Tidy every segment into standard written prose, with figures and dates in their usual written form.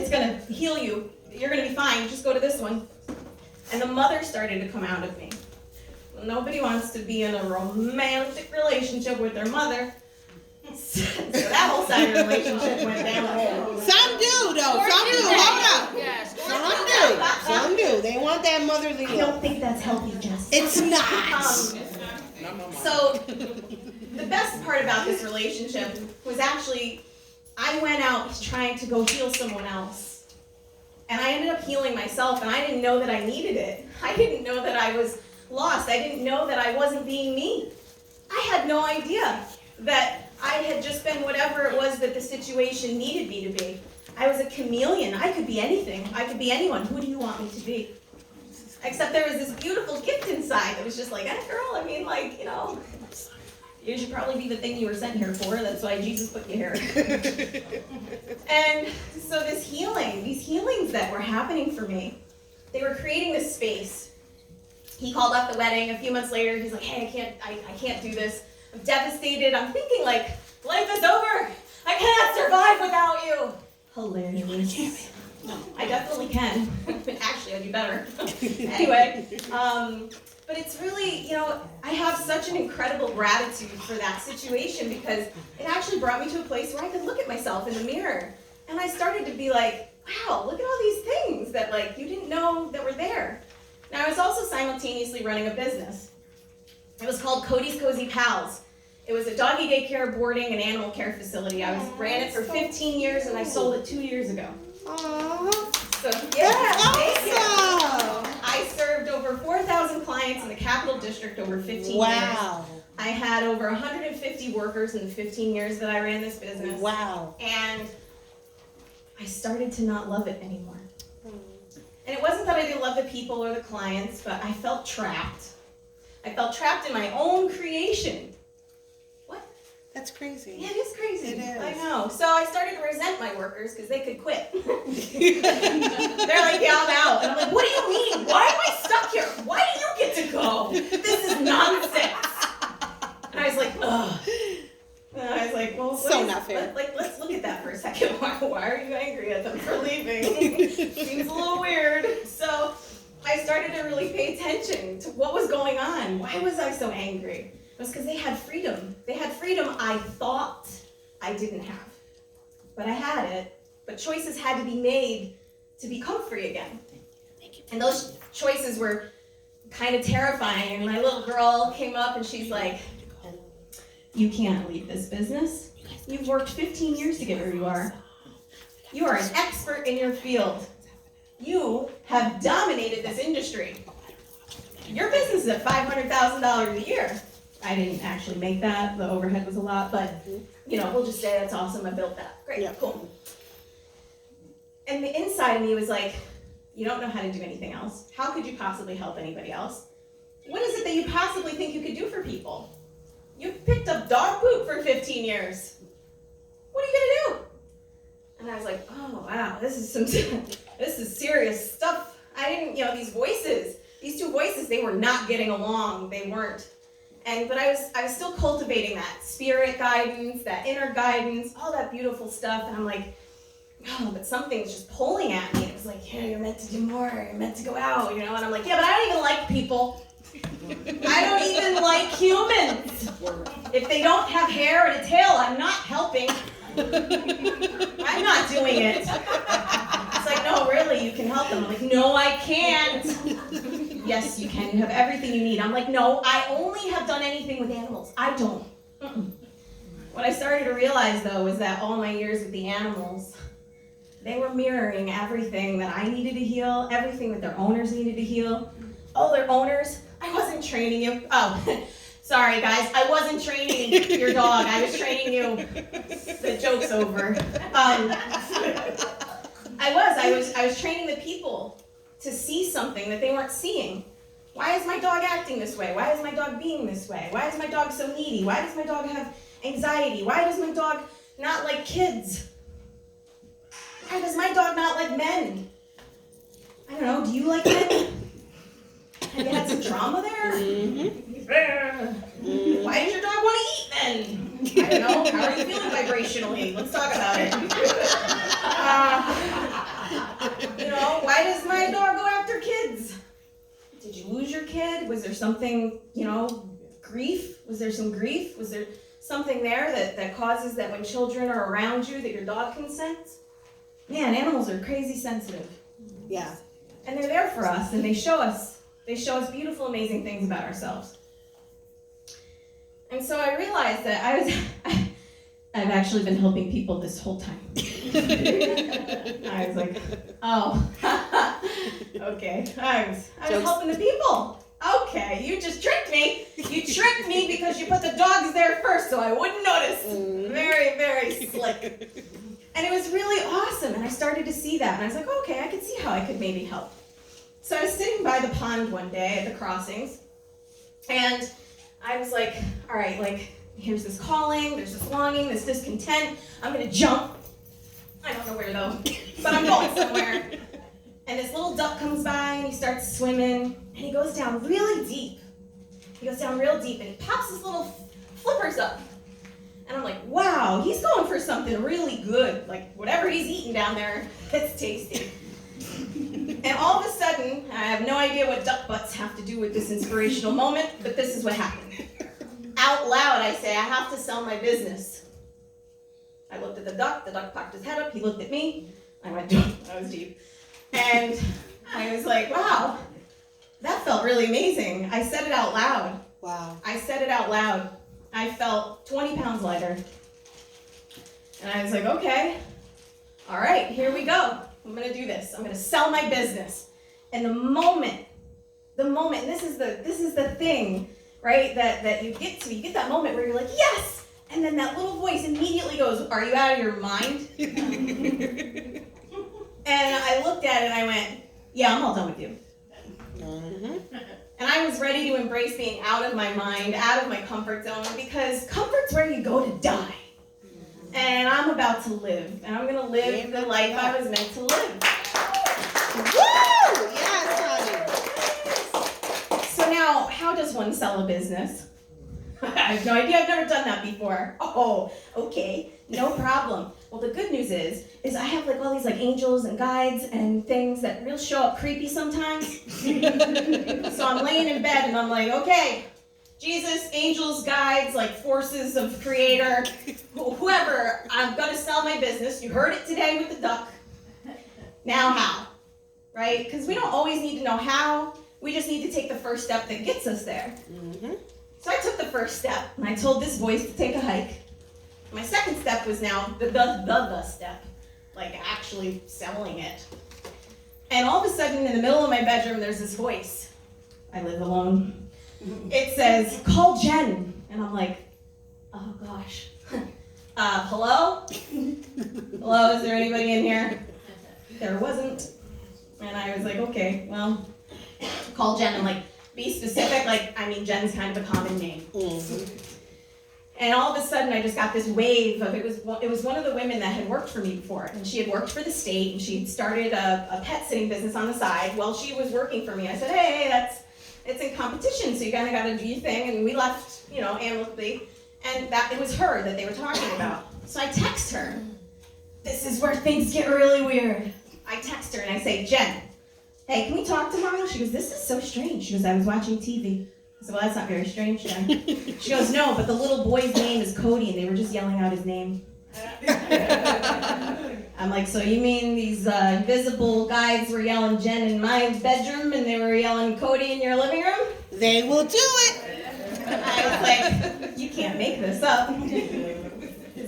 it's gonna heal you. You're gonna be fine. Just go to this one. And the mother started to come out of me. Nobody wants to be in a romantic relationship with their mother. So that whole side of the relationship went down. Some do, though. Some do. Hold up. Yes. Some do. They want that motherly I don't think that's healthy, Jess. It's not. So the best part about this relationship was actually I went out trying to go heal someone else. And I ended up healing myself, and I didn't know that I needed it. I didn't know that I was lost. I didn't know that I wasn't being me. I had no idea that I had just been whatever it was that the situation needed me to be. I was a chameleon. I could be anything. I could be anyone. Who do you want me to be? Except there was this beautiful gift inside that was just like, girl, I mean, like, you should probably be the thing you were sent here for. That's why Jesus put you here. And so these healings that were happening for me, they were creating this space. He called off the wedding. A few months later, he's like, hey, I can't do this. I'm devastated. I'm thinking like, life is over. I cannot survive without you. Hilarious. No, I definitely can. Actually, I'd be better. Anyway, but it's really, I have such an incredible gratitude for that situation because it actually brought me to a place where I could look at myself in the mirror. And I started to be like, wow, look at all these things that you didn't know that were there. Now, I was also simultaneously running a business. It was called Cody's Cozy Pals. It was a doggy daycare, boarding, and animal care facility. I ran it for 15 years, and I sold it 2 years ago. Aww. So, yeah, awesome. I served over 4,000 clients in the Capital District over 15 years. Wow. I had over 150 workers in the 15 years that I ran this business. Wow. And I started to not love it anymore. And it wasn't that I didn't love the people or the clients, but I felt trapped. I felt trapped in my own creation. What? That's crazy. Yeah, it is crazy. It is. I know. So I started to resent my workers because they could quit. They're like, yeah, I'm out. And I'm like, what do you mean? Why am I stuck here? Why do you get to go? This is nonsense. And I was like, ugh. And I was like, well, not fair. Let's look at that for a second. Why are you angry at them for leaving? Seems a little weird. So I started to really pay attention to what was going on. Why was I so angry? It was because they had freedom. They had freedom I thought I didn't have. But I had it. But choices had to be made to become free again. And those choices were kind of terrifying. And my little girl came up and she's like, you can't leave this business. You've worked 15 years to get where you are. You are an expert in your field. You have dominated this industry. Your business is at $500,000 a year. I didn't actually make that. The overhead was a lot, but we'll just say that's awesome. I built that. Great, yeah. Cool. And the inside of me was like, you don't know how to do anything else. How could you possibly help anybody else? What is it that you possibly think you could do for people? You've picked up dog poop for 15 years. What are you gonna do? And I was like, oh wow, this is serious stuff. I didn't, these two voices, they were not getting along. They weren't. But I was still cultivating that spirit guidance, that inner guidance, all that beautiful stuff. And I'm like, oh, but something's just pulling at me. It was like, yeah, you're meant to do more. You're meant to go out, And I'm like, yeah, but I don't even like people. I don't even like humans. If they don't have hair and a tail, I'm not helping. I'm not doing it. It's like, no, really, you can help them. I'm like, no, I can't. Yes, you can. You have everything you need. I'm like, no, I only have done anything with animals. I don't. What I started to realize, though, was that all my years with the animals, they were mirroring everything that I needed to heal, everything that their owners needed to heal. Oh, their owners? I wasn't training you. Oh, sorry, guys. I wasn't training your dog. I was training you. The joke's over. I was training the people to see something that they weren't seeing. Why is my dog acting this way? Why is my dog being this way? Why is my dog so needy? Why does my dog have anxiety? Why does my dog not like kids? Why does my dog not like men? I don't know. Do you like men? Have you had some trauma there? Mm-hmm. Why does your dog want to eat then? I don't know. How are you feeling vibrationally? Let's talk about it. something, grief? Was there some grief? Was there something there that causes that when children are around you that your dog can sense? Man, animals are crazy sensitive. Yeah. And they're there for us, and they show us beautiful, amazing things about ourselves. And so I realized that I've actually been helping people this whole time. I was like, oh, okay. I was helping the people. Okay, you just tricked me. You tricked me because you put the dogs there first so I wouldn't notice. Very, very slick. And it was really awesome, and I started to see that, and I was like, okay, I could see how I could maybe help. So I was sitting by the pond one day at the crossings, and I was like, all right, here's this calling, there's this longing, this discontent. I'm gonna jump. I don't know where though, but I'm going somewhere. And this little duck comes by and he starts swimming, and he goes down really deep. He goes down real deep and he pops his little flippers up. And I'm like, wow, he's going for something really good. Like whatever he's eating down there, it's tasty. And all of a sudden, I have no idea what duck butts have to do with this inspirational moment, but this is what happened. Out loud, I say, I have to sell my business. I looked at the duck popped his head up, he looked at me, I went, that was deep. And I was like, wow, that felt really amazing. I said it out loud. Wow. I said it out loud. I felt 20 pounds lighter. And I was like, okay, all right, here we go. I'm gonna do this. I'm gonna sell my business. And the moment, and this is the thing, right, that you get that moment where you're like, yes! And then that little voice immediately goes, are you out of your mind? And I looked at it and I went, yeah, I'm all done with you. Mm-hmm. And I was ready to embrace being out of my mind, out of my comfort zone, because comfort's where you go to die. And I'm about to live, and I'm gonna live the life I was meant to live. Woo! Yes, honey. So now, how does one sell a business? I have no idea, I've never done that before. Oh, okay, no problem. Well, the good news is I have all these angels and guides and things that really show up creepy sometimes. So I'm laying in bed and I'm like, okay, Jesus, angels, guides, forces of creator, whoever, I'm gonna sell my business. You heard it today with the duck. Now how, right? Because we don't always need to know how, we just need to take the first step that gets us there. Mm-hmm. So I took the first step, and I told this voice to take a hike. My second step was now the step, actually selling it. And all of a sudden, in the middle of my bedroom, there's this voice. I live alone. It says, call Jen. And I'm like, oh gosh. Hello? Hello, is there anybody in here? There wasn't. And I was like, okay, well, call Jen. I'm like, be specific, Jen's kind of a common name. Mm-hmm. And all of a sudden, I just got this wave of, it was one of the women that had worked for me before, and she had worked for the state, and she had started a pet sitting business on the side while she was working for me. I said, hey, it's in competition, so you kind of got to do your thing, and we left, amicably, and it was her that they were talking about. So I text her. This is where things get really weird. I text her and I say, Jen, hey, can we talk tomorrow? She goes, this is so strange. She goes, I was watching TV. I said, well, that's not very strange, Jen. She goes, no, but the little boy's name is Cody, and they were just yelling out his name. I'm like, so you mean these invisible guys were yelling Jen in my bedroom, and they were yelling Cody in your living room? They will do it. I was like, you can't make this up.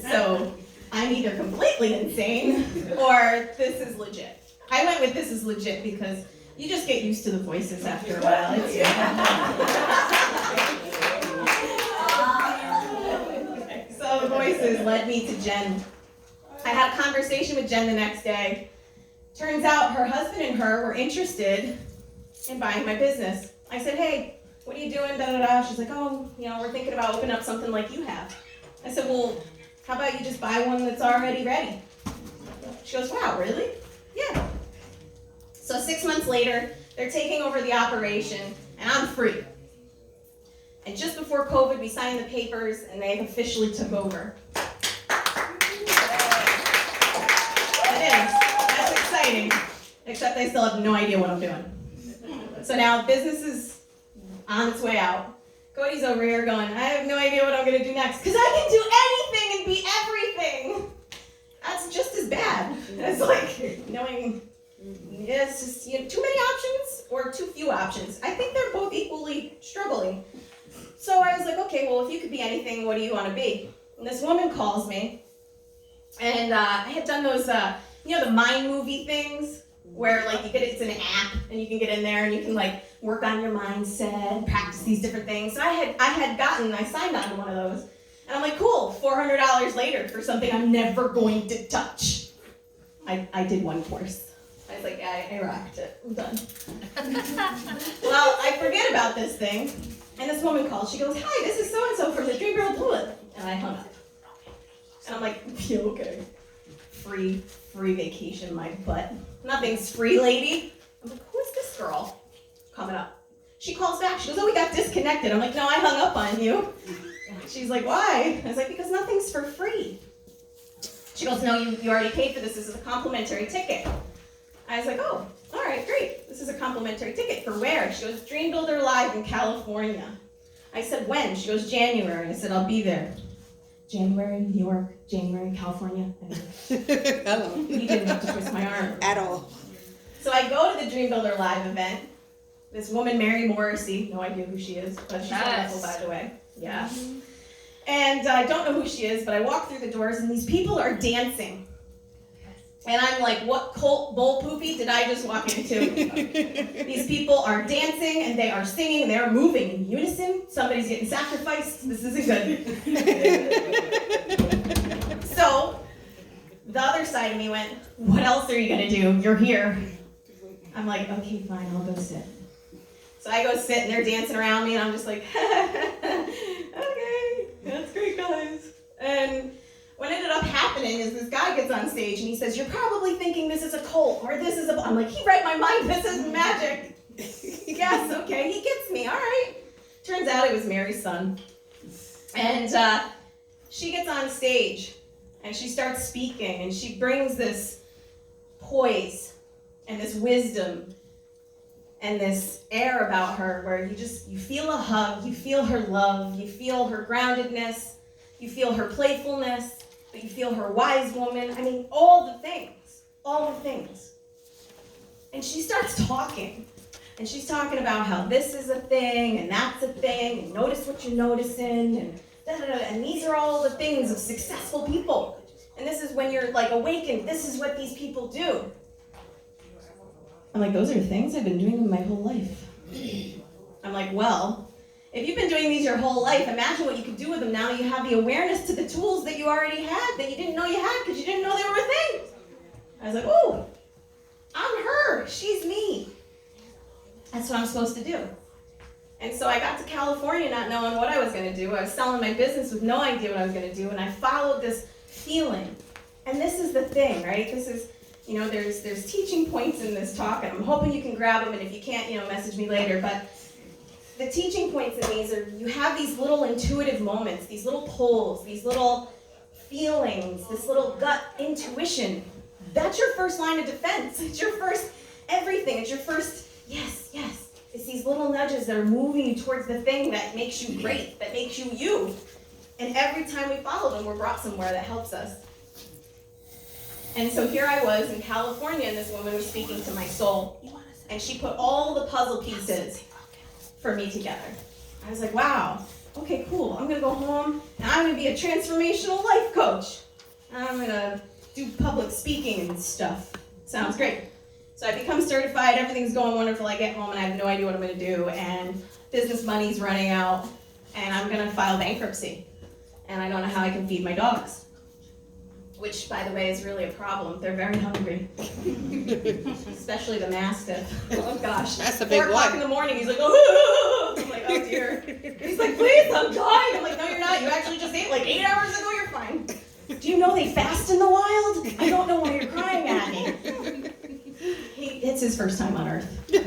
So I'm either completely insane, or this is legit. I went with this is legit because you just get used to the voices after a while. So the voices led me to Jen. I had a conversation with Jen the next day. Turns out her husband and her were interested in buying my business. I said, hey, what are you doing? Da, da, da. She's like, oh, we're thinking about opening up something like you have. I said, well, how about you just buy one that's already ready? She goes, wow, really? Yeah. So 6 months later, they're taking over the operation, and I'm free. And just before COVID, we signed the papers, and they officially took over. It is. That's exciting. Except they still have no idea what I'm doing. So now business is on its way out. Cody's over here going, I have no idea what I'm going to do next, because I can do anything and be everything. That's just as bad. It's like knowing, it's just too many options or too few options. I think they're both equally struggling. So I was like, okay, well, if you could be anything, what do you want to be? And this woman calls me, and I had done those, the mind movie things, where like it's an app, and you can get in there and you can like work on your mindset, practice these different things. So I signed on to one of those, and I'm like, cool, $400 later for something I'm never going to touch. I did one course. I was like, yeah, I rocked it. I'm done. Well, I forget about this thing, and this woman calls. She goes, hi, this is so-and-so from the Dream Girl Bullet. And I hung up. And I'm like, yeah, okay. Free vacation, my butt. Nothing's free, lady. I'm like, who is this girl coming up? She calls back. She goes, oh, we got disconnected. I'm like, no, I hung up on you. She's like, why? I was like, because nothing's for free. She goes, no, you already paid for this. This is a complimentary ticket. I was like, oh, all right, great. This is a complimentary ticket. For where? She goes, Dream Builder Live in California. I said, when? She goes, January. I said, I'll be there. January, New York, January, California. Hello. You didn't have to twist my arm. At all. So I go to the Dream Builder Live event. This woman, Mary Morrissey, no idea who she is, but she's wonderful, by the way. Yeah. And I don't know who she is, but I walk through the doors, and these people are dancing. And I'm like, what cult bull poopy did I just walk into? These people are dancing, and they are singing, and they're moving in unison. Somebody's getting sacrificed. This isn't good. So the other side of me went, what else are you going to do? You're here. I'm like, okay, fine, I'll go sit. So I go sit, and they're dancing around me, and I'm just like, okay, that's great, guys. And what ended up happening is this guy gets on stage, and he says, you're probably thinking this is a cult, or this is a... I'm like, he read my mind, this is magic. Yes, okay, he gets me, all right. Turns out it was Mary's son. And she gets on stage, and she starts speaking, and she brings this poise and this wisdom and this air about her where you feel a hug, you feel her love, you feel her groundedness, you feel her playfulness, but you feel her wise woman. I mean, all the things. And she starts talking. And she's talking about how this is a thing, and that's a thing, and notice what you're noticing, and da-da-da. And these are all the things of successful people. And this is when you're like awakened, this is what these people do. I'm like, those are things I've been doing my whole life. I'm like, well, if you've been doing these your whole life, imagine what you could do with them now you have the awareness to the tools that you already had that you didn't know you had because you didn't know they were a thing. I was like, oh, I'm her. She's me. That's what I'm supposed to do. And so I got to California not knowing what I was going to do. I was selling my business with no idea what I was going to do, and I followed this feeling. And this is the thing, right? This is, there's teaching points in this talk, and I'm hoping you can grab them, and if you can't, message me later. But the teaching points in these are, you have these little intuitive moments, these little pulls, these little feelings, this little gut intuition. That's your first line of defense. It's your first everything. It's your first yes, yes. It's these little nudges that are moving you towards the thing that makes you great, that makes you you. And every time we follow them, we're brought somewhere that helps us. And so here I was in California, and this woman was speaking to my soul. And she put all the puzzle pieces for me together. I was like, wow, okay, cool. I'm going to go home, and I'm going to be a transformational life coach. I'm going to do public speaking and stuff. Sounds great. So I become certified, everything's going wonderful. I get home, and I have no idea what I'm going to do, and business money's running out, and I'm going to file bankruptcy. And I don't know how I can feed my dogs. Which, by the way, is really a problem. They're very hungry. Especially the Mastiff. Oh, gosh. That's a big 4 o'clock in the morning, he's like, oh, I'm like, oh, dear. He's like, please, I'm dying. I'm like, no, you're not. You actually just ate like 8 hours ago. You're fine. Do you know they fast in the wild? I don't know why you're crying at me. It's his first time on Earth. He's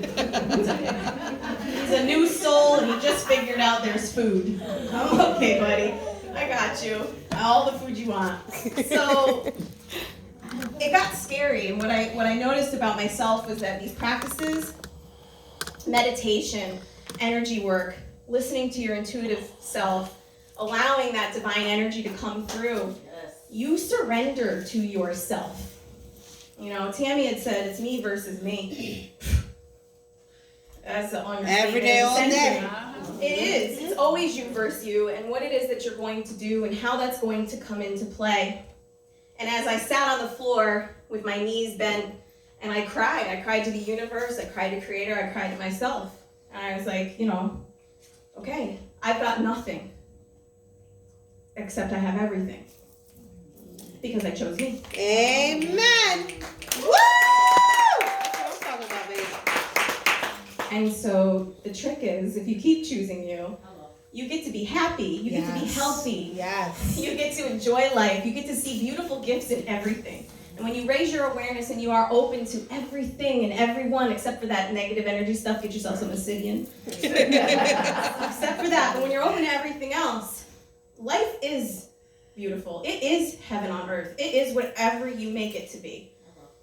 a new soul, and he just figured out there's food. I'm okay, buddy. I got you. All the food you want. So it got scary, and what I noticed about myself was that these practices, meditation, energy work, listening to your intuitive self, allowing that divine energy to come through, you surrender to yourself. You know, Tammy had said, it's me versus me. That's the understatement. Every day, all day. It is. It's always you versus you, and what it is that you're going to do and how that's going to come into play. And as I sat on the floor with my knees bent, and I cried to the universe, I cried to Creator, I cried to myself. And I was like, you know, okay, I've got nothing, except I have everything. Because I chose me. Amen. Woo! And so the trick is, if you keep choosing you get to be happy, you get to be healthy, you get to enjoy life, you get to see beautiful gifts in everything. And when you raise your awareness and you are open to everything and everyone, except for that negative energy stuff, get yourself some Obsidian. Except for that, but when you're open to everything else, life is beautiful. It is heaven on earth. It is whatever you make it to be.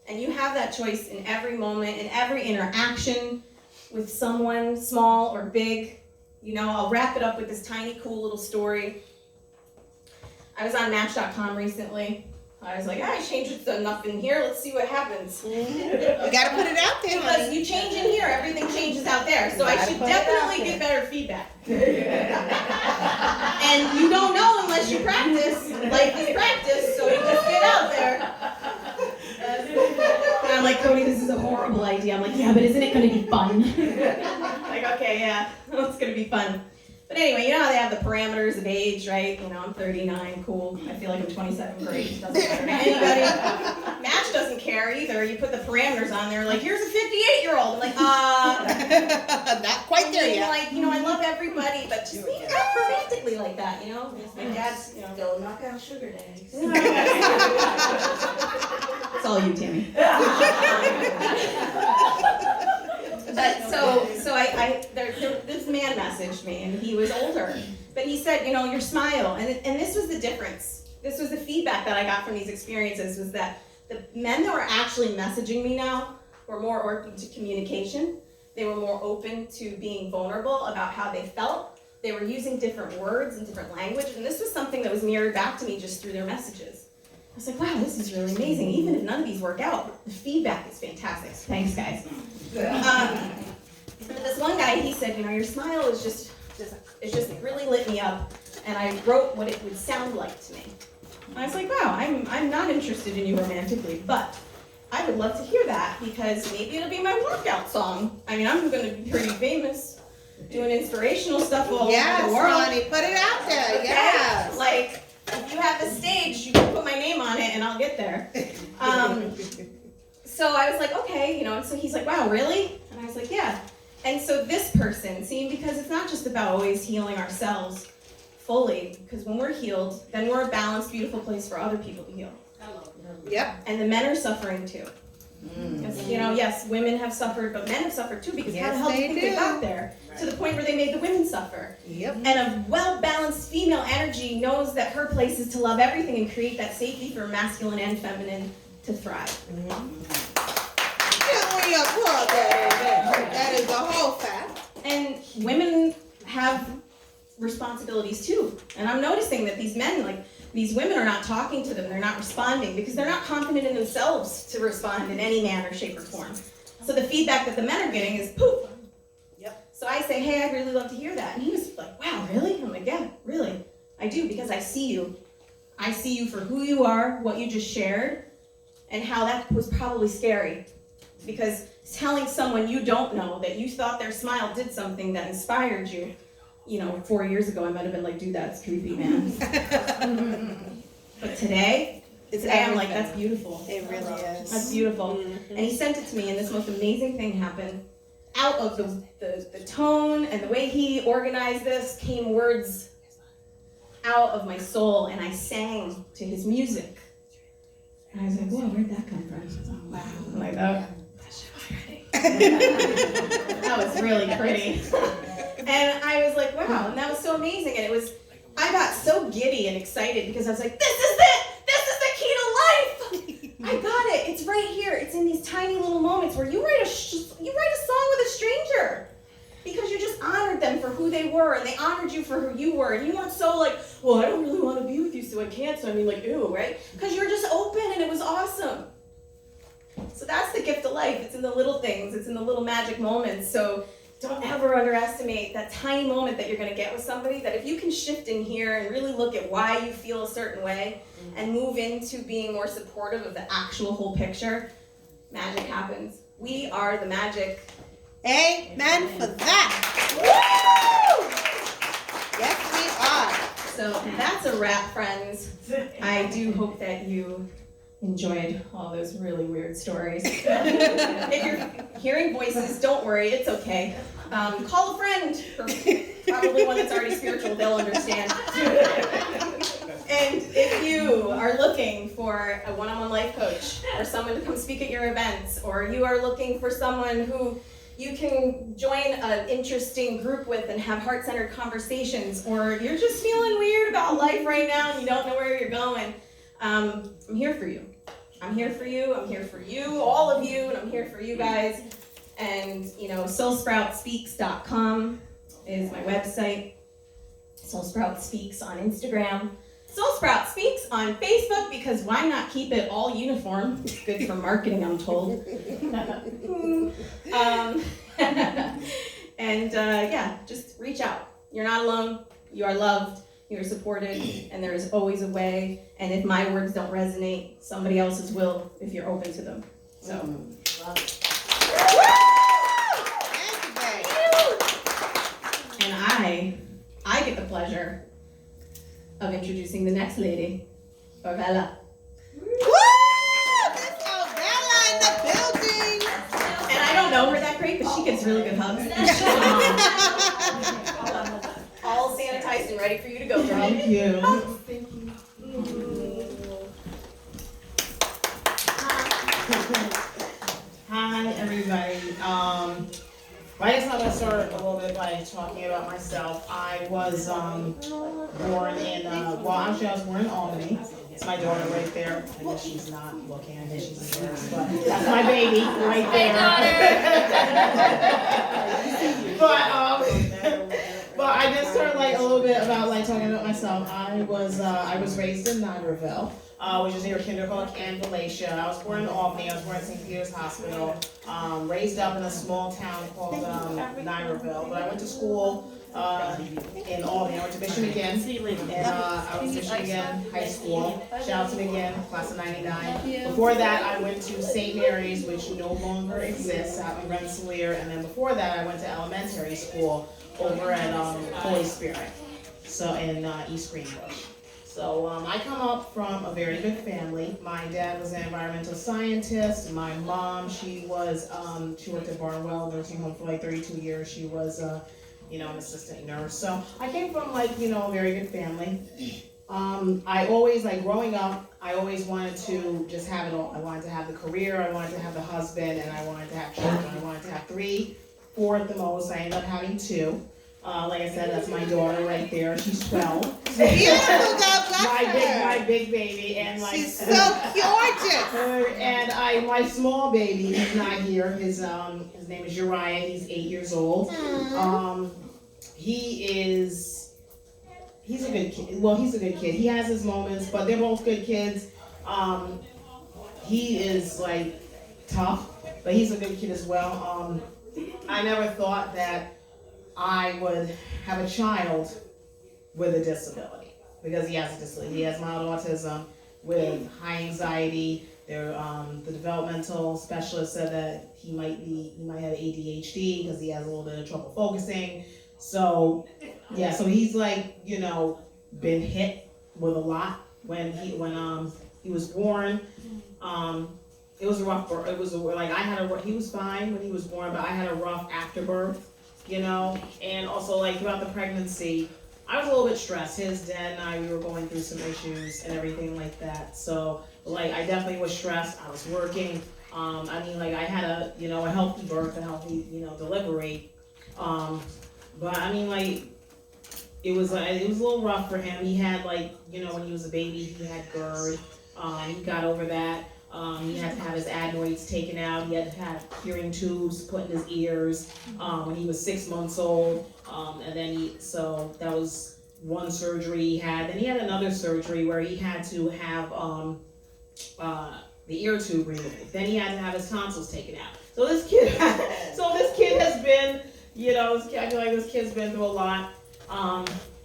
And you have that choice in every moment, in every interaction with someone, small or big. You know, I'll wrap it up with this tiny, cool little story. I was on Match.com recently. I was like, I changed enough in here. Let's see what happens. You gotta put it out there, Because honey. you change in here, everything changes out there. So I should definitely get better feedback. And you don't know unless you practice. Life is practice, so you just get out there. And I'm like, Cody, this is a horrible idea. I'm like, yeah, but isn't it going to be fun? Like, okay, yeah, it's going to be fun. But anyway, you know how they have the parameters of age, right? You know, I'm 39, cool. I feel like I'm 27, great. It doesn't matter to anybody. Match doesn't care either. You put the parameters on there, like, here's a 58-year-old. I'm like, not quite there yet. Like, you know, I love everybody, but just me not romantically like that, you know? My dad's, you know, Go knock out sugar daddies. It's all you, Tammy. But this man messaged me, and he was older, but he said, you know, your smile, and this was the difference. This was the feedback that I got from these experiences, was that the men that were actually messaging me now were more open to communication. They were more open to being vulnerable about how they felt. They were using different words and different language, and this was something that was mirrored back to me just through their messages. I was like, wow, this is really amazing. Even if none of these work out, the feedback is fantastic. Thanks, guys. But this one guy, he said, you know, your smile is just really lit me up, and I wrote what it would sound like to me. And I was like, wow, I'm not interested in you romantically, but I would love to hear that, because maybe it'll be my workout song. I mean, I'm going to be pretty famous doing inspirational stuff all over the world. Yes, honey, put it out there, Okay? yes. Like, if you have a stage, you can put my name on it, and I'll get there. So I was like, okay, you know, and so he's like, wow, really? And I was like, yeah. And so this person, see, because it's not just about always healing ourselves fully, because when we're healed, then we're a balanced, beautiful place for other people to heal. Yep. And the men are suffering too. You know, yes, women have suffered, but men have suffered too, because how the hell do you think they got there? To the point where they made the women suffer. Yep. And a well-balanced female energy knows that her place is to love everything and create that safety for masculine and feminine to thrive. Can we applaud that? That is the whole fact. And women have responsibilities too. And I'm noticing that these men, like, these women are not talking to them, they're not responding, because they're not confident in themselves to respond in any manner, shape, or form. So the feedback that the men are getting is poof. Yep. So I say, hey, I'd really love to hear that. And he was like, wow, really? I'm like, yeah, really. I do, because I see you. I see you for who you are, what you just shared, and how that was probably scary. Because telling someone you don't know that you thought their smile did something that inspired you, you know, 4 years ago I might have been like, dude, that's creepy, man. But today I'm like, that's beautiful. It really is. That's beautiful. And he sent it to me, and this most amazing thing happened. Out of the tone and the way he organized this came words out of my soul, and I sang to his music. And I was like, whoa, where'd that come from? Wow. I'm like, oh, that shit was pretty. That was really pretty. And I was like, wow, and that was so amazing. And I got so giddy and excited, because I was like, this is it! This is the key to life! I got it. It's right here. It's in these tiny little moments where you write a song with a stranger, because you just honored for who they were, and they honored you for who you were, and you weren't so like, well, I don't really want to be with you, so I can't, so I mean, like, ew, right? Because you were just open, and it was awesome. So that's the gift of life. It's in the little things. It's in the little magic moments. So don't ever underestimate that tiny moment that you're going to get with somebody, that if you can shift in here and really look at why you feel a certain way and move into being more supportive of the actual whole picture, magic happens. We are the magic. Amen for that. Woo! Yes, we are. So that's a wrap, friends. I do hope that you enjoyed all those really weird stories. If you're hearing voices, don't worry, it's okay. Call a friend, or probably one that's already spiritual, they'll understand. And if you are looking for a one-on-one life coach, or someone to come speak at your events, or you are looking for someone who you can join an interesting group with and have heart-centered conversations, or you're just feeling weird about life right now and you don't know where you're going, I'm here for you. I'm here for you. I'm here for you, all of you, and I'm here for you guys. And, soulsproutspeaks.com is my website. Soul Sprout Speaks on Instagram. Soul Sprout Speaks on Facebook, because why not keep it all uniform? It's good for marketing, I'm told. Just reach out. You're not alone. You are loved. You are supported, and there is always a way. And if my words don't resonate, somebody else's will, if you're open to them. So, and I get the pleasure of introducing the next lady, Orvella. Miss Orvella in the building. And I don't know her that great, but she gives really good hugs. All sanitized and ready for you to go, girl. Thank you. Thank you. Hi, everybody. I guess I'm gonna start a little bit by talking about myself. I was born in, actually I was born in Albany. It's my daughter right there. I guess she's not looking, I think she's embarrassed, but that's my baby right there. But I just start a little bit about talking about myself. I was raised in Nigerville, which is near Kinderhook and Galatia. I was born in Albany. I was born at St. Peter's Hospital. Raised up in a small town called Nigerville. But I went to school in Albany. I went to Michigan, and I was Michigan High School. Shout out to McGinn, class of '99. Before that, I went to St. Mary's, which no longer exists, out in Rensselaer. And then before that, I went to elementary school over at Holy Spirit, so in East Greenbush. So I come up from a very good family. My dad was an environmental scientist. My mom, she worked at Barnwell Nursing Home for 32 years. She was an assistant nurse. So I came from a very good family. I always, growing up, I always wanted to just have it all. I wanted to have the career, I wanted to have the husband, and I wanted to have children. I wanted to have 3, 4 at the most. I ended up having 2. Like I said, that's my daughter right there. She's 12. Beautiful, God bless her. My big baby, and she's so gorgeous. And my small baby, he's not here. His name is Uriah. He's 8 years old. He's a good kid. Well, he's a good kid. He has his moments, but they're both good kids. He is tough, but he's a good kid as well. I never thought that I would have a child with a disability, because he has a disability. He has mild autism with high anxiety. The developmental specialist said that he might have ADHD because he has a little bit of trouble focusing. So he's been hit with a lot when he was born. It was a rough birth. He was fine when he was born, but I had a rough afterbirth, and also throughout the pregnancy, I was a little bit stressed. His dad and I, we were going through some issues and everything like that. So I definitely was stressed. I was working. I had a healthy birth, a healthy, delivery. But it was a little rough for him. He had when he was a baby, he had GERD. He got over that. He had to have his adenoids taken out. He had to have hearing tubes put in his ears when he was 6 months old. And then so that was one surgery he had. Then he had another surgery where he had to have the ear tube removed. Then he had to have his tonsils taken out. So this kid has been, I feel like this kid's been through a lot.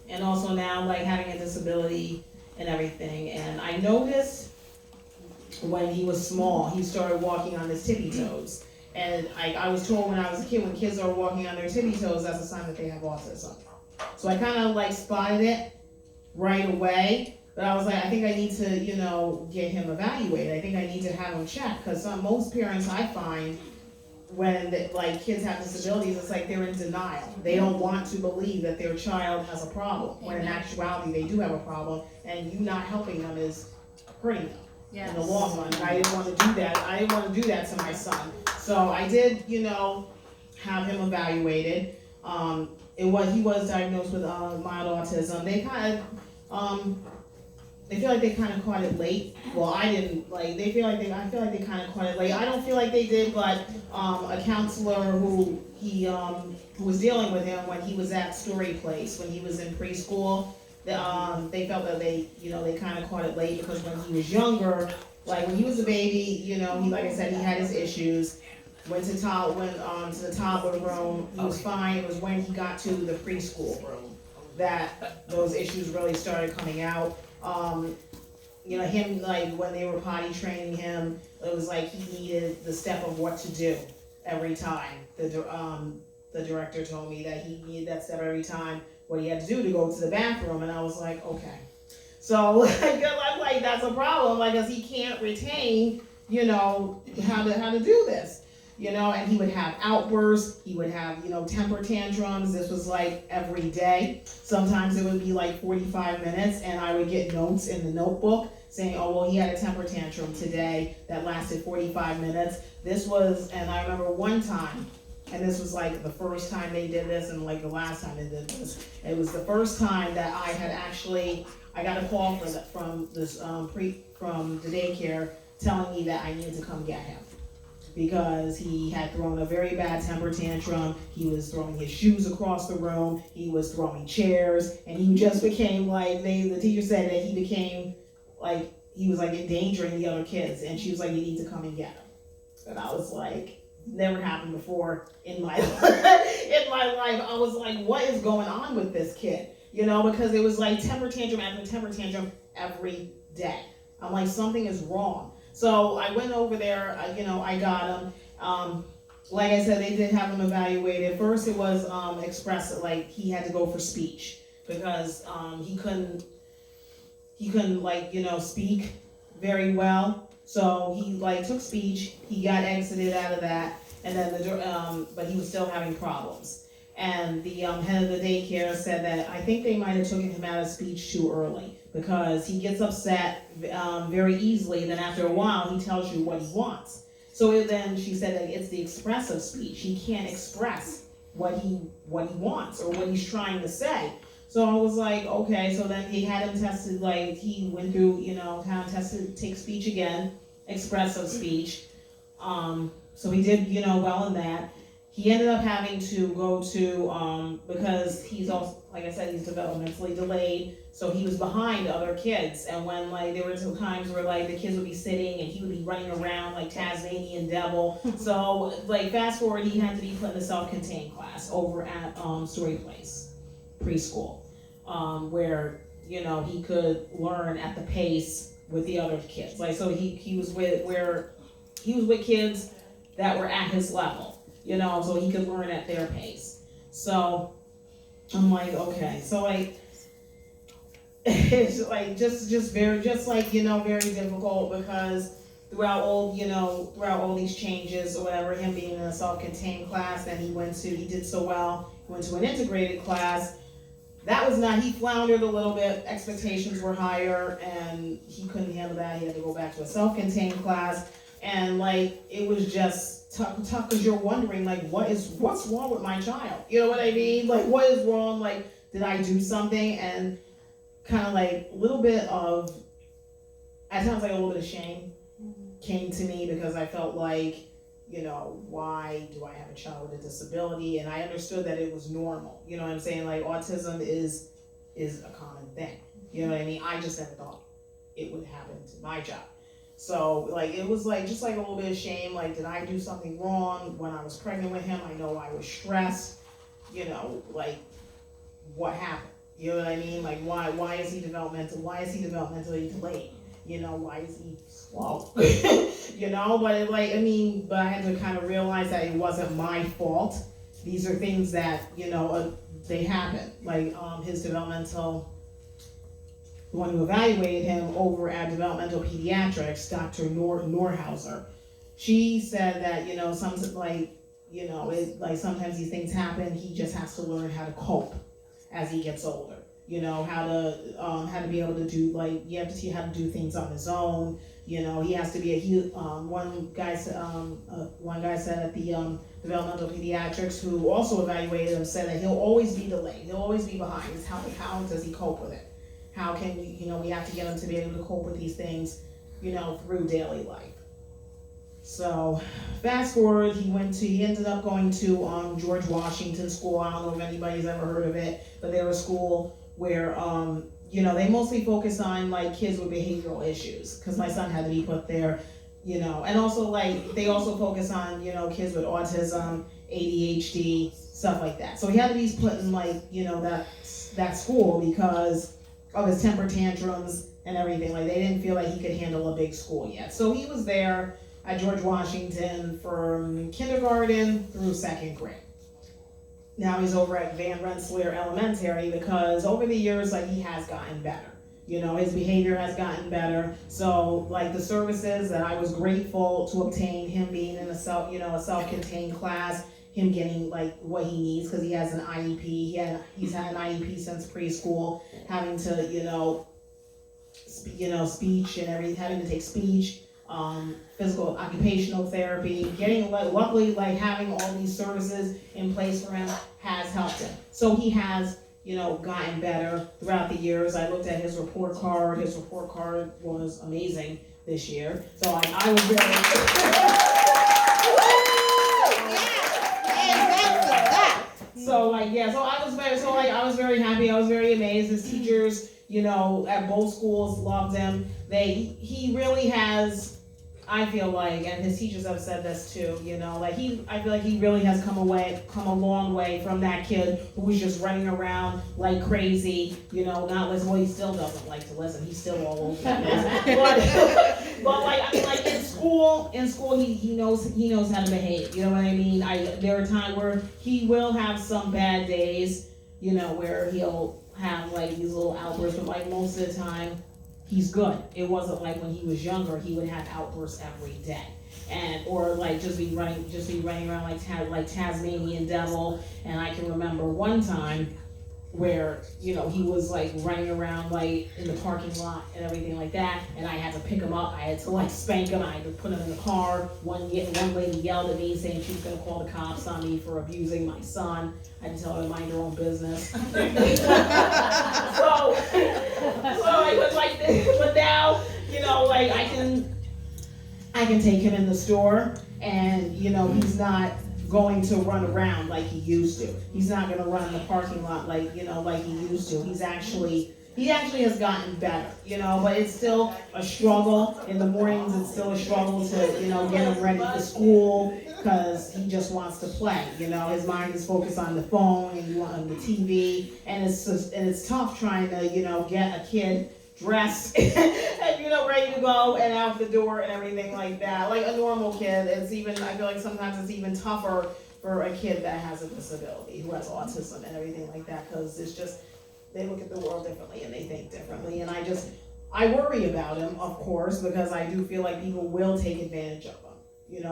And also now like having a disability and everything. And I noticed when he was small, he started walking on his tippy toes. And I was told when I was a kid, when kids are walking on their tippy toes, that's a sign that they have autism. So I kind of like spotted it right away. But I was like, I think I need to, get him evaluated. I think I need to have him checked. Because most parents I find, when kids have disabilities, it's like they're in denial. They don't want to believe that their child has a problem, when in actuality they do have a problem, and you not helping them is hurting them in the long run. I didn't want to do that. I didn't want to do that to my son. So I did, have him evaluated. He was diagnosed with mild autism. They kind of, they feel like they kind of caught it late. Well, I didn't. I feel like they kind of caught it late. I don't feel like they did, but a counselor who was dealing with him when he was at Story Place, when he was in preschool, they felt that they kind of caught it late, because when he was younger, when he was a baby, he, like I said, he had his issues. Went to the toddler room, he was fine. It was when he got to the preschool room that those issues really started coming out. Him, when they were potty training him, it was like he needed the step of what to do every time. The director told me that he needed that step every time, what he had to do to go to the bathroom, and I was like, okay. So, I'm like, that's a problem, because he can't retain, how to do this. And he would have outbursts, he would have, temper tantrums. This was every day. Sometimes it would be 45 minutes, and I would get notes in the notebook saying, oh, well, he had a temper tantrum today that lasted 45 minutes. And I remember one time, and this was the first time they did this, and the last time they did this. It was the first time that I got a call from the daycare telling me that I needed to come get him, because he had thrown a very bad temper tantrum. He was throwing his shoes across the room. He was throwing chairs, and he just became the teacher said that he became he was endangering the other kids, and she was like, you need to come and get him. And I was like, never happened before in my life. I was like, what is going on with this kid? Because it was temper tantrum after temper tantrum every day. I'm like, something is wrong. So I went over there, I got him. Like I said, they did have him evaluated. First it was expressive, he had to go for speech, because he couldn't speak very well. So he took speech, he got exited out of that, and then but he was still having problems. And the head of the daycare said that I think they might have taken him out of speech too early, because he gets upset very easily. Then after a while, he tells you what he wants. So then she said that it's the expressive speech. He can't express what he wants or what he's trying to say. So I was like, okay. So then he had him tested. He went through, had him tested, take speech again, expressive speech. So he did, well in that. He ended up having to go to, because he's also, like I said, he's developmentally delayed, so he was behind other kids. And when there were some times where the kids would be sitting and he would be running around like Tasmanian devil. So fast forward, he had to be put in a self-contained class over at Story Place preschool, where he could learn at the pace with the other kids. So he was with kids that were at his level. So he could learn at their pace. So I'm like, okay. So it's just very difficult, because throughout all these changes or whatever, him being in a self-contained class, then he did so well, he went to an integrated class. That was not, he floundered a little bit, expectations were higher, and he couldn't handle that. He had to go back to a self-contained class, and it was just tough, because you're wondering, what's wrong with my child? You know what I mean? What is wrong? Did I do something? And kind of a little bit of, at times a little bit of shame, came to me because I felt like, you know, why do I have a child with a disability? And I understood that it was normal. You know what I'm saying? Like autism is a common thing. You know what I mean? I just never thought it would happen to my child. So like it was like just like a little bit of shame, like did I do something wrong when I was pregnant with him? I know I was stressed, you know, like what happened? You know what I mean? Like why is he developmentally delayed? You know, why is he slow? You know, but it, like but I had to kind of realize that it wasn't my fault. These are things that, you know, they happen. Like his developmental, the one who evaluated him over at Developmental Pediatrics, Dr. Norhauser, she said that, you know, sometimes these things happen. He just has to learn how to cope as he gets older. You know, how to be able to do, like, you have to see how to do things on his own. You know, he has to be one guy said at the Developmental Pediatrics, who also evaluated him, said that he'll always be delayed. He'll always be behind. It's how does he cope with it? How can we, you know, we have to get him to be able to cope with these things, you know, through daily life. So fast forward, he ended up going to George Washington School. I don't know if anybody's ever heard of it, but they're a school where, you know, they mostly focus on like kids with behavioral issues, because my son had to be put there, you know, and also like they also focus on, you know, kids with autism, ADHD, stuff like that. So he had to be put in like, you know, that school because of his temper tantrums and everything. Like they didn't feel like he could handle a big school yet. So he was there at George Washington from kindergarten through second grade. Now he's over at Van Rensselaer Elementary because over the years, like, he has gotten better. You know, his behavior has gotten better. So, like, the services that I was grateful to obtain, him being in a self-contained class, him getting, like, what he needs because he has an IEP. He's had an IEP since preschool, having to, speech and everything, having to take speech, physical occupational therapy, luckily having all these services in place for him has helped him. So he has, gotten better throughout the years. I looked at his report card. His report card was amazing this year. So I was very So I was very happy. I was very amazed. His teachers, at both schools loved him. He really has, I feel like, and his teachers have said this too, I feel like he really has come a long way from that kid who was just running around like crazy, not listening. Well, he still doesn't like to listen. He's still all over the but in school he knows how to behave. You know what I mean? There are times where he will have some bad days, where he'll have these little outbursts, but most of the time he's good. It wasn't like when he was younger, he would have outbursts every day. Or just be running around like Tasmanian devil. And I can remember one time where, he was running around in the parking lot and everything like that, and I had to pick him up. I had to spank him. I had to put him in the car. One lady yelled at me saying she was going to call the cops on me for abusing my son. I had to tell her to mind her own business. so I was like this, but now, I can take him in the store, and he's not going to run around like he used to. He's not going to run in the parking lot like he used to. He actually has gotten better, but it's still a struggle. In the mornings, it's still a struggle to, get him ready for school because he just wants to play. His mind is focused on the phone and on the TV, and it's tough trying to, get a kid dressed and ready to go and out the door and everything like that. Like a normal kid, I feel like sometimes it's even tougher for a kid that has a disability, who has autism and everything like that, because it's just, they look at the world differently and they think differently. And I worry about him, of course, because I do feel like people will take advantage of him.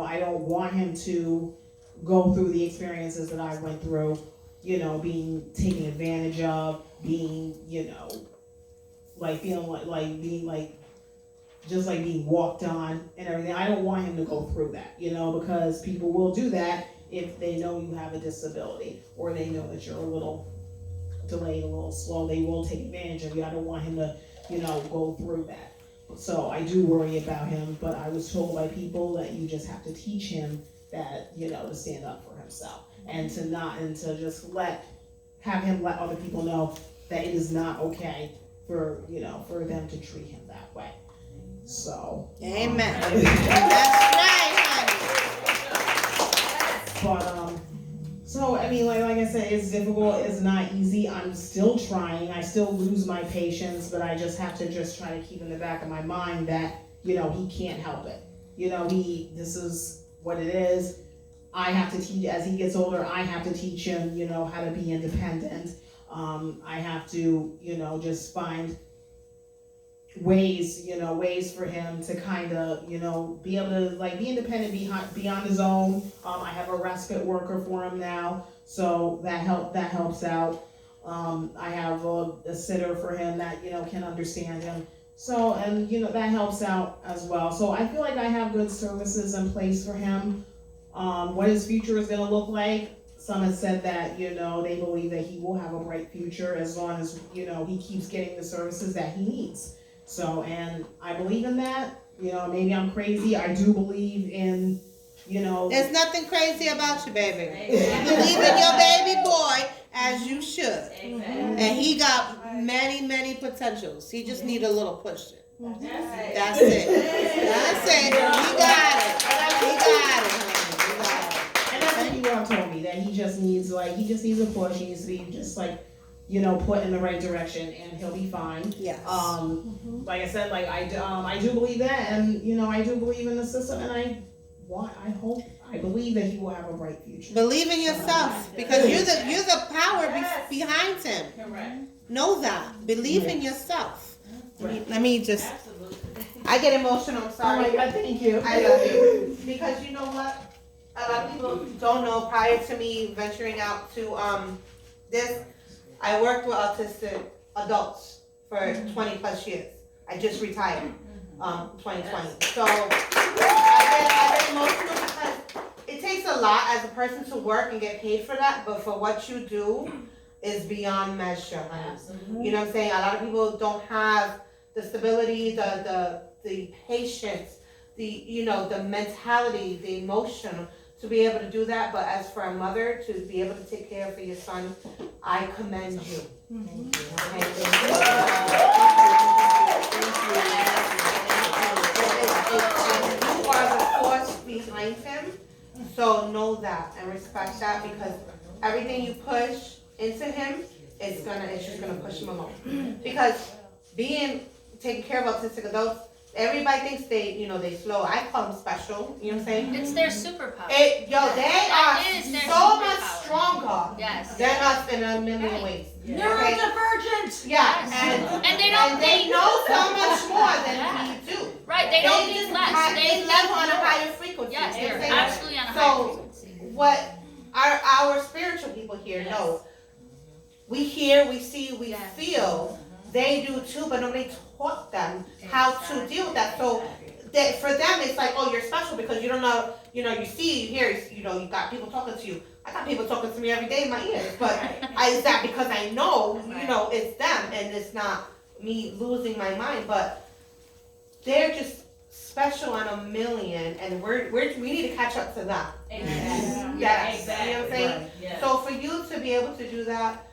I don't want him to go through the experiences that I went through, being taken advantage of, being, feeling being walked on and everything. I don't want him to go through that, because people will do that if they know you have a disability or they know that you're a little delayed, a little slow. They will take advantage of you. I don't want him to, go through that. So I do worry about him, but I was told by people that you just have to teach him that, to stand up for himself and to just have him let other people know that it is not okay for them to treat him that way. So. Amen. That's right, honey. But so I mean, like I said, it's difficult. It's not easy. I'm still trying. I still lose my patience, but I just have to try to keep in the back of my mind that he can't help it. This is what it is. I have to teach as he gets older. I have to teach him, how to be independent. I have to, just find ways for him to kind of, be able to be independent, be on his own. I have a respite worker for him now, so that helps out. I have a sitter for him that, can understand him. So, and, that helps out as well. So I feel like I have good services in place for him. What his future is going to look like, some have said that, they believe that he will have a bright future as long as, he keeps getting the services that he needs. So, and I believe in that. Maybe I'm crazy. I do believe in, There's nothing crazy about you, baby. You believe in your baby boy as you should. And he got many, many potentials. He just need a little push. That's it. That's it. He got it. He got it. And that's what you all told me, that he just needs a push. He needs to be just put in the right direction, and he'll be fine. Yes. Like I said, I do believe that, and I do believe in the system, and I believe that he will have a bright future. Believe in yourself, because you're the power behind him. Correct. Know that. Believe in yourself. Right. Let me just. Absolutely. I get emotional. I'm sorry. Oh my God, thank you. I love you. Because you know what? A lot of people don't know, prior to me venturing out to this, I worked with autistic adults for 20 plus years. I just retired 2020. So I get emotional because it takes a lot as a person to work and get paid for that, but for what you do is beyond measure. You know what I'm saying? A lot of people don't have the stability, the patience, the mentality, the emotion to be able to do that. But as for a mother to be able to take care of your son, I commend you. Thank you. You are the force behind him, so know that and respect that, because everything you push into him, it's just gonna push him along. Because taking care of autistic adults, everybody thinks they slow. I call them special. You know what I'm saying? It's their superpower. They are so much stronger Yes. than us in a million ways. Neurodivergent. Yeah, And they don't they need know so much more than Yeah. we do. Right, they don't need less. They live on a higher frequency. Yes, You know they're what I'm saying? absolutely on a So, high frequency. What our spiritual people here know, we hear, we see, we feel. They do too, but nobody taught them how to deal with that. So for them, it's like, oh, you're special because you don't know, you see, you hear, you got people talking to you. I got people talking to me every day in my ears, but is that because I know, it's them and it's not me losing my mind, but they're just special on a million, and we need to catch up to them. Exactly. Yes. Exactly. You know what I'm saying? Right. Yeah. So for you to be able to do that,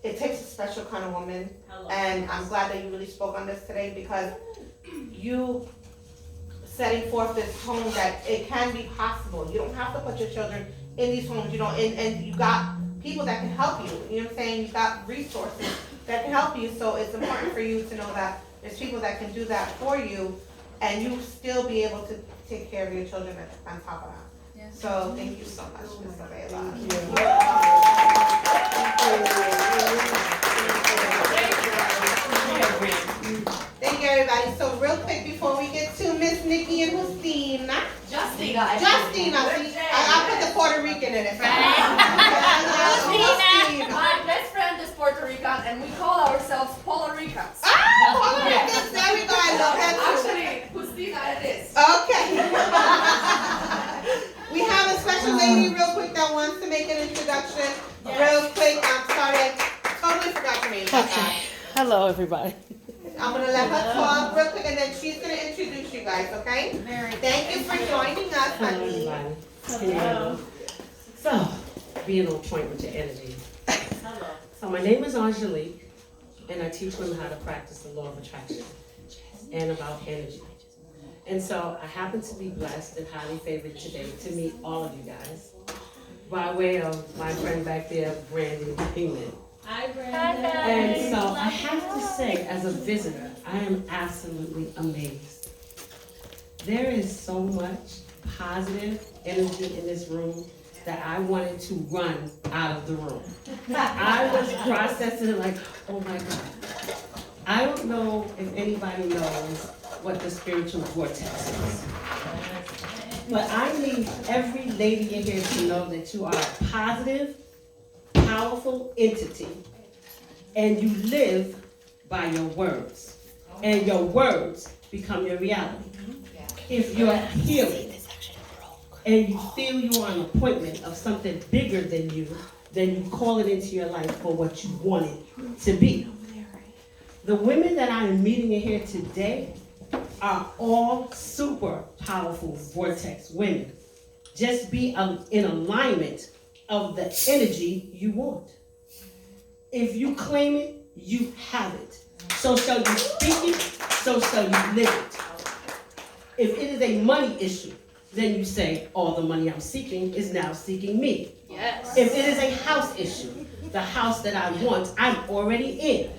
it takes a special kind of woman, and I'm glad that you really spoke on this today, because you setting forth this tone that it can be possible. You don't have to put your children in these homes, and you got people that can help you. You know what I'm saying? You got resources that can help you. So it's important for you to know that there's people that can do that for you, and you still be able to take care of your children on top of that. Yeah. So thank you so much, Ms. Avila. Thank you, everybody. So real quick before we get to Miss Nikki and Justina. Justina. See, I put the Puerto Rican in it. Justina. My best friend is Puerto Rican, and we call ourselves Puerto Ricans. Oh, Puerto Ricans. There we go. I love that too. Actually, Justina it is. Okay. We have a special lady real quick that wants to make an introduction. Real quick. I'm sorry. I totally forgot your name. Okay. Hello, everybody. I'm gonna let her talk real quick, and then she's gonna introduce you guys, okay? Thank you for joining us, Hello, honey. everybody. Hello. So, being on point with your energy. So, my name is Angelique, and I teach women how to practice the law of attraction and about energy. And so, I happen to be blessed and highly favored today to meet all of you guys by way of my friend back there, Brandy England. Hi, And so, I have to say, as a visitor, I am absolutely amazed. There is so much positive energy in this room that I wanted to run out of the room. I was processing it like, oh my God. I don't know if anybody knows what the spiritual vortex is. But I need every lady in here to know that you are a positive, powerful entity, and you live by your words. And your words become your reality. If you're healing and you feel you are an appointment of something bigger than you, then you call it into your life for what you want it to be. The women that I am meeting in here today are all super powerful vortex women. Just be in alignment of the energy you want. If you claim it, you have it. So shall you speak it, so shall you live it. If it is a money issue, then you say, all the money I'm seeking is now seeking me. Yes. If it is a house issue, the house that I want, I'm already in.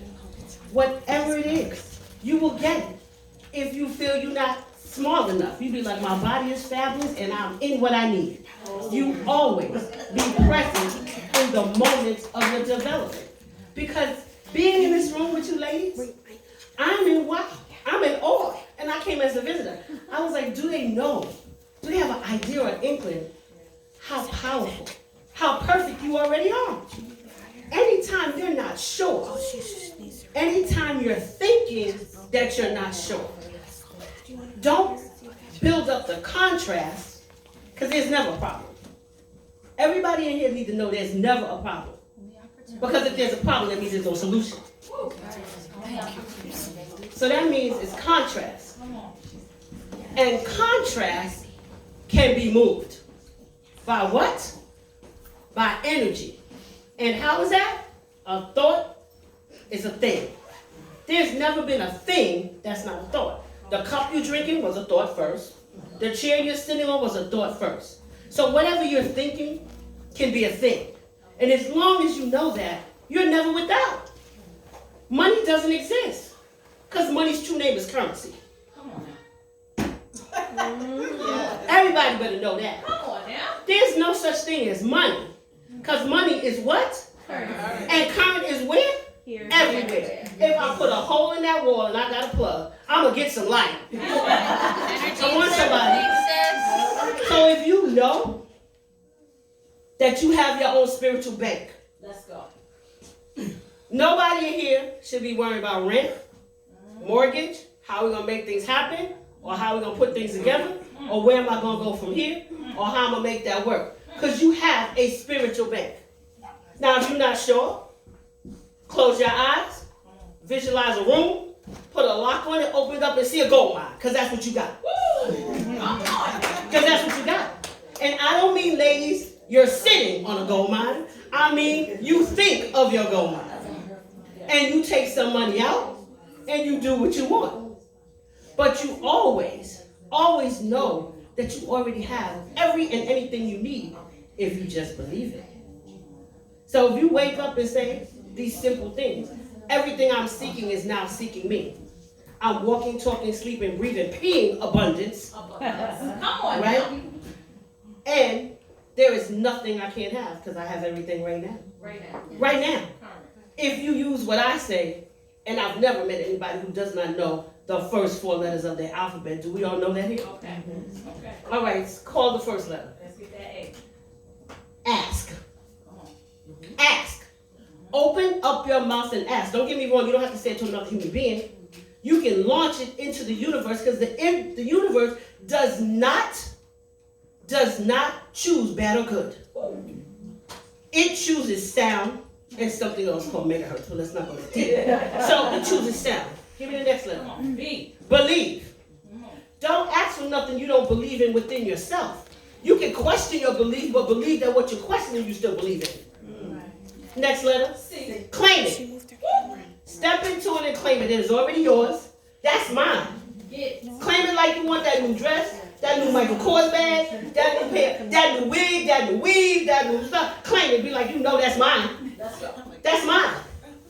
Whatever it is, you will get it. If you feel you're not small enough, you be like, my body is fabulous and I'm in what I need. You always be present in the moments of your development. Because being in this room with you ladies, I'm in wow. I'm in awe. And I came as a visitor. I was like, do they know? Do they have an idea or an inkling how powerful, how perfect you already are? Anytime you're not sure, anytime you're thinking that you're not sure, don't build up the contrast, because there's never a problem. Everybody in here needs to know there's never a problem. Because if there's a problem, that means there's no solution. So that means it's contrast. And contrast can be moved. By what? By energy. And how is that? A thought is a thing. There's never been a thing that's not a thought. The cup you're drinking was a thought first. The chair you're sitting on was a thought first. So whatever you're thinking can be a thing. And as long as you know that, you're never without. Money doesn't exist. Because money's true name is currency. Everybody better know that. Come on now. There's no such thing as money. Because money is what? And current is where? Everywhere. If I put a hole in that wall and I got a plug, I'm going to get some light. I want somebody. So if you know that you have your own spiritual bank, Let's go. nobody in here should be worried about rent, mortgage, how we're going to make things happen, or how we're going to put things together, or where am I going to go from here, or how I'm going to make that work. Because you have a spiritual bank. Now, if you're not sure, close your eyes, visualize a room, put a lock on it, open it up and see a gold mine, because that's what you got. Because that's what you got. And I don't mean, ladies, you're sitting on a gold mine. I mean, you think of your gold mine. And you take some money out, and you do what you want. But you always know that you already have every and anything you need if you just believe it. So if you wake up and say these simple things, everything I'm seeking is now seeking me. I'm walking, talking, sleeping, breathing, peeing abundance. Come on Right? now. And there is nothing I can't have because I have everything right now. Right now. Right now. If you use what I say, and I've never met anybody who does not know the first 4 letters of their alphabet. Do we all know that here? Okay. Okay. All right, call the first letter. Let's get that A. Ask. Ask. Open up your mouth and ask. Don't get me wrong, you don't have to say it to another human being. You can launch it into the universe because the universe does not choose bad or good. It chooses sound and something else called megahertz, but let's not go there. So it chooses sound. Give me the next letter. Come on, B. Believe. Don't ask for nothing you don't believe in within yourself. You can question your belief, but believe that what you're questioning you still believe in. Next letter. C. Claim it. Step into it and claim it. It is already yours. That's mine. Get. Claim it like you want that new dress, that new Michael Kors bag, that new pair, that new wig, that new weave, that new stuff. Claim it. Be like, you know that's mine. Let's go. That's mine.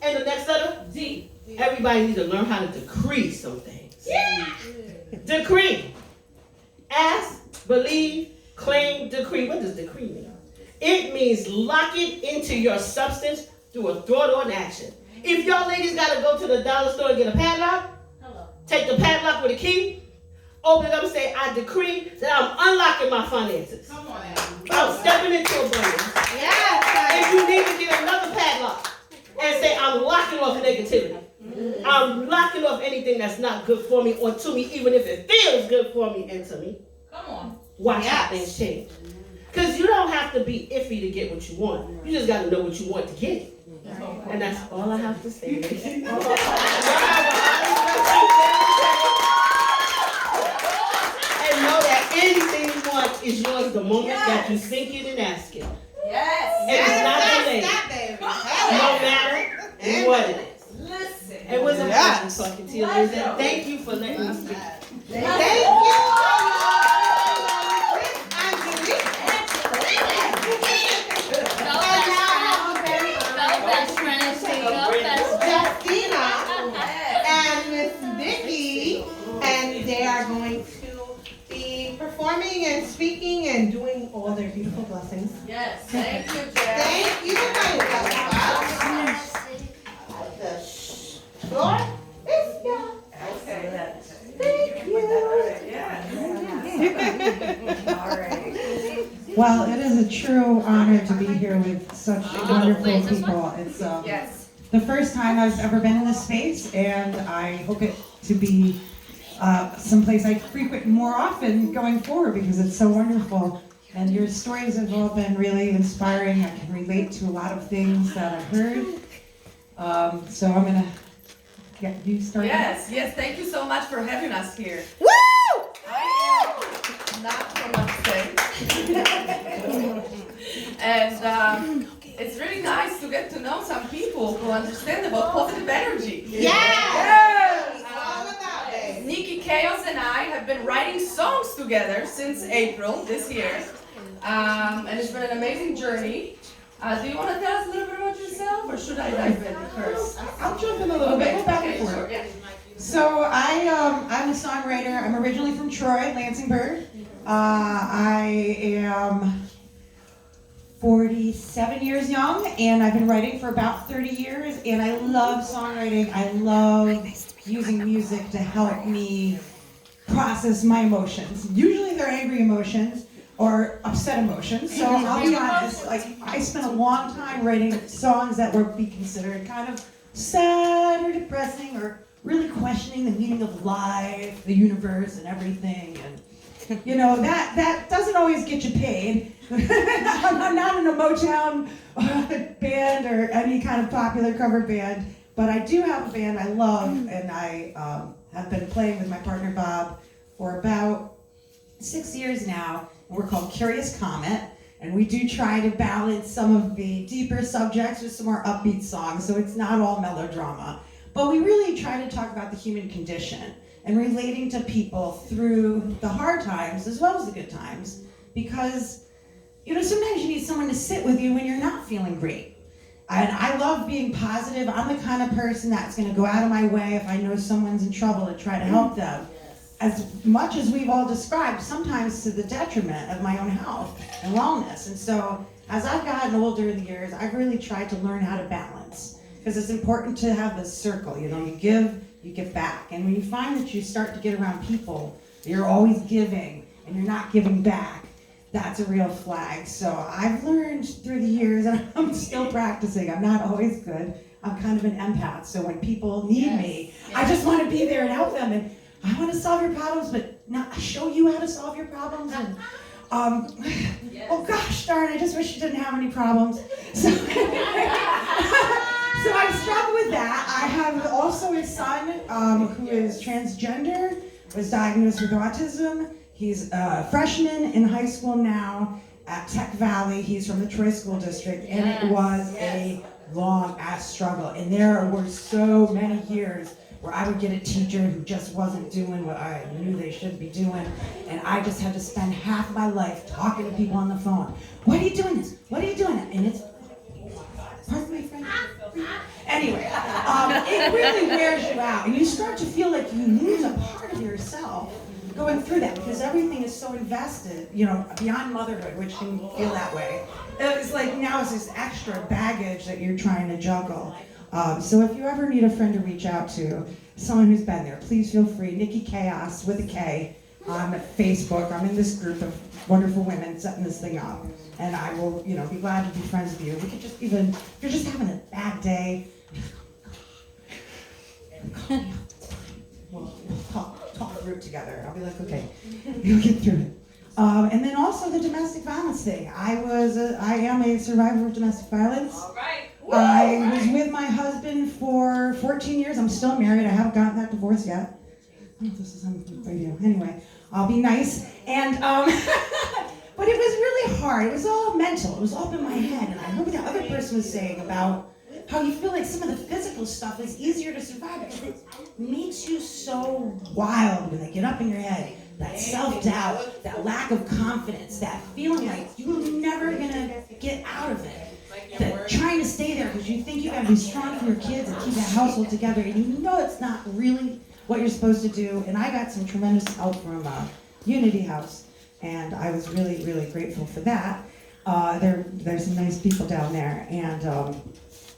And the next letter. D. Everybody needs to learn how to decree some things. Decree. Ask, believe, claim, decree. What does decree mean? It means lock it into your substance through a thought or an action. If y'all ladies gotta go to the dollar store and get a padlock, take the padlock with a key, open it up and say, I decree that I'm unlocking my finances. Come on now. I'm stepping into abundance. Yes. If you need to get another padlock and say, I'm locking off negativity. I'm locking off anything that's not good for me or to me, even if it feels good for me and to me. Come on. Watch how Yes. things change. Because you don't have to be iffy to get what you want. You just got to know what you want to get it. And that's all I have to say. And know that anything you want is yours the moment that you think it and ask it. Yes. It's not delayed. That, baby. No matter what it is. Listen. It was a Yes. pleasure talking to you, Liz, and thank you for letting me speak. Thank you. Go best friends. Go best friends. Justina and Miss Vicky, and they are going to be performing and speaking and doing all their beautiful blessings. Yes. Thank you, Jeff. Thank you, my love. The floor is yours. Thank you. Well, it is a true honor to be here with such wonderful Please, this one? people. It's Yes. the first time I've ever been in this space, and I hope it to be someplace I frequent more often going forward because it's so wonderful. And your stories have all been really inspiring. I can relate to a lot of things that I've heard. So I'm gonna get you started. Yes. Thank you so much for having us here. Woo! I am not from upstate. And it's really nice to get to know some people who understand about positive energy. Yes! It's all about it. Nikki Chaos and I have been writing songs together since April this year. And it's been an amazing journey. Do you want to tell us a little bit about yourself, or should I dive in first? I'll jump in a little bit. Go back and forth. Sure, yeah. So I'm a songwriter. I'm originally from Troy, Lansingburg. I am 47 years young, and I've been writing for about 30 years, and I love songwriting. I love using music to help me process my emotions. Usually they're angry emotions or upset emotions. So I'll be honest, like I spent a long time writing songs that would be considered kind of sad or depressing or really questioning the meaning of life, the universe, and everything. And you know, that doesn't always get you paid. I'm not in a Motown band or any kind of popular cover band, but I do have a band I love, and I have been playing with my partner Bob for about 6 years now. We're called Curious Comet, and we do try to balance some of the deeper subjects with some more upbeat songs, so it's not all melodrama. But we really try to talk about the human condition and relating to people through the hard times as well as the good times, because you know, sometimes you need someone to sit with you when you're not feeling great. And I love being positive. I'm the kind of person that's going to go out of my way if I know someone's in trouble to try to help them. As much as we've all described, sometimes to the detriment of my own health and wellness. And so as I've gotten older in the years, I've really tried to learn how to balance, because it's important to have this circle. You know, you give, you give back. And when you find that you start to get around people, you're always giving and you're not giving back, that's a real flag. So I've learned through the years, and I'm still practicing. I'm not always good. I'm kind of an empath. So when people need me, I just want to be there and help them. And I want to solve your problems, but not show you how to solve your problems. And oh gosh darn, I just wish you didn't have any problems. So, So I struggle with that. I have also a son who is transgender, was diagnosed with autism. He's a freshman in high school now at Tech Valley. He's from the Troy School District, and it was a long ass struggle. And there were so many years where I would get a teacher who just wasn't doing what I knew they should be doing, and I just had to spend half my life talking to people on the phone. Why are you doing this? What are you doing? And it's, pardon my French. Anyway, it really wears you out, and you start to feel like you lose a part of yourself going through that, because everything is so invested, you know, beyond motherhood, which can feel that way. It's like now it's this extra baggage that you're trying to juggle. So if you ever need a friend to reach out to, someone who's been there, please feel free. Nikki Chaos with a K on Facebook. I'm in this group of wonderful women setting this thing up, and I will, you know, be glad to be friends with you. We could just even, if you're just having a bad day, we'll talk through it together. I'll be like, okay, you'll get through it. And then also the domestic violence thing. I am a survivor of domestic violence. All right. I was with my husband for 14 years. I'm still married. I haven't gotten that divorce yet. Oh, this is on radio. Anyway, I'll be nice. And but it was really hard. It was all mental. It was all in my head. And I heard what the other person was saying about how you feel like some of the physical stuff is easier to survive because it makes you so wild when they get up in your head. That self-doubt, that lack of confidence, that feeling like you're never gonna get out of it. That trying to stay there because you think you gotta be strong for your kids and keep that household together, and you know it's not really what you're supposed to do. And I got some tremendous help from Unity House, and I was really, really grateful for that. There's some nice people down there, and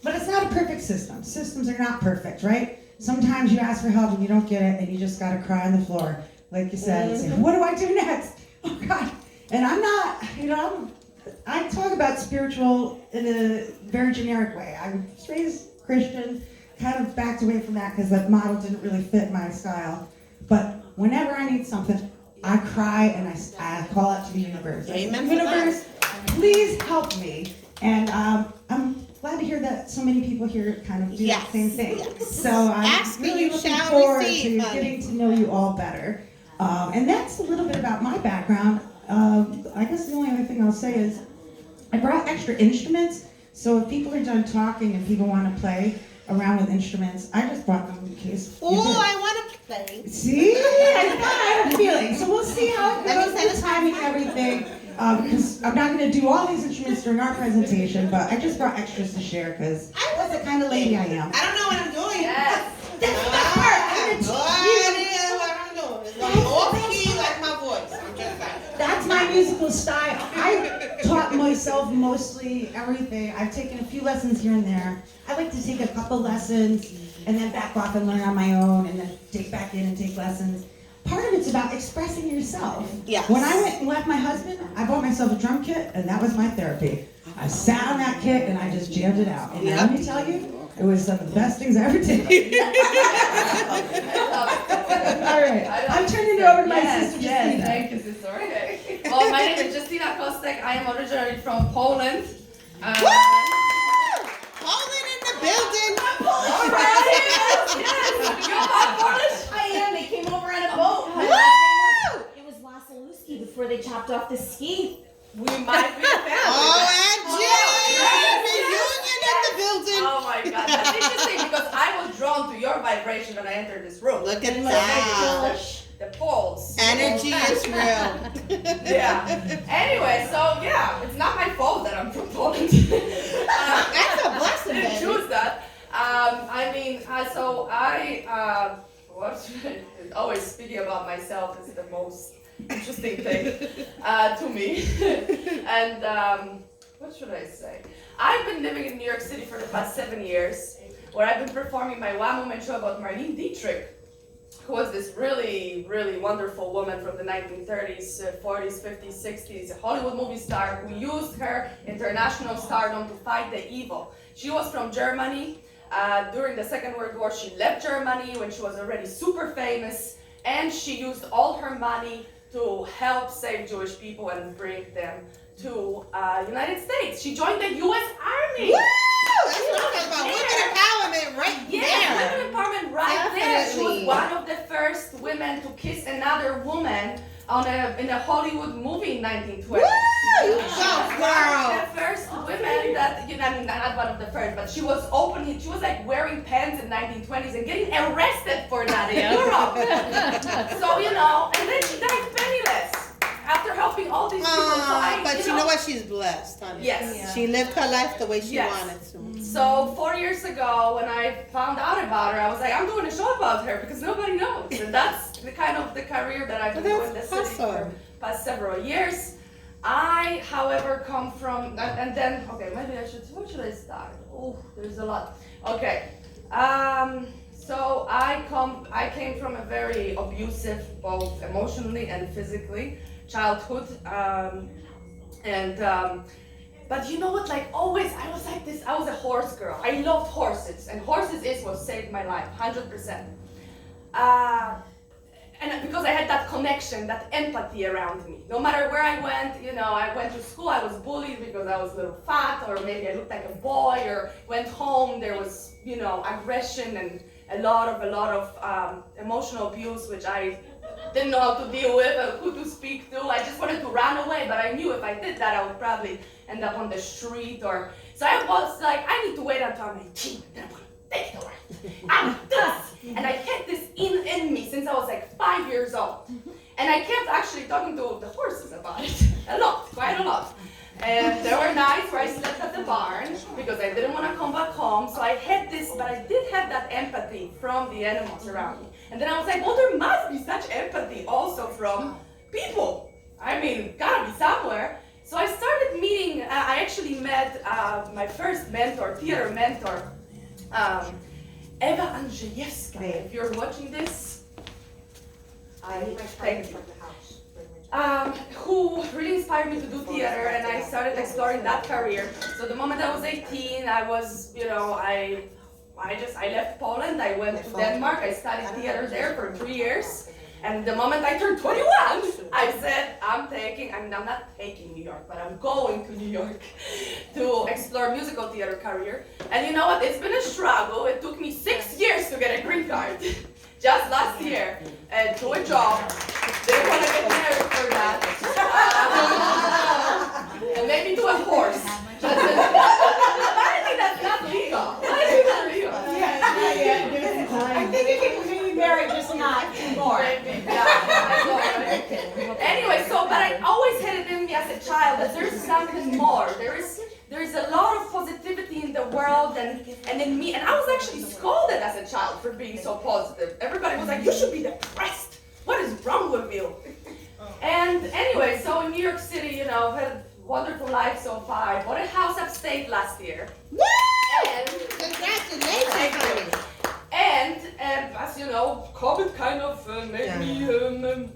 but it's not a perfect system. Systems are not perfect, right? Sometimes you ask for help and you don't get it, and you just gotta cry on the floor. Like you said, and say, what do I do next? Oh God. And I'm not, you know, I talk about spiritual in a very generic way. I was raised Christian, kind of backed away from that because that model didn't really fit my style. But whenever I need something, I cry and I call out to the universe. Amen. Universe, please help me. And I'm glad to hear that so many people here kind of do that same thing. So I'm really looking forward to getting to know you all better. And that's a little bit about my background. I guess the only other thing I'll say is I brought extra instruments. So if people are done talking and people want to play around with instruments, I just brought them in case. Oh, I want to play. See? I thought I had a feeling. So we'll see how it goes, the timing and everything. Because I'm not going to do all these instruments during our presentation, but I just brought extras to share because that's the kind of lady I am. I don't know what I'm doing. Yes. That's the best part. I'm going to teach you. Off-key like my voice. I'm just like. That's my musical style. I taught myself mostly everything. I've taken a few lessons here and there. I like to take a couple lessons and then back off and learn on my own and then take back in and take lessons. Part of it's about expressing yourself. Yes. When I went and left my husband, I bought myself a drum kit and that was my therapy. I sat on that kit and I just jammed it out. And let me tell you, it was some of the best things I ever did. All right, I'm turning it over to my sister. Yes, thank you, sister. Okay. Well, my name is Justina Kostek. I am originally from Poland. Woo! Poland in the building. All right. Yes. You're not Polish? I am. They came over on a boat. Woo! It was Wasilewski before they chopped off the ski. We might be family. OMG! Reunion in the building. Oh my God, that's interesting because I was drawn to your vibration when I entered this room. Look at that. The pulse. Energy is real. Yeah. Anyway, so yeah, it's not my fault that I'm from Poland. That's a blessing, Didn't baby. choose that. Always speaking about myself is the most interesting thing to me. And what should I say? I've been living in New York City for the past 7 years, where I've been performing my one-woman show about Marlene Dietrich, who was this really, really wonderful woman from the 1930s, 40s, 50s, 60s, a Hollywood movie star who used her international stardom to fight the evil. She was from Germany. During the Second World War, she left Germany when she was already super famous, and she used all her money to help save Jewish people and bring them to United States. She joined the U.S. Army. Woo! That's what I'm talking about. Women one of the first women to kiss another woman in a Hollywood movie in 1920. Woo! Go, girl! The first women that, I mean, not one of the first, but she was like wearing pants in 1920s and getting arrested for that in Europe. So, and then she died penniless after helping all these people. But you know what? She's blessed, honey. Yes. Yeah. She lived her life the way she Yes. wanted to. So 4 years ago, when I found out about her, I was like, I'm doing a show about her because nobody knows. And that's the kind of the career that I've been doing in the city for past several years. I, however, come from, and then, okay, maybe where should I start? Oh, there's a lot. Okay. So I came from a very abusive, both emotionally and physically, childhood. But you know what, like always, I was like this, I was a horse girl. I loved horses, and horses is what saved my life, 100%. And because I had that connection, that empathy around me. No matter where I went, I went to school, I was bullied because I was a little fat, or maybe I looked like a boy, or went home, there was, aggression and a lot of emotional abuse, which I didn't know how to deal with or who to speak to. I just wanted to run away, but I knew if I did that, I would probably end up on the street. So I was like, I need to wait until I'm 18, then I'm gonna take it away. I'm this! And I had this in me since I was like 5 years old. And I kept actually talking to the horses about it quite a lot. And there were nights where I slept at the barn because I didn't want to come back home. So I had this, but I did have that empathy from the animals around me. And then I was like, well, there must be such empathy also from people. I mean, gotta be somewhere. So I started meeting, I actually met my first mentor, theater mentor, Eva Andrzejewska. If you're watching this, I thank you. Who really inspired me to do theater, and I started exploring that career. So the moment I was 18, I was, I left Poland, I went to Denmark, I studied theater there for 3 years. And the moment I turned 21, I said, I'm not taking New York, but I'm going to New York to explore musical theater career. And you know what, it's been a struggle. It took me 6 years to get a green card. Just last year, to a job. Didn't want to get married for that. And maybe to a horse. Apparently that's not legal. Why is that legal? I think you can be married, just not anymore. Anyway, but I always had it in me as a child that there's something more. There is a lot of positivity in the world and in me. And I was actually scolded as a child for being so positive. Everybody was like, you should be depressed. What is wrong with you? And anyway, so in New York City, had a wonderful life so far. I bought a house upstate last year. Woo! And Congratulations! And as you know, COVID kind of made me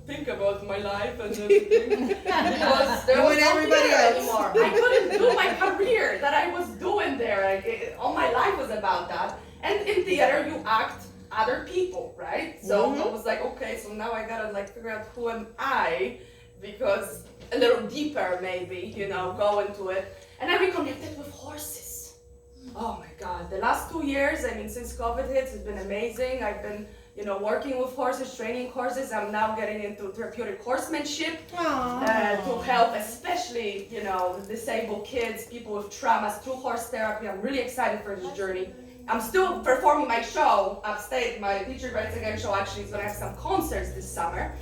think about my life and everything. Because there was no theater anymore. I couldn't do my career that I was doing there. All my life was about that. And in theater, you act other people, right? So I was like, okay, so now I gotta figure out who am I, because a little deeper maybe, go into it. And I reconnected with horses. Oh my God, the last 2 years, since COVID hits, it's been amazing. I've been, working with horses, training horses. I'm now getting into therapeutic horsemanship to help, especially, disabled kids, people with traumas through horse therapy. I'm really excited for this journey. I'm still performing my show upstate. My Teacher Writes Again show actually is going to have some concerts this summer.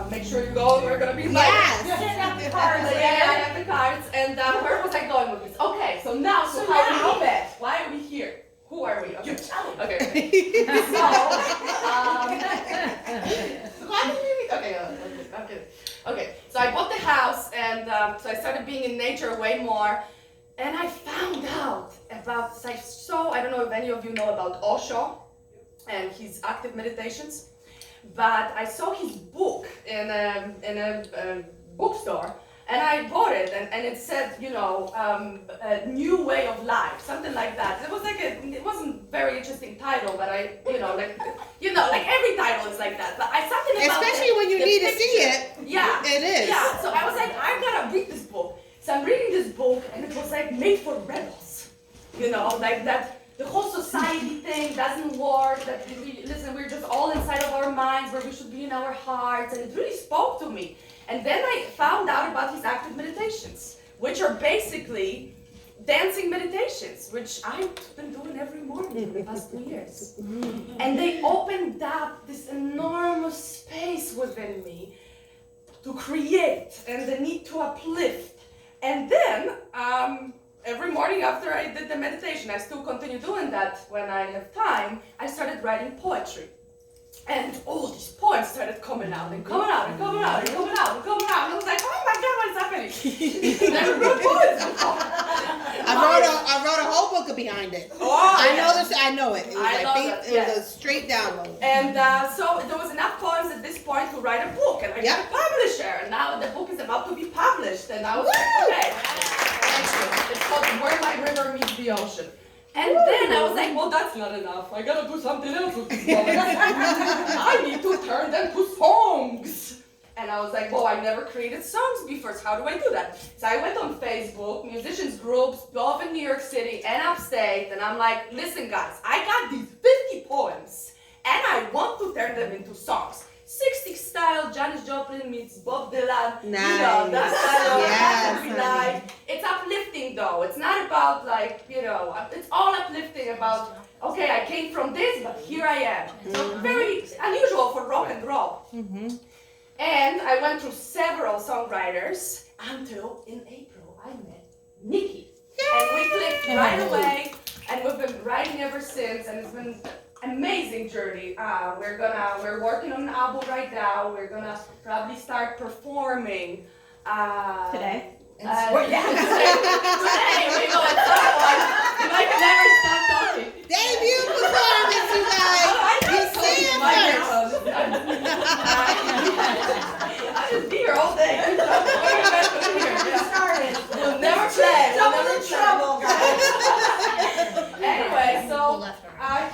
Make sure you go. We're going to be Yes! I have the cards. And where was I going with this? Okay, so how we met? Why are we here? Who are we? Okay. Okay, so I bought the house, and so I started being in nature way more. And I found out about, I don't know if any of you know about Osho and his active meditations, but I saw his book in a bookstore, and I bought it, and it said, a new way of life, something like that. It was it wasn't a very interesting title, but every title is like that. But something about especially when you need to see it. Yeah, it is. Yeah, so I was like, I gotta read this book. So I'm reading this book, and it was made for rebels, that the whole society thing doesn't work, that listen, we're just all inside of our minds where we should be in our hearts, and it really spoke to me. And then I found out about these active meditations, which are basically dancing meditations, which I've been doing every morning for the past 2 years. And they opened up this enormous space within me to create and the need to uplift. And then, every morning after I did the meditation, I still continue doing that when I have time, I started writing poetry. And all these poems started coming out and coming out and coming out and coming out and coming out. And I was like, oh my God, what is happening? Never wrote poems before. I wrote a whole book behind it. Oh, I know yes. this. I know it. It was I love it it, was a straight download. And so there was enough poems at this point to write a book, and I got a publisher, and now the book is about to be published, and I was like, okay, thank you. It's called Where My River Meets the Ocean. And then I was like, well, that's not enough. I gotta do something else with these poems. I need to turn them to songs. And I was like, well, I never created songs before, so how do I do that? So I went on Facebook, musicians groups, both in New York City and upstate, and I'm like, listen guys, I got these 50 poems, and I want to turn them into songs. 60s style, Janis Joplin meets Bob Dylan. Nice. You know, that style, Yes, we like. It's uplifting though, it's not about like, you know, it's all uplifting about, okay, I came from this, but here I am. So very unusual for rock and roll. And I went through several songwriters until in April I met Nikki. And we clicked right away, and we've been writing ever since, and it's been an amazing journey. We're working on an album right now. We're gonna probably start performing Today? Today we go at some point. And I can never stop talking. Debut performance, you guys. You see it first. I just be here all day. We'll never play. We'll never trouble, guys. Anyway, so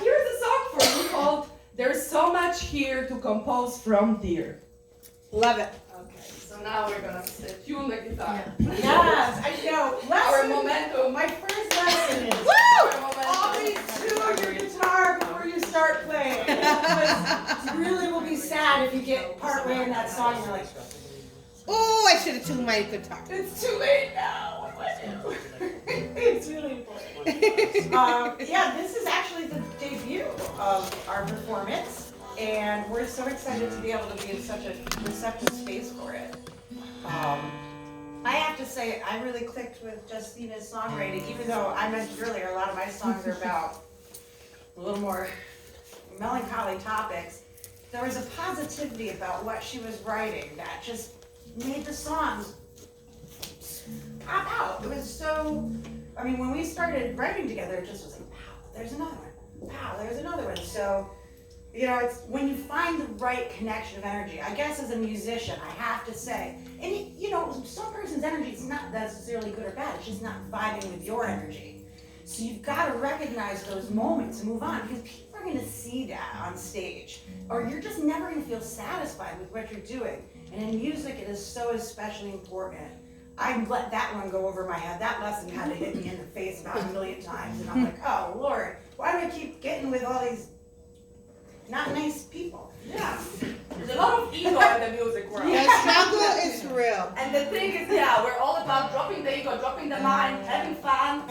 here's a song for you called There's So Much Here to Compose From Dear. Love it. Okay, so now we're gonna tune the guitar. Yes, I know. Our Lesson. momentum. My first lesson is Our momentum. always tune your guitar before you start playing. Because you really will be sad if you get partway in that song and you're like, Oh, I should have tuned my guitar. It's too late now. What do I do? it's really important. Yeah, this is actually the debut of our performance, and we're so excited to be able to be in such a receptive space for it. I have to say, I really clicked with Justina's songwriting, even though I mentioned earlier a lot of my songs are about a little more melancholy topics. There was a positivity about what she was writing that just made the songs pop out. It was so, I mean, when we started writing together, it just was like, pow, there's another one, pow, there's another one. So, you know, it's when you find the right connection of energy, I guess as a musician, I have to say, and you know, some person's energy is not necessarily good or bad, it's just not vibing with your energy. So you've got to recognize those moments and move on, because people are going to see that on stage, or you're just never going to feel satisfied with what you're doing. And in music, it is so especially important. I let that one go over my head. That lesson had to hit me in the face about a million times, and I'm like, oh Lord, why do I keep getting with all these not nice people? Yeah. There's a lot of ego in the music world. The struggle is real. And the thing is, yeah, we're all about dropping the ego, dropping the mind, having fun.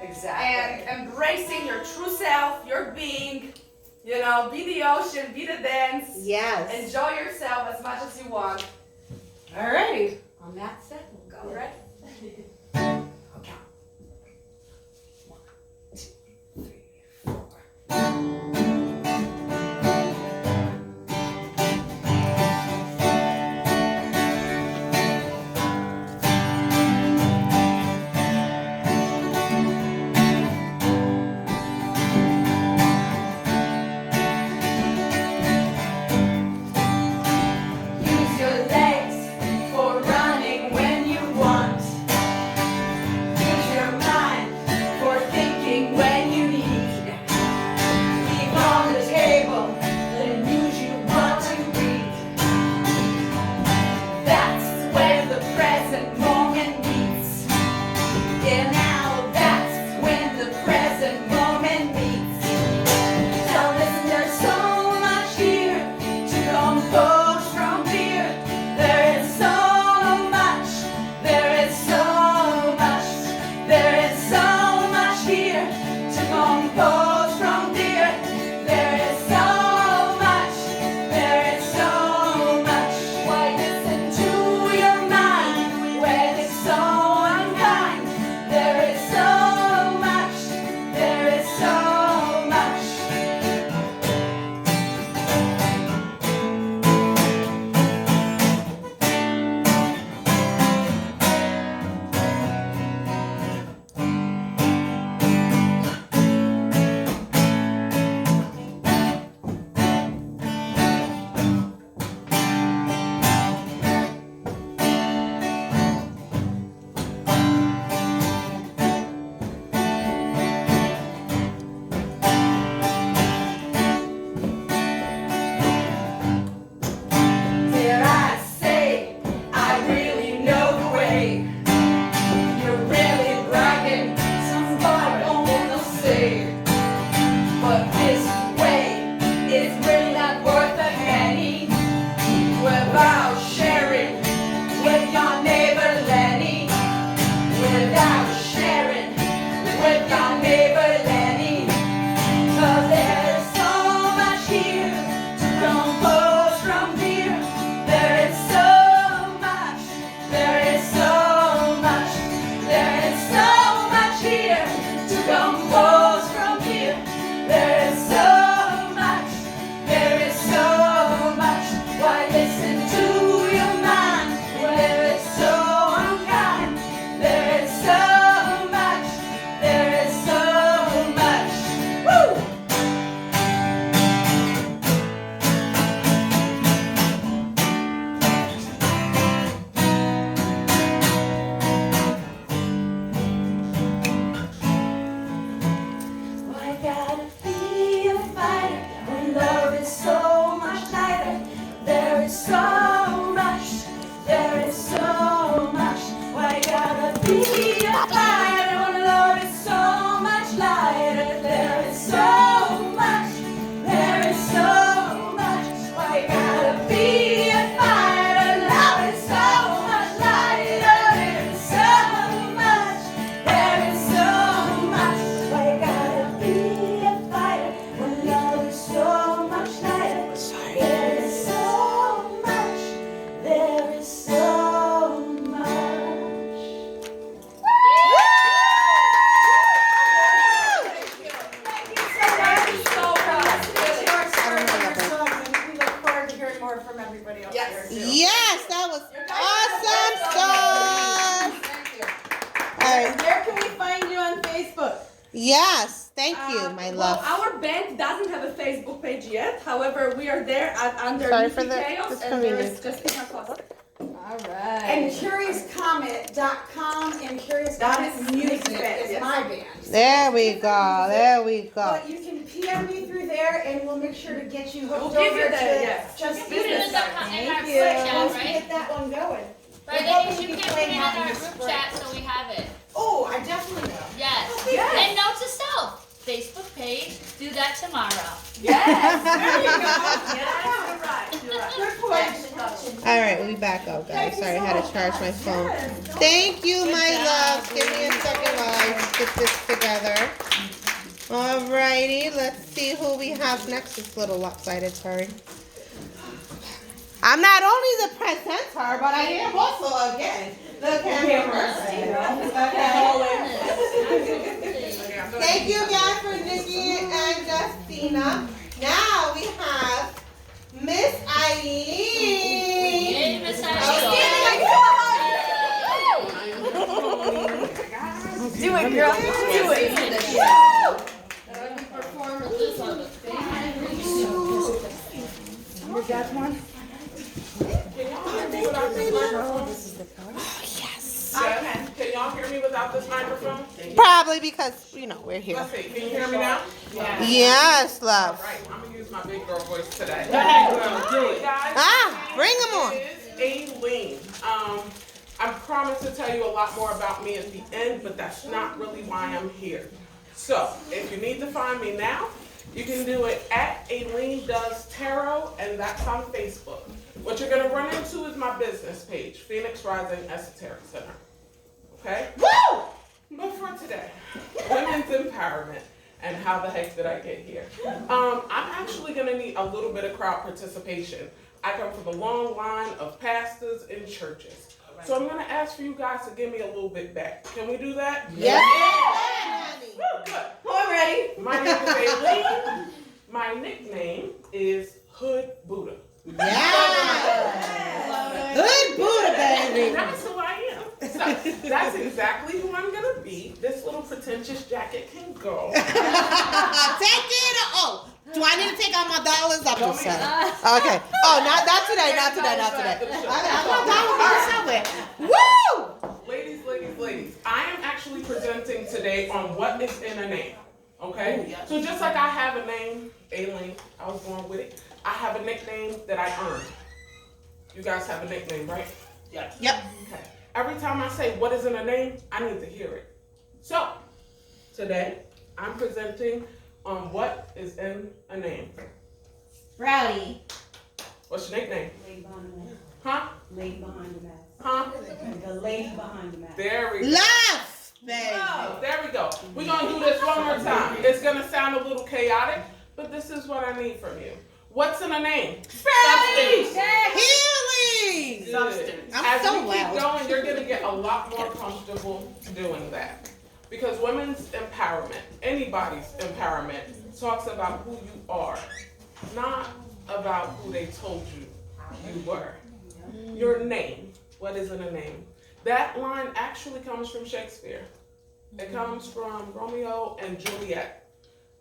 Exactly. And embracing your true self, your being. You know, be the ocean, be the dance. Yes. Enjoy yourself as much as you want. Alrighty. On that set, we'll go, right? Okay. 1, 2, 3, 4. Use your legs for running when you want Yes, thank you, my love. Well, our band doesn't have a Facebook page yet. However, we are there under Sorry Nikki for the Chaos, and there is disconvenience. Justina Costa. Alright. And CuriousComet.com and Curious That Comet is Music Music, is yes. my band. There we go, there we go. But you can PM me through there and we'll make sure to get you hooked We'll give over you to that, yes. just Put it in business. the card. in Thank our you. group chat, Once we right? get that one going. Right, We're hoping Denise, to you be can put it playing in out in our the group spring. chat so we have it. Oh, I definitely will. Yes. Yes. And note to self, Facebook page, do that tomorrow. Yes, there you go. Yes, you're right. Good question. All right, we back up, guys. Sorry, I had to charge my phone. Thank you, my love. Give me a second while I get this together. Alrighty, let's see who we have next. It's a little lopsided, sorry. I'm not only the presenter, but I am also, again, the camera person. Okay. Thank you again for Nikki and Justina. Now we have Miss Eileen. Yay, Miss Do it, girl. Do it. Performances on the Can y'all hear me without this microphone? Probably because, we're here. Let's see, can you hear me now? Yes, love. Right, I'm gonna use my big girl voice today. Go ahead, girl, do it. Guys, Bring them on. is Aileen. I promise to tell you a lot more about me at the end, but that's not really why I'm here. So, if you need to find me now, you can do it at Aileen Does Tarot, and that's on Facebook. What you're gonna run into is my business page, Phoenix Rising Esoteric Center. Okay? Woo! But for today, women's empowerment and how the heck did I get here? I'm actually gonna need a little bit of crowd participation. I come from a long line of pastors and churches. So I'm gonna ask for you guys to give me a little bit back. Can we do that? Yes. Woo, good. I'm ready. My name is Aileen. My nickname is Hood Buddha. Yeah. Good Buddha, baby. That's who I am. So that's exactly who I'm gonna be. This little pretentious jacket can go. Take it. Oh, do I need to take out my dollars? I'm just saying. Okay. Oh, not today. Not today. Not today. I'm not dollars somewhere. Woo! Ladies. I am actually presenting today on what is in a name. Okay? So just like I have a name, Aileen, I was born with it. I have a nickname that I earned. You guys have a nickname, right? Yep. Okay. Every time I say what is in a name, I need to hear it. So, today, I'm presenting on what is in a name. Rowdy. What's your nickname? Lady behind the mask. Huh? Lady behind the mask. Huh? The lady behind the mask. There we go. Laugh, baby. Oh, there we go. We're going to do this one more time. It's going to sound a little chaotic, but this is what I need from you. What's in a name? Substance. Healing. Good. I'm As so we loud. keep going, you're going to get a lot more comfortable doing that. Because women's empowerment, anybody's empowerment, talks about who you are, not about who they told you you were. Your name. What is in a name? That line actually comes from Shakespeare. It comes from Romeo and Juliet.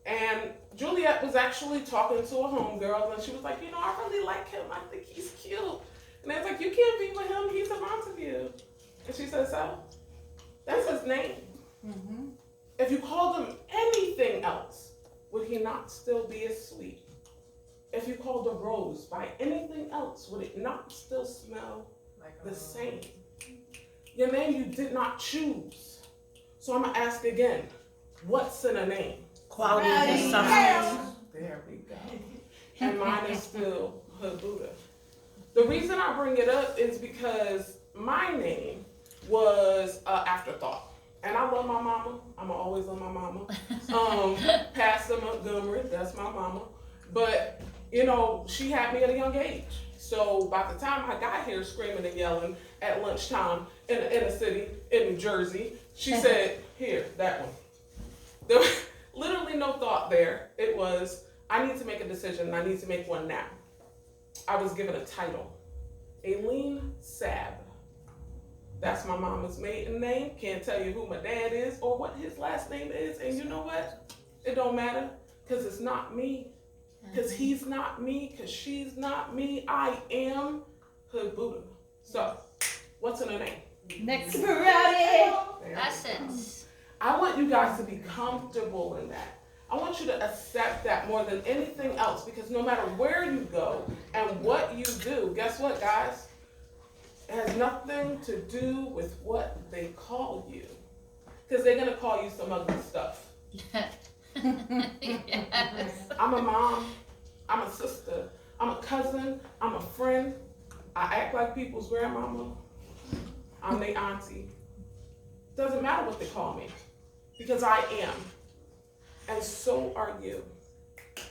And Juliet was actually talking to a homegirl, and she was like, I really like him. I think he's cute. And it's like, you can't be with him. He's a Montague. And she said, so? That's his name. Mm-hmm. If you called him anything else, would he not still be as sweet? If you called a rose by anything else, would it not still smell the same? Your name you did not choose. So I'm going to ask again, what's in a name? Quality and substance. There we go. And mine is still Hood Buddha. The reason I bring it up is because my name was an afterthought. And I love my mama. I'm going to always love my mama. Pastor Montgomery, that's my mama. But, she had me at a young age. So by the time I got here screaming and yelling at lunchtime in the inner city in New Jersey, she said, here, that one. There was literally no thought there. It was, I need to make a decision, and I need to make one now. I was given a title, Aileen Sabb. That's my mama's maiden name. Can't tell you who my dad is or what his last name is. And you know what? It don't matter, because it's not me. Because he's not me, because she's not me. I am Hood Buddha. So, what's in her name? Next. Karate. Essence. I want you guys to be comfortable in that. I want you to accept that more than anything else, because no matter where you go and what you do, guess what, guys? It has nothing to do with what they call you, because they're going to call you some ugly stuff. Yes. I'm a mom, I'm a sister, I'm a cousin, I'm a friend. I act like people's grandmama. I'm their auntie. Doesn't matter what they call me, because I am. And so are you.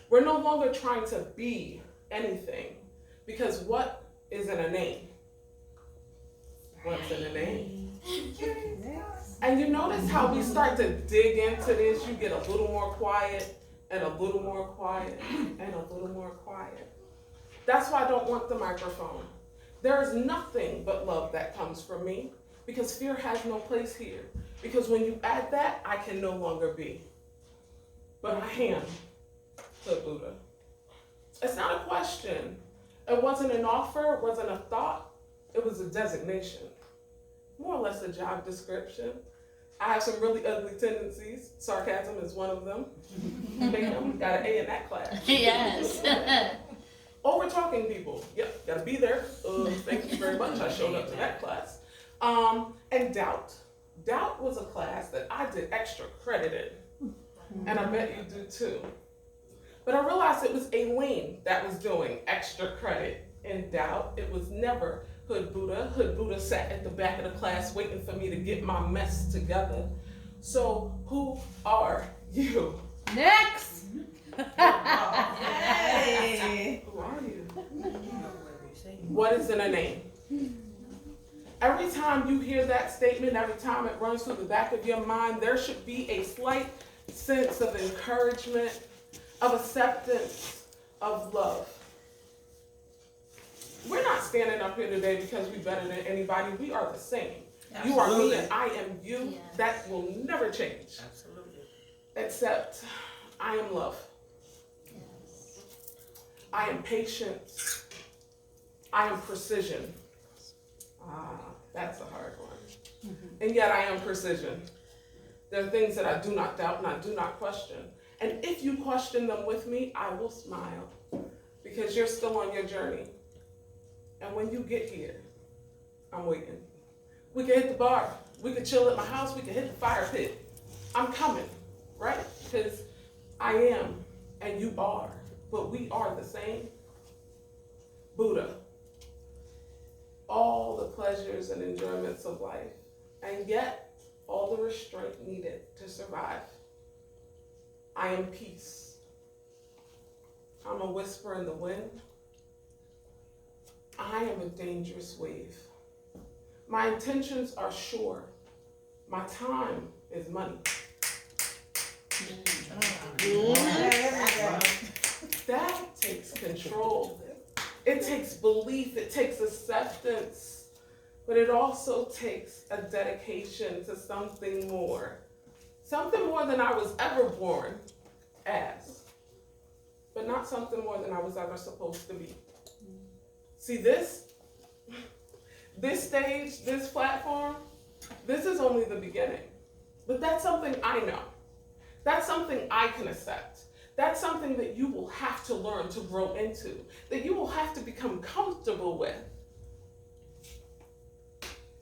We're no longer trying to be anything, because what is in a name? What's in a name? And you notice how we start to dig into this, you get a little more quiet, and a little more quiet, and a little more quiet. That's why I don't want the microphone. There is nothing but love that comes from me, because fear has no place here. Because when you add that, I can no longer be. But I am the Buddha. It's not a question. It wasn't an offer, it wasn't a thought, it was a designation. More or less a job description. I have some really ugly tendencies. Sarcasm is one of them. Bam, got an A in that class. Yes. Over talking people. Yep, gotta be there. Thank you very much. I showed up to that class. And doubt. Doubt was a class that I did extra credit in. And I bet you do too. But I realized it was Aileen that was doing extra credit in doubt. It was never Hood Buddha. Hood Buddha sat at the back of the class waiting for me to get my mess together. So who are you? Next. Hey. Who are you? What is in a name? Every time you hear that statement, every time it runs through the back of your mind, there should be a slight sense of encouragement, of acceptance, of love. We're not standing up here today because we're better than anybody. We are the same. You are me and I am you. Yeah. That will never change. Absolutely. Except I am love. Yes. I am patience. I am precision. That's a hard one. And yet I am precision. There are things that I do not doubt and I do not question. And if you question them with me, I will smile, because you're still on your journey. And when you get here, I'm waiting. We can hit the bar. We can chill at my house. We can hit the fire pit. I'm coming, right? Because I am and you are, but we are the same. Buddha. All the pleasures and enjoyments of life, and yet all the restraint needed to survive. I am peace. I'm a whisper in the wind. I am a dangerous wave. My intentions are sure. My time is money. That takes control. It takes belief, it takes acceptance, but it also takes a dedication to something more. Something more than I was ever born as, but not something more than I was ever supposed to be. See, this stage, this platform, this is only the beginning. But that's something I know. That's something I can accept. That's something that you will have to learn to grow into, that you will have to become comfortable with.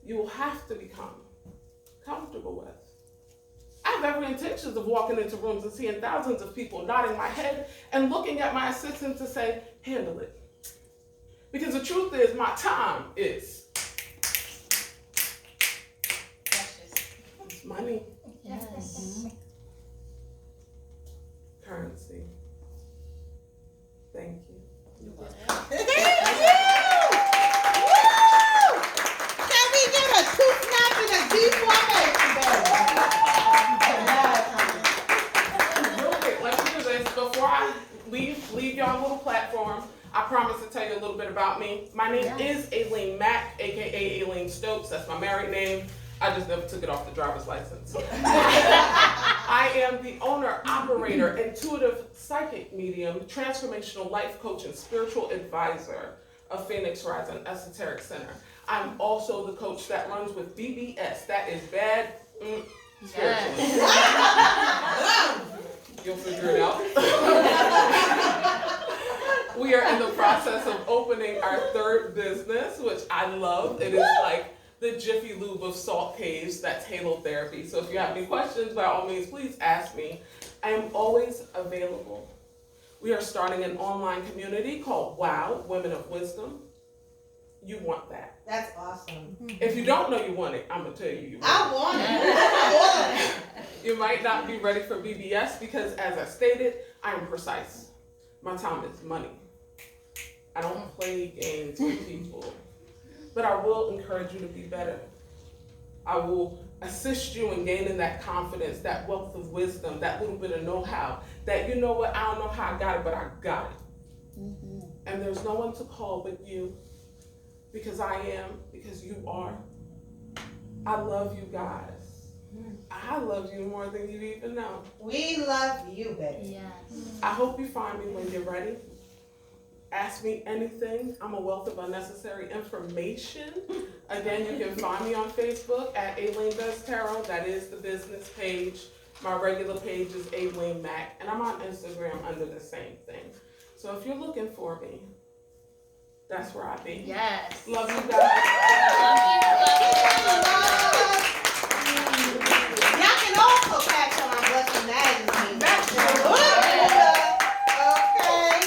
You will have to become comfortable with. I have every intention of walking into rooms and seeing thousands of people nodding my head and looking at my assistant to say, handle it. Because the truth is, my time is it's money. Yes. Currency. Thank you. Thank you! Woo! Can we get a two snap and a deep Real quick, let's do this. Before I leave y'all little platform, I promise to tell you a little bit about me. My name is Aileen Mack, aka Aileen Stokes. That's my married name. I just never took it off the driver's license. I am the owner, operator, intuitive psychic medium, transformational life coach, and spiritual advisor of Phoenix Rising Esoteric Center. I'm also the coach that runs with BBS. That is bad spiritually. You'll figure it out. We are in the process of opening our third business, which I love. It is like the Jiffy Lube of salt caves. That's Halo Therapy. So if you have any questions, by all means, please ask me. I am always available. We are starting an online community called WOW, Women of Wisdom. You want that. That's awesome. If you don't know you want it, I'm going to tell you want it. I want it. You might not be ready for BBS because, as I stated, I am precise. My time is money. I don't play games with people. But I will encourage you to be better. I will assist you in gaining that confidence, that wealth of wisdom, that little bit of know-how, that you know what, I don't know how I got it, but I got it. And there's no one to call but you, because I am, because you are. I love you guys. I love you more than you even know. We love you, baby. Yes. I hope you find me when you're ready. Ask me anything. I'm a wealth of unnecessary information. Again, you can find me on Facebook at Aileen Does Tarot. That is the business page. My regular page is Aileen Mack, and I'm on Instagram under the same thing. So if you're looking for me, that's where I be. Yes. Love you guys. Love you. Y'all can also catch her on Blessed Magazine. Okay.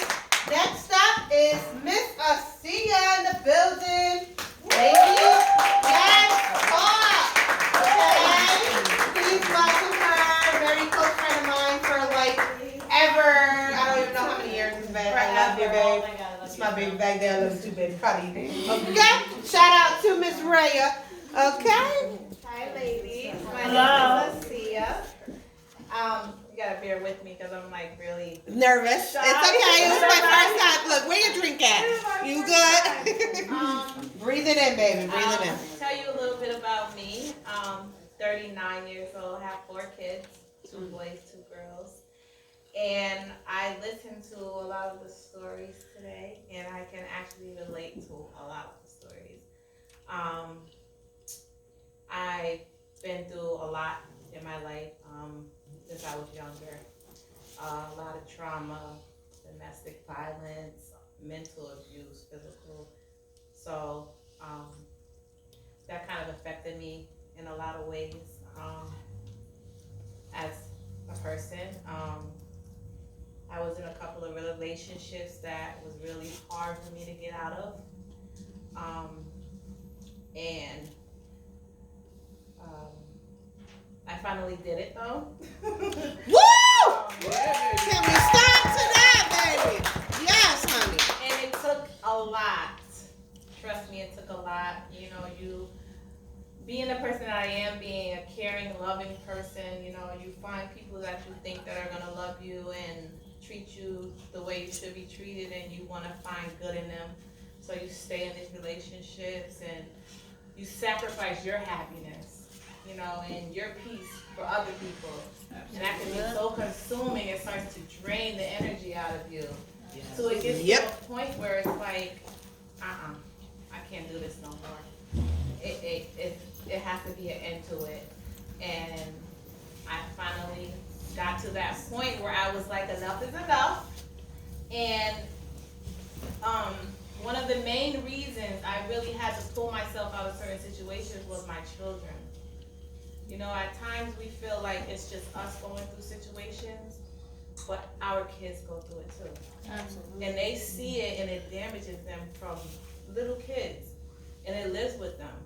Next up is Miss Asiya in the building. Lady, yes, talk. Okay. Please welcome her. Very close friend of mine for like ever. I don't even know how many years it's been. I love you, babe. It's my baby back there. I love you too, baby. Proud of you. Okay. Shout out to Miss Raya. Okay. Hi, ladies. My Hello. name is Asiya. You gotta bear with me because I'm like really Nervous. Shy. It's okay. It was my first time. Look, where your drink at? You good? Breathe it in, baby. Breathe it in. Tell you a little bit about me. 39 years old, have 4 kids, 2 boys, 2 girls. And I listened to a lot of the stories today, and I can actually relate to a lot of the stories. I've been through a lot in my life since I was younger. A lot of trauma, domestic violence, mental abuse, physical. So that kind of affected me in a lot of ways as a person. I was in a couple of relationships that was really hard for me to get out of. And I finally did it though. Woo! Can we stop to that, baby? Yes, honey. And it took a lot. Trust me, it took a lot. You know, you being the person that I am, being a caring, loving person, you know, you find people that you think that are gonna love you and treat you the way you should be treated, and you wanna find good in them. So you stay in these relationships and you sacrifice your happiness, you know, and your peace for other people. And that can be so consuming, it starts to drain the energy out of you. So it gets to a point where it's like, I can't do this no more. It has to be an end to it. And I finally got to that point where I was like, enough is enough. And one of the main reasons I really had to pull myself out of certain situations was my children. You know, at times we feel like it's just us going through situations, but our kids go through it too. Absolutely. And they see it and it damages them from little kids, and it lives with them.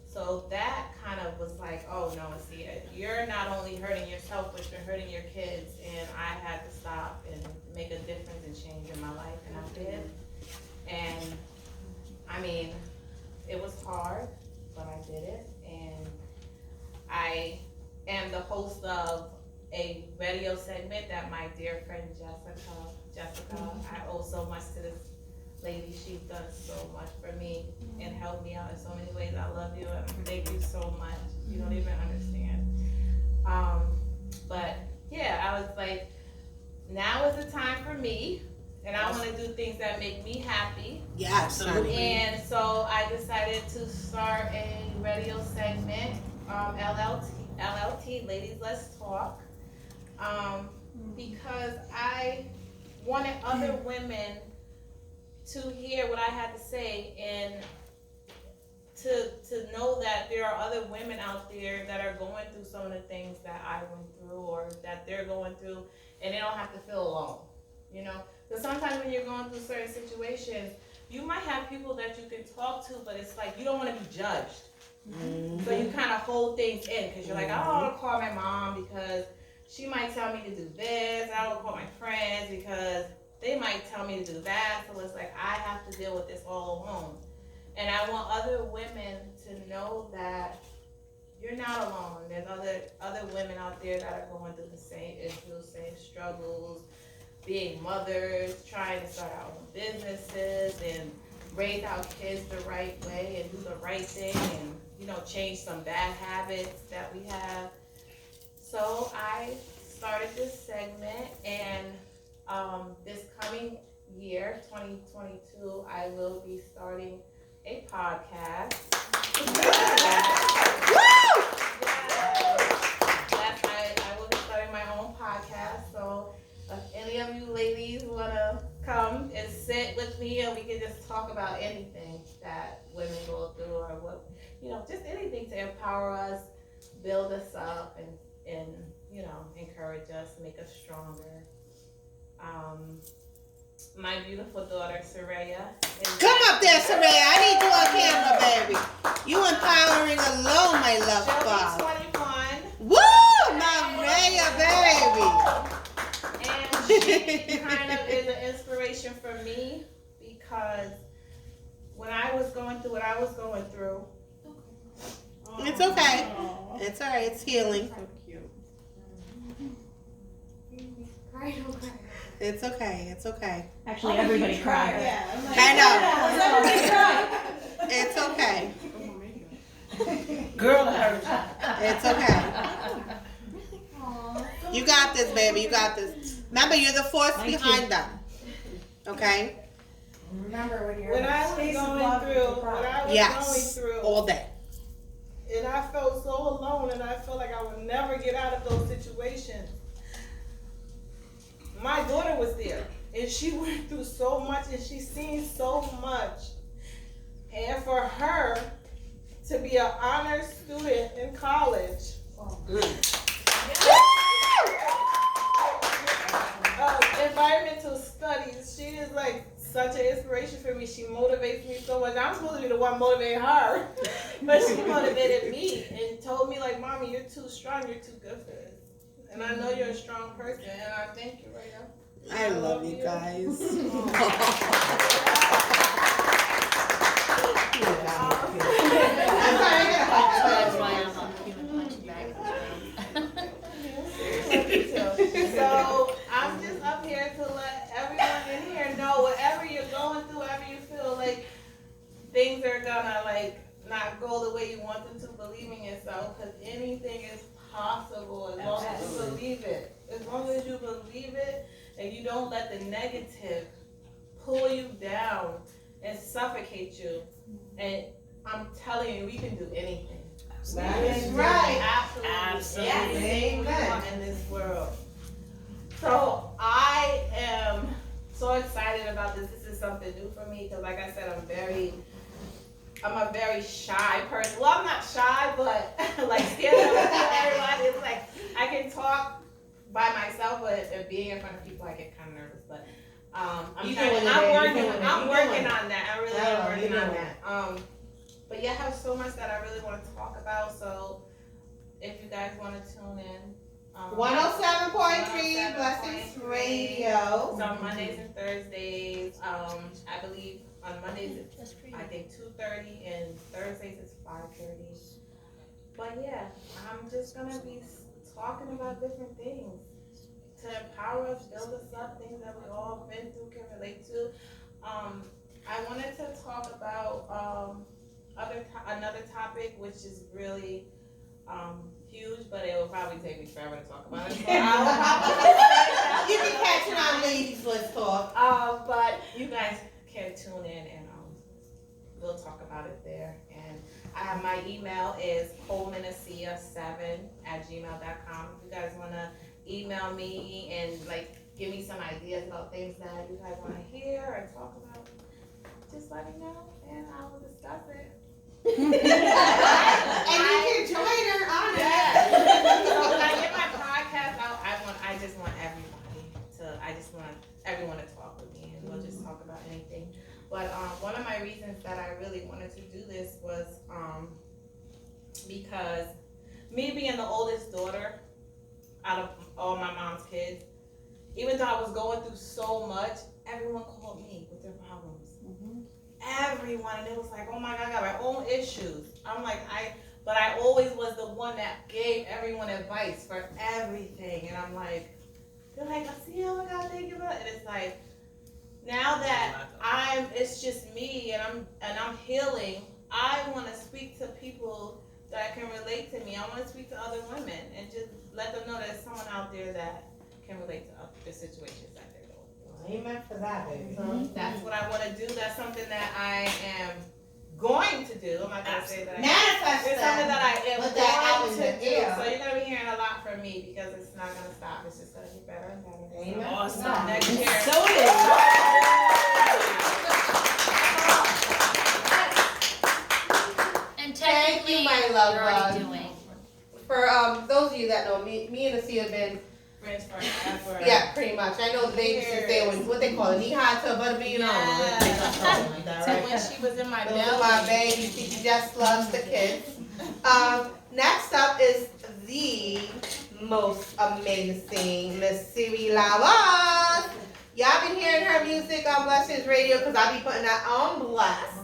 So that kind of was like, oh no, see, you're not only hurting yourself, but you're hurting your kids. And I had to stop and make a difference and change in my life, and I did. And I mean, it was hard, but I did it. And I am the host of a radio segment that my dear friend Jessica, I owe so much to this lady, she's done so much for me and helped me out in so many ways. I love you and thank you so much. You don't even understand. But yeah, I was like, now is the time for me, and I want to do things that make me happy. Yes. And so I decided to start a radio segment, LLT, Ladies Let's Talk, because I wanted other women to hear what I had to say and to know that there are other women out there that are going through some of the things that I went through or that they're going through, and they don't have to feel alone, you know? Because sometimes when you're going through certain situations, you might have people that you can talk to, but it's like you don't want to be judged. Mm-hmm. So you kind of hold things in because you're like, I don't want to call my mom because she might tell me to do this. I don't want to call my friends because they might tell me to do that. So it's like I have to deal with this all alone. And I want other women to know that you're not alone. There's other women out there that are going through the same issues, same struggles, being mothers, trying to start our own businesses and raise our kids the right way and do the right thing and, you know, change some bad habits that we have. So I started this segment, and this coming year, 2022, I will be starting a podcast. Yes, I will be starting my own podcast. So if any of you ladies want to come and sit with me and we can just talk about anything that women go through or what, you know, just anything to empower us, build us up, and you know, encourage us, make us stronger. My beautiful daughter, Soraya. Come up there, Soraya. I need you on camera, baby. You empowering alone, my love. She'll be 21. Woo! My Raya, baby. And she kind of is an inspiration for me because when I was going through what I was going through. It's okay. It's all right. It's healing. So cute. It's okay. It's okay. Actually, everybody cried. I know. It's okay. Girl, hurt. It's okay. You got this, baby. You got this. Remember, you're the force behind them. Okay? Remember when you're When I was going through, all day. and I felt so alone, and I felt like I would never get out of those situations. My daughter was there, and she went through so much, and she's seen so much. And for her to be an honor student in college, environmental studies, she is like such an inspiration for me. She motivates me so much. I'm supposed to be the one motivating her, but she motivated me and told me like, Mommy, you're too strong, you're too good for this. And I know you're a strong person, and I thank you right now. I love you guys. So I'm just up here to let everyone in here know whatever you're going through, whatever you feel like things are gonna like not go the way you want them to, believe in yourself, because anything is possible as long as you believe it. As long as you believe it and you don't let the negative pull you down and suffocate you. And I'm telling you, we can do anything. That is right. Absolutely. Anything we want in this world. So I am so excited about this. This is something new for me because, like I said, I'm a very shy person. Well, I'm not shy, but like standing up in front of everybody, it's like I can talk by myself, but being in front of people, I get kind of nervous. But I'm working on that. I really am working on that. But yeah, I have so much that I really want to talk about. So if you guys want to tune in. 107.3 Blessings Radio. So on Mondays and Thursdays, I believe on Mondays it's I think 2:30 and Thursdays it's 5:30. But yeah, I'm just gonna be talking about different things to empower us, build us up, things that we all been through, can relate to. I wanted to talk about another topic, which is really huge, but it will probably take me forever to talk about it. So I will probably You can catch it on Ladies Let's Talk. but you guys can tune in and we'll talk about it there. And I have my email is colemanassia7@gmail.com. If you guys wanna email me and like give me some ideas about things that you guys wanna hear or talk about, just let me know and I will discuss it. And you can join her on it. So when I get my podcast out, I just want everyone to talk with me and we'll just talk about anything. But one of my reasons that I really wanted to do this was because me being the oldest daughter out of all my mom's kids, even though I was going through so much, everyone called me with their problems. Everyone, and it was like, oh my God, I got my own issues. I'm like, but I always was the one that gave everyone advice for everything. And I'm like, they're like, I see, oh my God, thank you. And it's like, now that it's just me and I'm healing, I want to speak to people that can relate to me. I want to speak to other women and just let them know there's someone out there that can relate to the situations that they're going through. Amen for that, baby. So that's what I want to do. That's something that I am going to do. I'm not going to say that. Manifest It's something that I am Put that out going in to the do. air. So you're going to be hearing a lot from me because it's not going to stop. It's just going to get better and better. Amen. So next year. So it is. And Thank technically, you, my love you're already bug. doing. For those of you that know me and Asia have been, Friends forever. yeah, pretty much. I know the baby since they was what they call it, knee high to butterbean, something like that, So right? when she was in my Those belly. are my baby. She just loves the kids. Next up is the most amazing Miss Siri Lavas. Y'all been hearing her music on Blessings Radio because I be putting that on Bless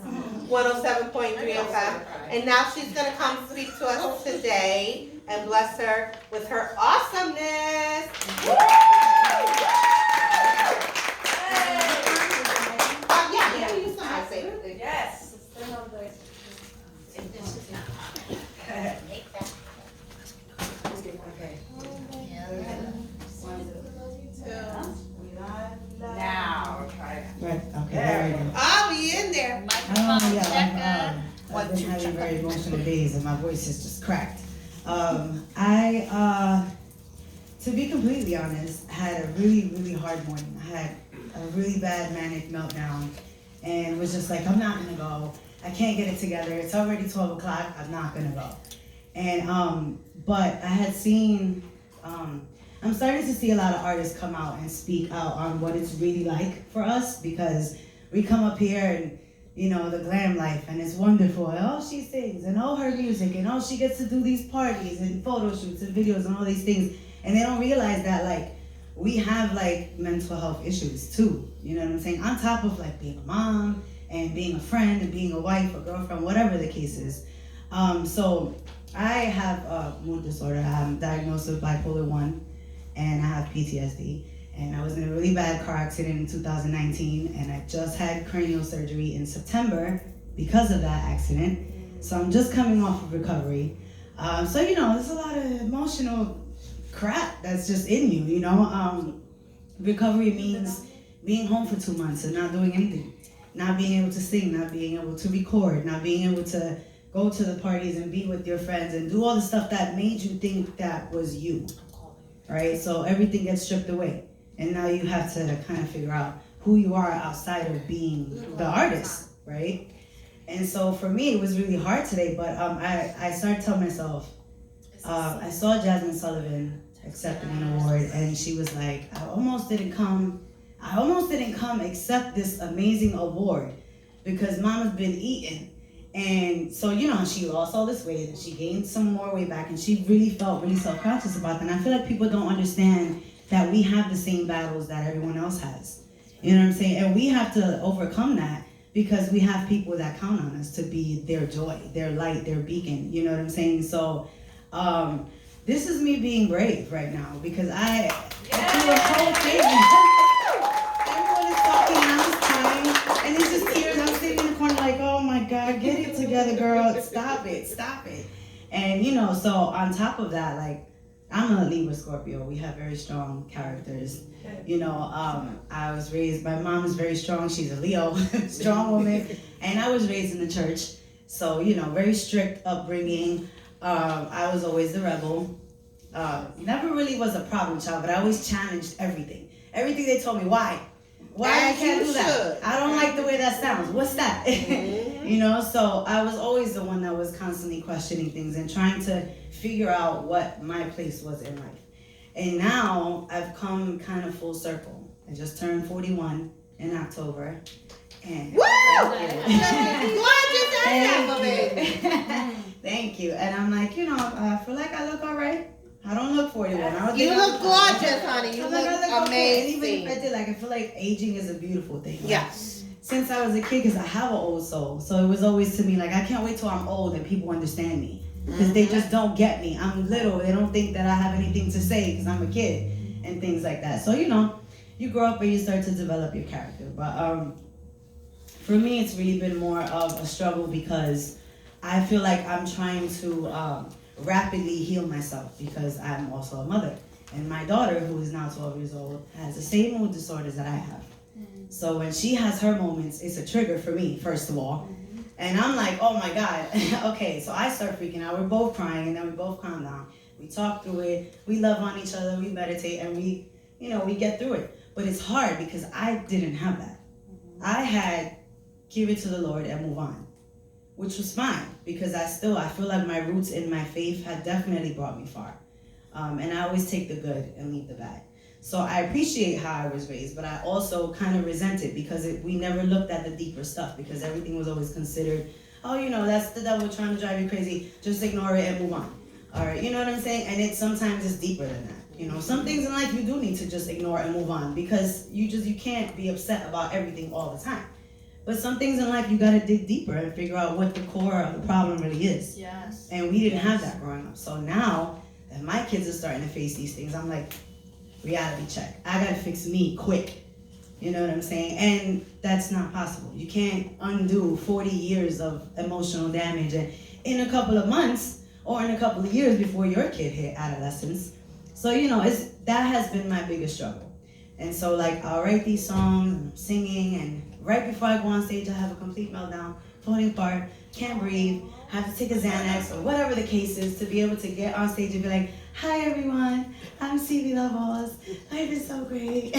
107.3 FM. And now she's gonna come speak to us today and bless her with her awesomeness. Yeah, you use my favorite thing. Yes. Now, try Right, okay, there we go. I'll be in there. Microphone checker. I've been having very emotional days and my voice is just cracked. To be completely honest, had a really, really hard morning. I had a really bad manic meltdown and was just like, I'm not gonna go. I can't get it together. It's already 12 o'clock. I'm not gonna go. And, but I had seen, I'm starting to see a lot of artists come out and speak out on what it's really like for us because we come up here and, you know, the glam life and it's wonderful. And oh, she sings and oh, her music and oh, she gets to do these parties and photo shoots and videos and all these things. And they don't realize that like we have like mental health issues too. You know what I'm saying? On top of like being a mom and being a friend and being a wife, a girlfriend, whatever the case is. So I have a mood disorder. I'm diagnosed with bipolar 1 and I have PTSD. And I was in a really bad car accident in 2019 and I just had cranial surgery in September because of that accident. So I'm just coming off of recovery. So, you know, there's a lot of emotional crap that's just in you, you know. Recovery means being home for 2 months and not doing anything. Not being able to sing, not being able to record, not being able to go to the parties and be with your friends and do all the stuff that made you think that was you, right? So everything gets stripped away. And now you have to kind of figure out who you are outside of being the artist, right? And so for me, it was really hard today, but I started telling myself, I saw Jasmine Sullivan accepting an award, and she was like, I almost didn't come accept this amazing award because Mama's been eating. And so, you know, she lost all this weight and she gained some more weight back and she really felt really self-conscious about that. And I feel like people don't understand that we have the same battles that everyone else has. You know what I'm saying? And we have to overcome that because we have people that count on us to be their joy, their light, their beacon. You know what I'm saying? So this is me being brave right now because I do a whole thing. Everyone is talking and I'm just crying and it's just tears so on top of that, like, I'm a Libra Scorpio. We have very strong characters. I was raised, my mom is very strong. She's a Leo, strong woman. And I was raised in the church. So, very strict upbringing. I was always the rebel. Never really was a problem child, but I always challenged everything. Everything they told me, why? Why I can't do that? I don't like the way that sounds. What's that? So I was always the one that was constantly questioning things and trying to figure out what my place was in life. And now I've come kind of full circle. I just turned 41 in October. And Thank you. And I'm like, I feel like I look all right. I don't look 41. You look gorgeous, honey. You look amazing. Okay. And even if I did, I feel like aging is a beautiful thing. Yes. Since I was a kid, because I have an old soul. So it was always to me, like, I can't wait till I'm old and people understand me. Because they just don't get me. I'm little. They don't think that I have anything to say because I'm a kid and things like that. So, you grow up and you start to develop your character. But for me, it's really been more of a struggle because I feel like I'm trying to rapidly heal myself because I'm also a mother. And my daughter, who is now 12 years old, has the same mood disorders that I have. So when she has her moments, it's a trigger for me, first of all. And I'm like, oh my God. Okay, so I start freaking out. We're both crying and then we both calm down. We talk through it. We love on each other. We meditate and we get through it. But it's hard because I didn't have that. I had give it to the Lord and move on, which was fine because I feel like my roots in my faith had definitely brought me far. And I always take the good and leave the bad. So I appreciate how I was raised, but I also kind of resent it because we never looked at the deeper stuff because everything was always considered, that's the devil trying to drive you crazy. Just ignore it and move on. All right, you know what I'm saying? And sometimes it's deeper than that. Some things in life you do need to just ignore and move on because you can't be upset about everything all the time. But some things in life you gotta dig deeper and figure out what the core of the problem really is. Yes. And we didn't have that growing up. So now that my kids are starting to face these things, I'm like, reality check. I gotta fix me quick. You know what I'm saying? And that's not possible. You can't undo 40 years of emotional damage in a couple of months or in a couple of years before your kid hit adolescence. So, that has been my biggest struggle. And so, I'll write these songs, and I'm singing, and right before I go on stage, I have a complete meltdown, falling apart, can't breathe, have to take a Xanax, or whatever the case is, to be able to get on stage and be like, hi everyone, I'm Stevie Lovos, life is so great.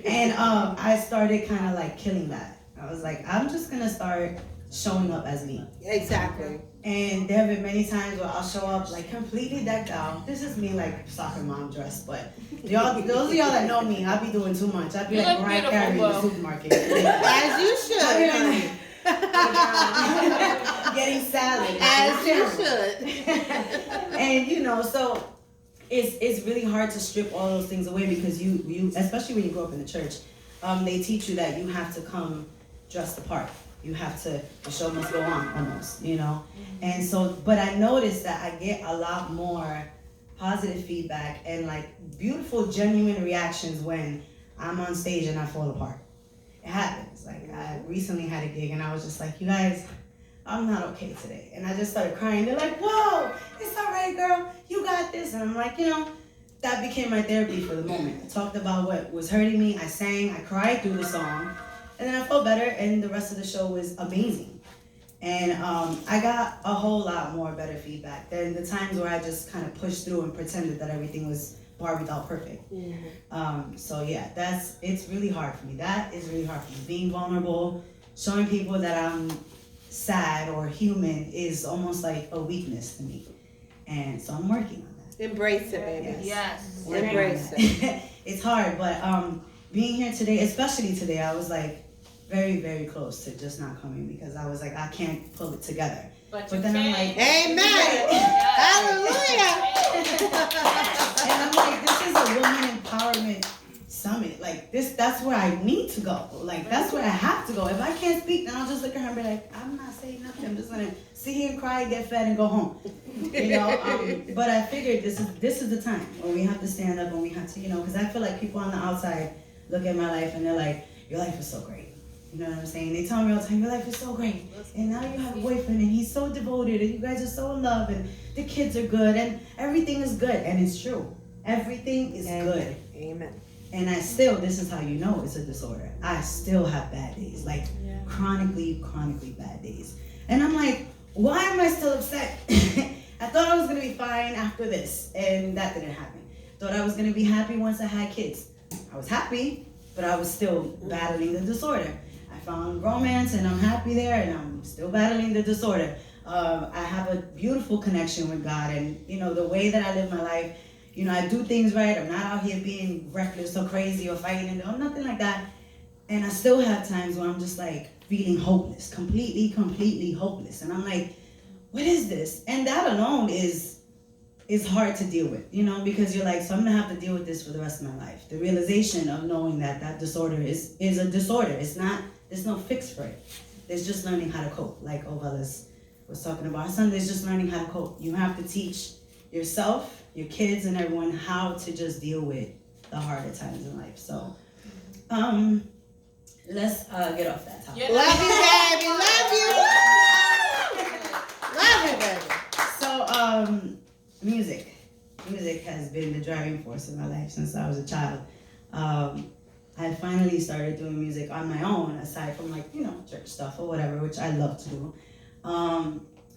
And I started kind of killing that. I was like, I'm just gonna start showing up as me. Exactly. And there have been many times where I'll show up completely decked out. This is me soccer mom dress, but those of y'all that know me, I'll be doing too much. I'll be like Mariah Carey in the supermarket. As you should. Getting salad. As you should. And so it's really hard to strip all those things away because you especially when you grow up in the church, they teach you that you have to come dressed the part. You have to, the show must go on almost, And so, but I noticed that I get a lot more positive feedback and beautiful, genuine reactions when I'm on stage and I fall apart. It happens. I recently had a gig and I was just like, you guys, I'm not okay today. And I just started crying. They're like, whoa, it's all right, girl. You got this. And I'm like, that became my therapy for the moment. I talked about what was hurting me. I sang, I cried through the song. And then I felt better, and the rest of the show was amazing. And I got a whole lot more better feedback than the times where I just kind of pushed through and pretended that everything was Barbie doll perfect. So yeah, it's really hard for me. That is really hard for me. Being vulnerable, showing people that I'm sad or human is almost like a weakness to me. And so I'm working on that. Embrace it, baby. Yes. Embrace it. It's hard, but being here today, especially today, I was very, very close to just not coming because I was I can't pull it together. But then I'm like, amen. Hallelujah. And I'm this is a women empowerment summit. That's where I need to go. That's where I have to go. If I can't speak, then I'll just look at her and be like, I'm not saying nothing. I'm just gonna sit here and cry, get fed, and go home. But I figured this is the time when we have to stand up and we have to, because I feel like people on the outside look at my life and they're like, your life is so great. You know what I'm saying? They tell me all the time, your life is so great. And now you have a boyfriend and he's so devoted and you guys are so in love and the kids are good and everything is good. And it's true. Everything is good. Amen. And I still, this is how you know it's a disorder. I still have bad days, like chronically bad days. And I'm like, why am I still upset? I thought I was gonna be fine after this, and that didn't happen. Thought I was gonna be happy once I had kids. I was happy, but I was still battling the disorder. I found romance and I'm happy there, and I'm still battling the disorder. I have a beautiful connection with God, and you know, the way that I live my life, you know, I do things right. I'm not out here being reckless or crazy or fighting or nothing like that. And I still have times where I'm just like feeling hopeless, completely hopeless. And I'm like, what is this? And that alone is hard to deal with, you know, because you're like, so I'm gonna have to deal with this for the rest of my life. The realization of knowing that that disorder is a disorder. It's not, there's no fix for it. There's just learning how to cope. Like Ovelas was talking about her son, there's just learning how to cope. You have to teach yourself, your kids, and everyone how to just deal with the harder times in life. So, let's get off that topic. Love you, baby. Love you, baby. So, music. Music has been the driving force in my life since I was a child. I finally started doing music on my own, aside from like, you know, church stuff or whatever, which I love to do,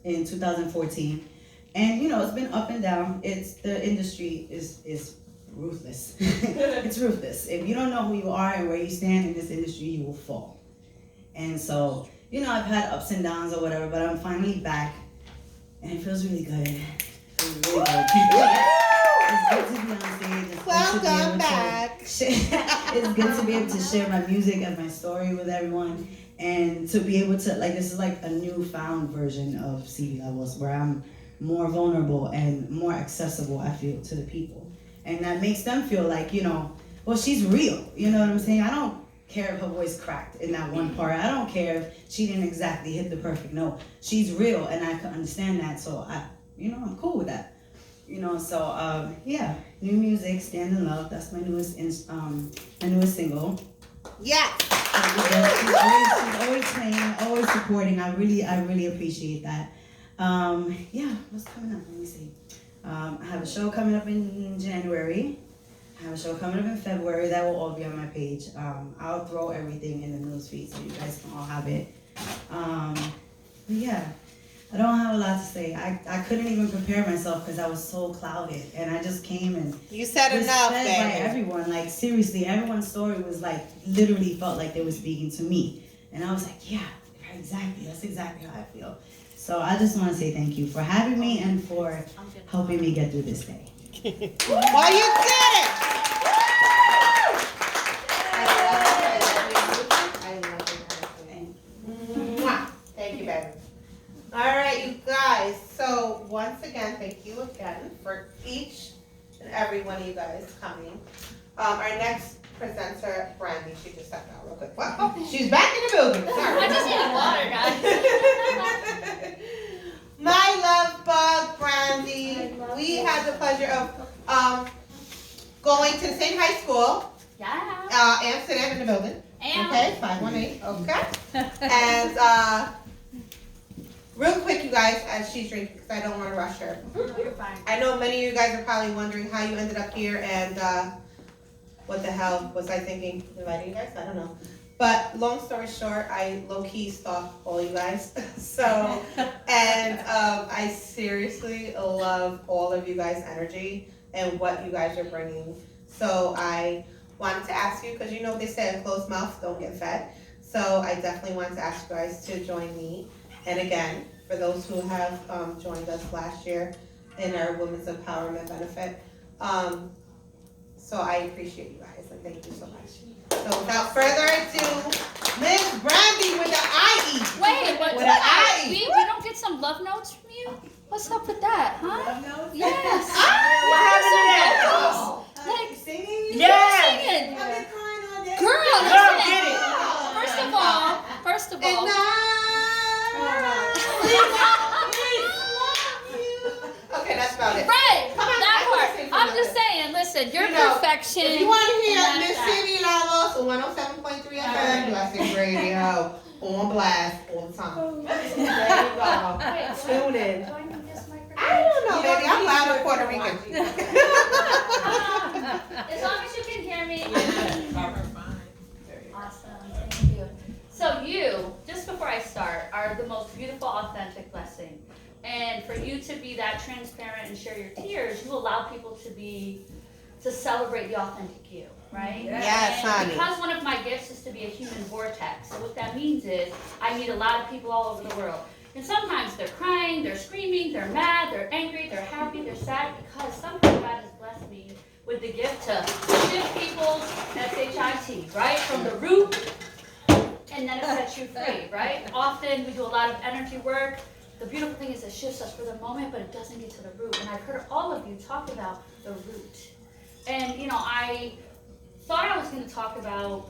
in 2014. And, you know, it's been up and down. The industry is ruthless. It's ruthless. If you don't know who you are and where you stand in this industry, you will fall. And so, you know, I've had ups and downs or whatever, but I'm finally back, and it feels really good. It's good to be on stage. Welcome back. It's good to be able to share my music and my story with everyone, and to be able to, like, this is like a newfound version of CD Levels, where I'm more vulnerable and more accessible, I feel, to the people. And that makes them feel like, you know, well, she's real. You know what I'm saying? I don't care if her voice cracked in that one part. I don't care if she didn't exactly hit the perfect note. She's real, and I can understand that. So I'm cool with that. You know, so yeah, new music, Stand in Love. That's my newest single. Yeah. She's always playing, always supporting. I really appreciate that. Yeah, what's coming up? Let me see. I have a show coming up in January. I have a show coming up in February. That will all be on my page. I'll throw everything in the newsfeed so you guys can all have it. Yeah, I don't have a lot to say. I couldn't even prepare myself because I was so clouded, and I just came and you said was enough, fed baby. by everyone. Like seriously, everyone's story was like literally felt like they were speaking to me, and I was like, yeah, exactly. That's exactly how I feel. So I just want to say thank you for having me and for helping me get through this day. Well, you did it! Thank you, baby. All right, you guys. So once again, thank you again for each and every one of you guys coming. Our next presenter, Brandy, she just stepped out real quick. What? Oh, she's back in the building. Sorry. I just need water, guys. My love bug, Brandy. We had the pleasure of going to the same high school. Yeah. Amsterdam in the building. And Okay, 518. Okay. And real quick, you guys, as she's drinking, because I don't want to rush her. no, you're fine. I know many of you guys are probably wondering how you ended up here and what the hell was I thinking inviting you guys? I don't know. But long story short, I low-key stalk all you guys. So, and I seriously love all of you guys' energy and what you guys are bringing. So I wanted to ask you, because you know they say a closed mouth don't get fed. So I definitely wanted to ask you guys to join me. And again, for those who have joined us last year in our Women's Empowerment Benefit. So I appreciate you guys and thank you so much. So without further ado, Miss Brandy with the IE. Wait, what? With an IE. We don't get some love notes from you? What's up with that, huh? Love notes? Yes. What happened to that? Oh, like Singing? you're singing. I've been crying all day. Girl, Girl, listen. get it. First of And all. Okay, that's about it. Right, Come on, that I wanna part. sing I'm for just nothing. saying, listen, Your You know, perfection. If you want to hear and Miss that's City Lavos on 107.3 FM, Blessing Radio, on blast all the time. There you go. Wait, Tune in. do I need this microphone? I don't know, baby. I'm loud in Puerto Rican. As long as you can hear me. Awesome, thank you. So you, just before I start, are the most beautiful, authentic blessing. And for you to be that transparent and share your tears, you allow people to celebrate the authentic you, right? Yes, And honey. because one of my gifts is to be a human vortex. So what that means is I meet a lot of people all over the world. And sometimes they're crying, they're screaming, they're mad, they're angry, they're happy, they're sad, because somehow God has blessed me with the gift to shift people's SHIT, right? From the root, and then it sets you free, right? Often we do a lot of energy work. The beautiful thing is it shifts us for the moment, but it doesn't get to the root. And I've heard all of you talk about the root. And, you know, I thought I was going to talk about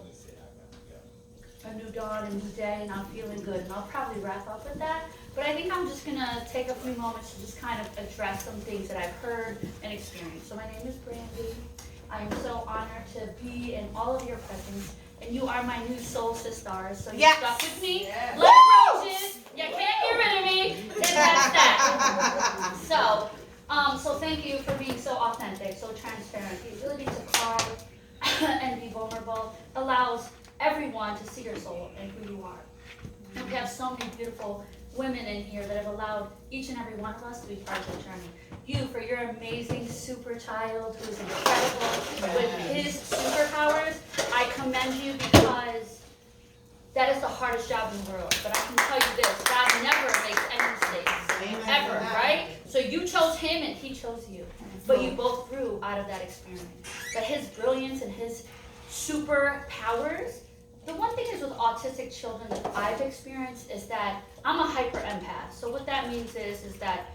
a new dawn, a new day, and I'm feeling good. And I'll probably wrap up with that. But I think I'm just going to take a few moments to just kind of address some things that I've heard and experienced. So my name is Brandy. I am so honored to be in all of your presence. And you are my new soul sisters. So you stuck with me. Yes. Like roaches. You can't get rid of me. And that's that. So thank you for being so authentic, so transparent. The ability to cry and be vulnerable allows everyone to see your soul and who you are. And we have so many beautiful women in here that have allowed each and every one of us to be part of the journey. You, for your amazing super child who is incredible with his superpowers, I commend you because that is the hardest job in the world. But I can tell you this, God never makes any mistakes, ever, right? So you chose him and he chose you. But you both grew out of that experience. But his brilliance and his superpowers, the one thing is with autistic children that I've experienced is that I'm a hyper empath. So what that means is that,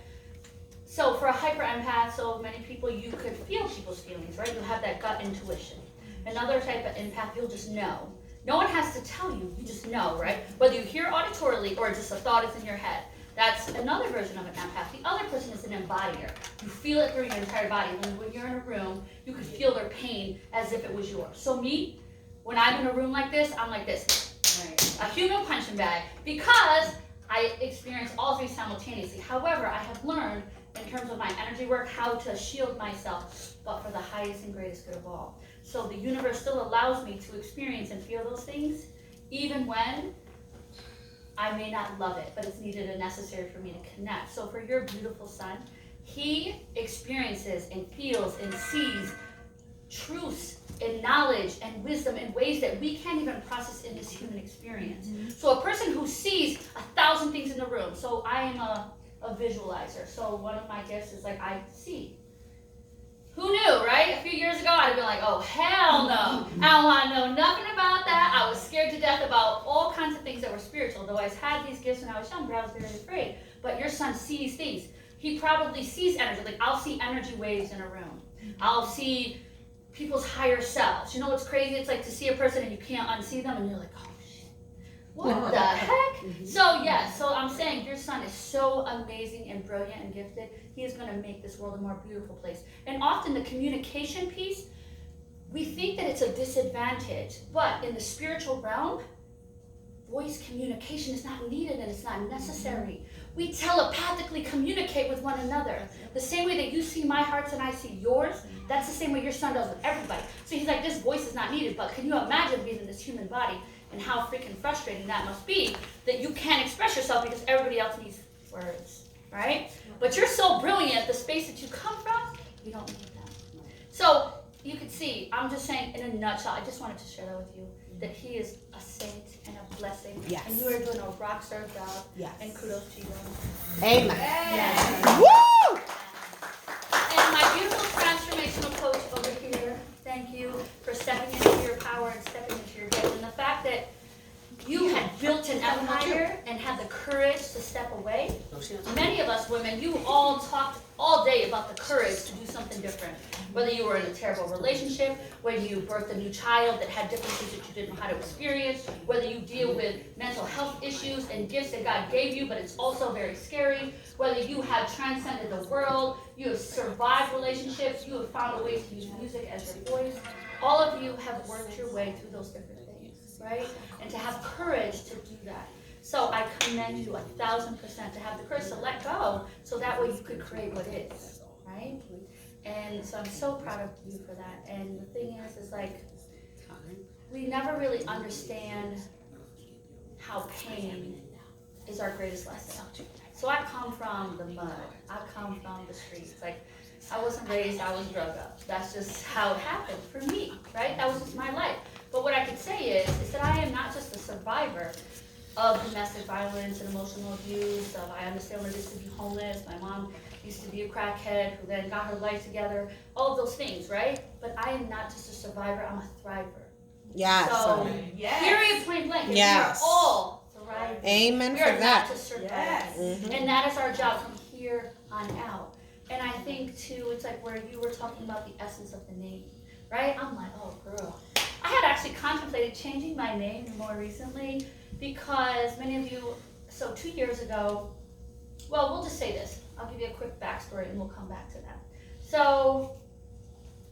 so for a hyper empath, so many people, you could feel people's feelings, right? You have that gut intuition. Another type of empath, you'll just know. No one has to tell you, you just know, right? Whether you hear auditorily or just a thought is in your head. That's another version of an empath. The other person is an embodier. You feel it through your entire body. When you're in a room, you could feel their pain as if it was yours. So me, when I'm in a room like this, I'm like this. Right. A human punching bag. Because I experience all three simultaneously. However, I have learned in terms of my energy work how to shield myself, but for the highest and greatest good of all. So the universe still allows me to experience and feel those things, even when I may not love it, but it's needed and necessary for me to connect. So for your beautiful son, he experiences and feels and sees truths and knowledge and wisdom in ways that we can't even process in this human experience. So a person who sees 1,000 things in the room, so I am a visualizer. So one of my gifts is like I see. Who knew, right? A few years ago, I'd have been like, oh, hell no. I don't want to know nothing about that. I was scared to death about all kinds of things that were spiritual. Though I had these gifts when I was younger, I was very afraid. But your son sees things. He probably sees energy. Like, I'll see energy waves in a room. I'll see people's higher selves. You know what's crazy? It's like to see a person and you can't unsee them, and you're like, oh, shit. What the heck? So, yes, so I'm saying your son is so amazing and brilliant and gifted. He is going to make this world a more beautiful place. And often the communication piece, we think that it's a disadvantage. But in the spiritual realm, voice communication is not needed and it's not necessary. We telepathically communicate with one another. The same way that you see my hearts and I see yours, that's the same way your son does with everybody. So he's like, this voice is not needed, but can you imagine being in this human body and how freaking frustrating that must be that you can't express yourself because everybody else needs words, right? But you're so brilliant, the space that you come from, you don't need that. So you can see, I'm just saying in a nutshell, I just wanted to share that with you, that he is a saint and a blessing. Yes. And you are doing a rock star job. Yes. And kudos to you. Amen. Yes. Woo! And my beautiful transformational coach over here, thank you for stepping into your power and stepping into your gift. And the fact that you had built an empire and had the courage to step away. Many of us women, you all talked all day about the courage to do something different. Whether you were in a terrible relationship, whether you birthed a new child that had differences that you didn't know how to experience, whether you deal with mental health issues and gifts that God gave you, but it's also very scary, whether you have transcended the world, you have survived relationships, you have found a way to use music as your voice. All of you have worked your way through those different things, right? And to have courage to do that. So I commend you 1,000% to have the courage to let go, so that way you could create what is, right? And so I'm so proud of you for that. And the thing is like, we never really understand how pain is our greatest lesson. So I come from the mud. I come from the streets. Like, I wasn't raised, I was drugged up. That's just how it happened for me, right? That was just my life. But what I could say is that I am not just a survivor of domestic violence and emotional abuse, of I understand what it is to be homeless. My mom used to be a crackhead who then got her life together, all of those things, right? But I am not just a survivor, I'm a thriver. Yes. So, period, point blank. Yes. We are all thriving. Amen We for are that. not just surviving. Mhm. And that is our job from here on out. And I think too, it's like where you were talking about the essence of the name, right? I'm like, oh girl. I had actually contemplated changing my name more recently because many of you, so 2 years ago, well, we'll just say this. I'll give you a quick backstory and we'll come back to that. So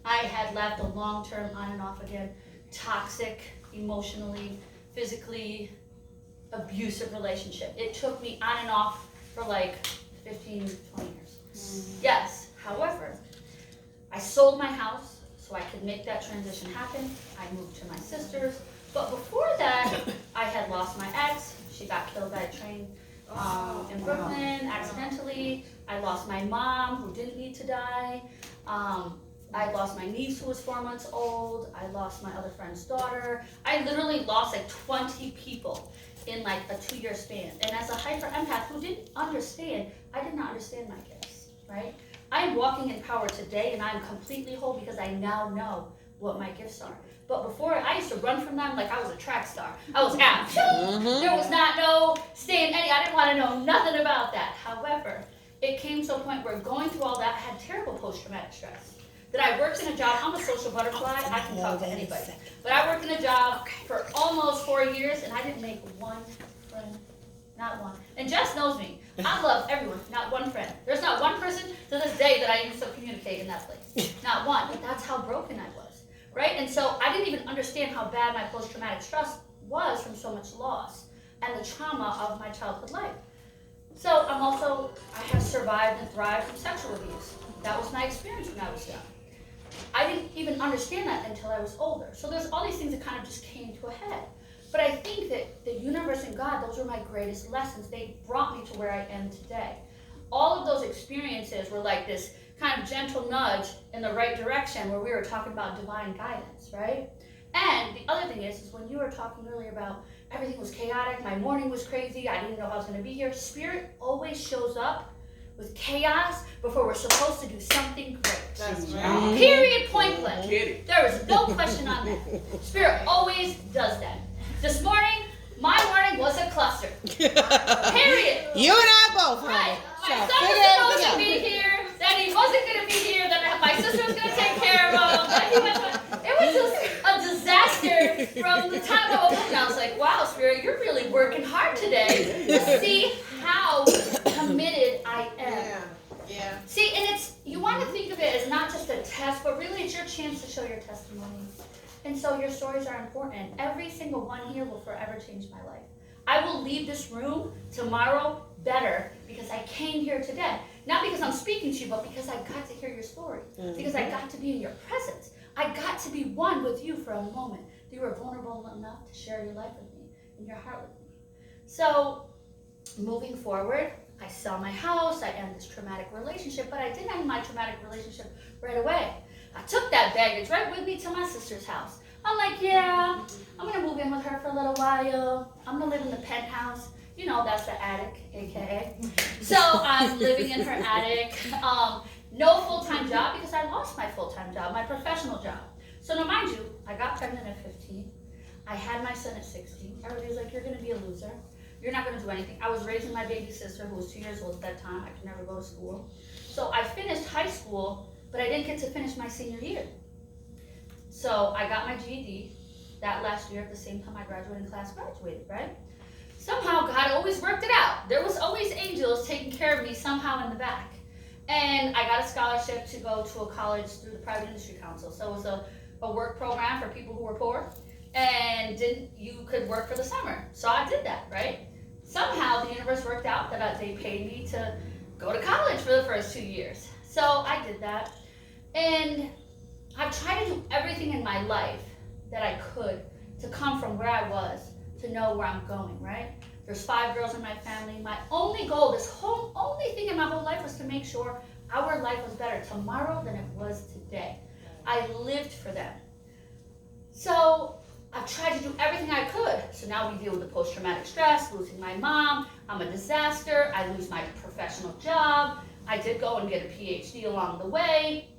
I had left a long-term, on and off again, toxic, emotionally, physically abusive relationship. It took me on and off for like 15, 20 years. Yes, however, I sold my house so I could make that transition happen. I moved to my sister's. But before that, I had lost my ex. She got killed by a train in Brooklyn accidentally. I lost my mom who didn't need to die. I lost my niece who was 4 months old. I lost my other friend's daughter. I literally lost like 20 people in like a 2-year span. And as a hyper empath who didn't understand, I did not understand my gifts, right? I'm walking in power today and I'm completely whole because I now know what my gifts are. But before, I used to run from them like I was a track star. I was out. There was not no staying any, I didn't want to know nothing about that. However, it came to a point where going through all that, I had terrible post-traumatic stress. That I worked in a job, I'm a social butterfly, I can talk to anybody. But I worked in a job for almost 4 years and I didn't make one friend, not one. And Jess knows me, I love everyone, not one friend. There's not one person to this day that I even still communicate in that place. Not one, but that's how broken I was, right? And so I didn't even understand how bad my post-traumatic stress was from so much loss and the trauma of my childhood life. So I have survived and thrived from sexual abuse. That was my experience when I was young. I didn't even understand that until I was older. So there's all these things that kind of just came to a head. But I think that the universe and God, those were my greatest lessons. They brought me to where I am today. All of those experiences were like this kind of gentle nudge in the right direction where we were talking about divine guidance, right? And the other thing is when you were talking earlier about everything was chaotic, my morning was crazy, I didn't know I was going to be here. Spirit always shows up with chaos before we're supposed to do something great. That's right. Period, point blank. Get it. There is no question on that. Spirit always does that. This morning, my morning was a cluster. Period. You and I both, Right. honey. My So son figure was supposed to everything be here, then he wasn't going to be here, then my sister was going to take care of him. Then he went to, it was just a disaster from the time I woke up. And I was like, wow, Spirit, you're really working hard today to see how committed I am. Yeah. See, and you want to think of it as not just a test, but really it's your chance to show your testimony. And so your stories are important. Every single one here will forever change my life. I will leave this room tomorrow better because I came here today. Not because I'm speaking to you, but because I got to hear your story. Because I got to be in your presence. I got to be one with you for a moment. You were vulnerable enough to share your life with me and your heart with me. So, moving forward, I sell my house, I end this traumatic relationship, but I didn't end my traumatic relationship right away. I took that baggage right with me to my sister's house. I'm like, yeah, I'm gonna move in with her for a little while. I'm gonna live in the penthouse. You know, that's the attic, AKA. So I'm living in her attic. No full-time job because I lost my full-time job, my professional job. So now mind you, I got pregnant at 15. I had my son at 16. Everybody's like, you're gonna be a loser. You're not gonna do anything. I was raising my baby sister who was 2 years old at that time. I could never go to school. So I finished high school, but I didn't get to finish my senior year. So I got my GED that last year at the same time my graduating class graduated, right? Somehow God always worked it out. There was always angels taking care of me somehow in the back. And I got a scholarship to go to a college through the Private Industry Council. So it was a work program for people who were poor. And you could work for the summer. So I did that, right? Somehow the universe worked out that they paid me to go to college for the first 2 years. So I did that. And I've tried to do everything in my life that I could to come from where I was to know where I'm going, right? There's 5 girls in my family. My only goal, only thing in my whole life was to make sure our life was better tomorrow than it was today. I lived for them. So I've tried to do everything I could. So now we deal with the post-traumatic stress, losing my mom. I'm a disaster. I lose my professional job. I did go and get a PhD along the way.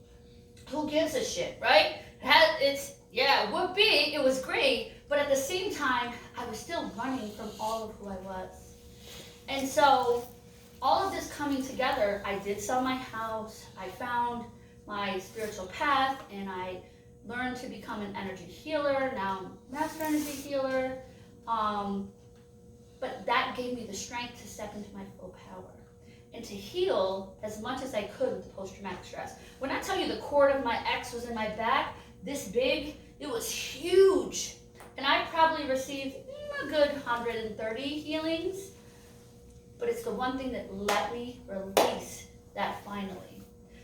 Who gives a shit, right? It would be. It was great. But at the same time, I was still running from all of who I was. And so all of this coming together, I did sell my house. I found my spiritual path, and I learned to become an energy healer. Now I'm a master energy healer. But that gave me the strength to step into my full power and to heal as much as I could with the post-traumatic stress. When I tell you the cord of my ex was in my back, this big, it was huge. And I probably received a good 130 healings, but it's the one thing that let me release that finally.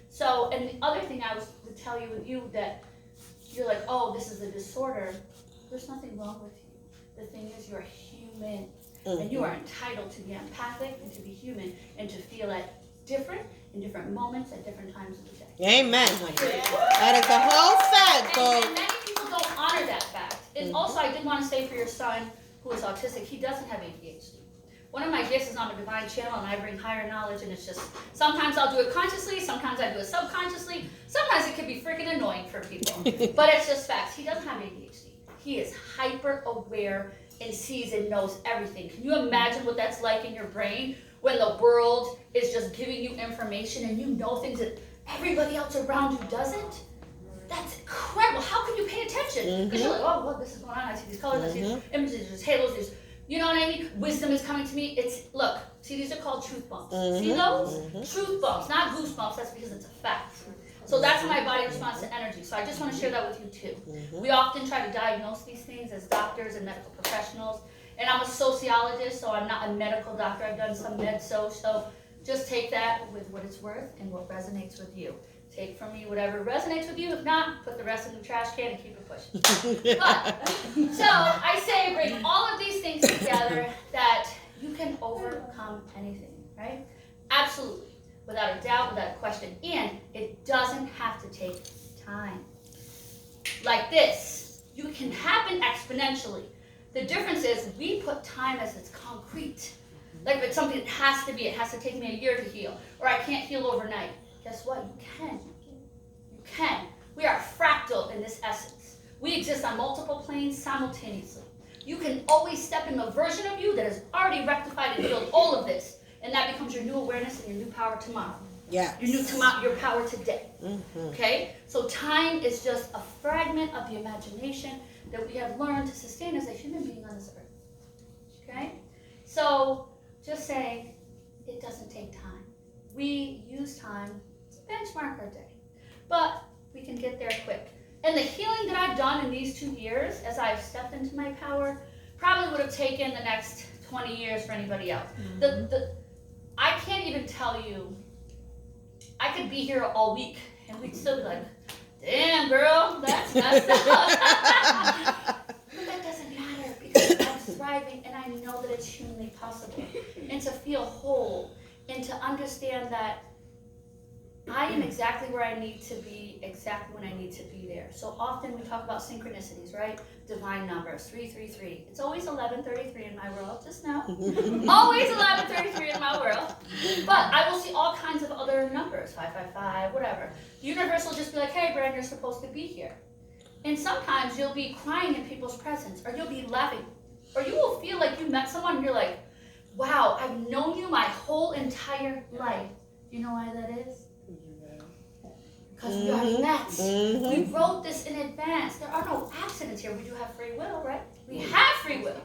So, and the other thing I was to tell you with you that you're like, oh, this is a disorder. There's nothing wrong with you. The thing is, you're human. And you are entitled to be empathic and to be human and to feel different in different moments at different times of the day. Amen. That is the whole fact, folks. And many people don't honor that fact. And also, I did want to say for your son who is autistic, he doesn't have ADHD. One of my gifts is on a divine channel, and I bring higher knowledge, and it's just, sometimes I'll do it consciously, sometimes I do it subconsciously, sometimes it can be freaking annoying for people. But it's just facts. He doesn't have ADHD. He is hyper aware and sees and knows everything. Can you imagine what that's like in your brain when the world is just giving you information and you know things that everybody else around you doesn't? That's incredible. How can you pay attention? Because you're like, oh, look, this is going on. I see these colors, I see these images, there's halos, there's, you know what I mean? Wisdom is coming to me. Look, see, these are called truth bumps. See those? Truth bumps, not goosebumps. That's because it's a fact. So that's how my body responds to energy. So I just want to share that with you too. We often try to diagnose these things as doctors and medical professionals. And I'm a sociologist, so I'm not a medical doctor. I've done some med-soc, so just take that with what it's worth and what resonates with you. Take from me whatever resonates with you. If not, put the rest in the trash can and keep it pushing. But, so I say bring all of these things together that you can overcome anything, right? Absolutely. Without a doubt, without a question. And it doesn't have to take time. Like this. You can happen exponentially. The difference is we put time as it's concrete. Like if it's something that has to be, it has to take me a year to heal. Or I can't heal overnight. Guess what? You can. You can. We are fractal in this essence. We exist on multiple planes simultaneously. You can always step in a version of you that has already rectified and healed all of this. And that becomes your new awareness and your new power tomorrow. Yeah. Your power today. Okay? So time is just a fragment of the imagination that we have learned to sustain as a human being on this earth. Okay? So just saying, it doesn't take time. We use time to benchmark our day. But we can get there quick. And the healing that I've done in these 2 years, as I've stepped into my power, probably would have taken the next 20 years for anybody else. I can't even tell you, I could be here all week and we'd still be like, damn girl, that's messed up. But that doesn't matter because I'm thriving and I know that it's humanly possible. And to feel whole and to understand that I am exactly where I need to be, exactly when I need to be there. So often we talk about synchronicities, right? Divine numbers, 333. It's always 1133 in my world, just know. Always 1133 in my world. But I will see all kinds of other numbers, 555, whatever. The universe will just be like, hey, Brand, you're supposed to be here. And sometimes you'll be crying in people's presence, or you'll be laughing, or you will feel like you met someone and you're like, wow, I've known you my whole entire life. Do you know why that is? because we already met. We wrote this in advance. There are no accidents here. We do have free will, right? We have free will.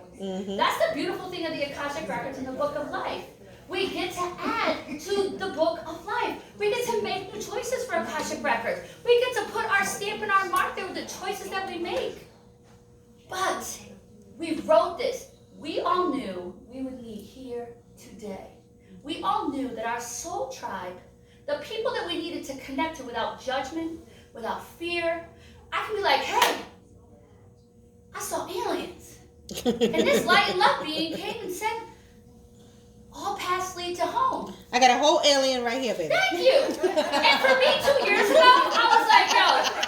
That's the beautiful thing of the Akashic Records in the Book of Life. We get to add to the Book of Life. We get to make new choices for Akashic Records. We get to put our stamp and our mark there with the choices that we make. But we wrote this. We all knew we would meet here today. We all knew that our soul tribe, the people that we needed to connect to without judgment, without fear, I can be like, hey, I saw aliens. And this light and love being came and said, all paths lead to home. I got a whole alien right here, baby. Thank you. And for me 2 years ago, I was like, yo,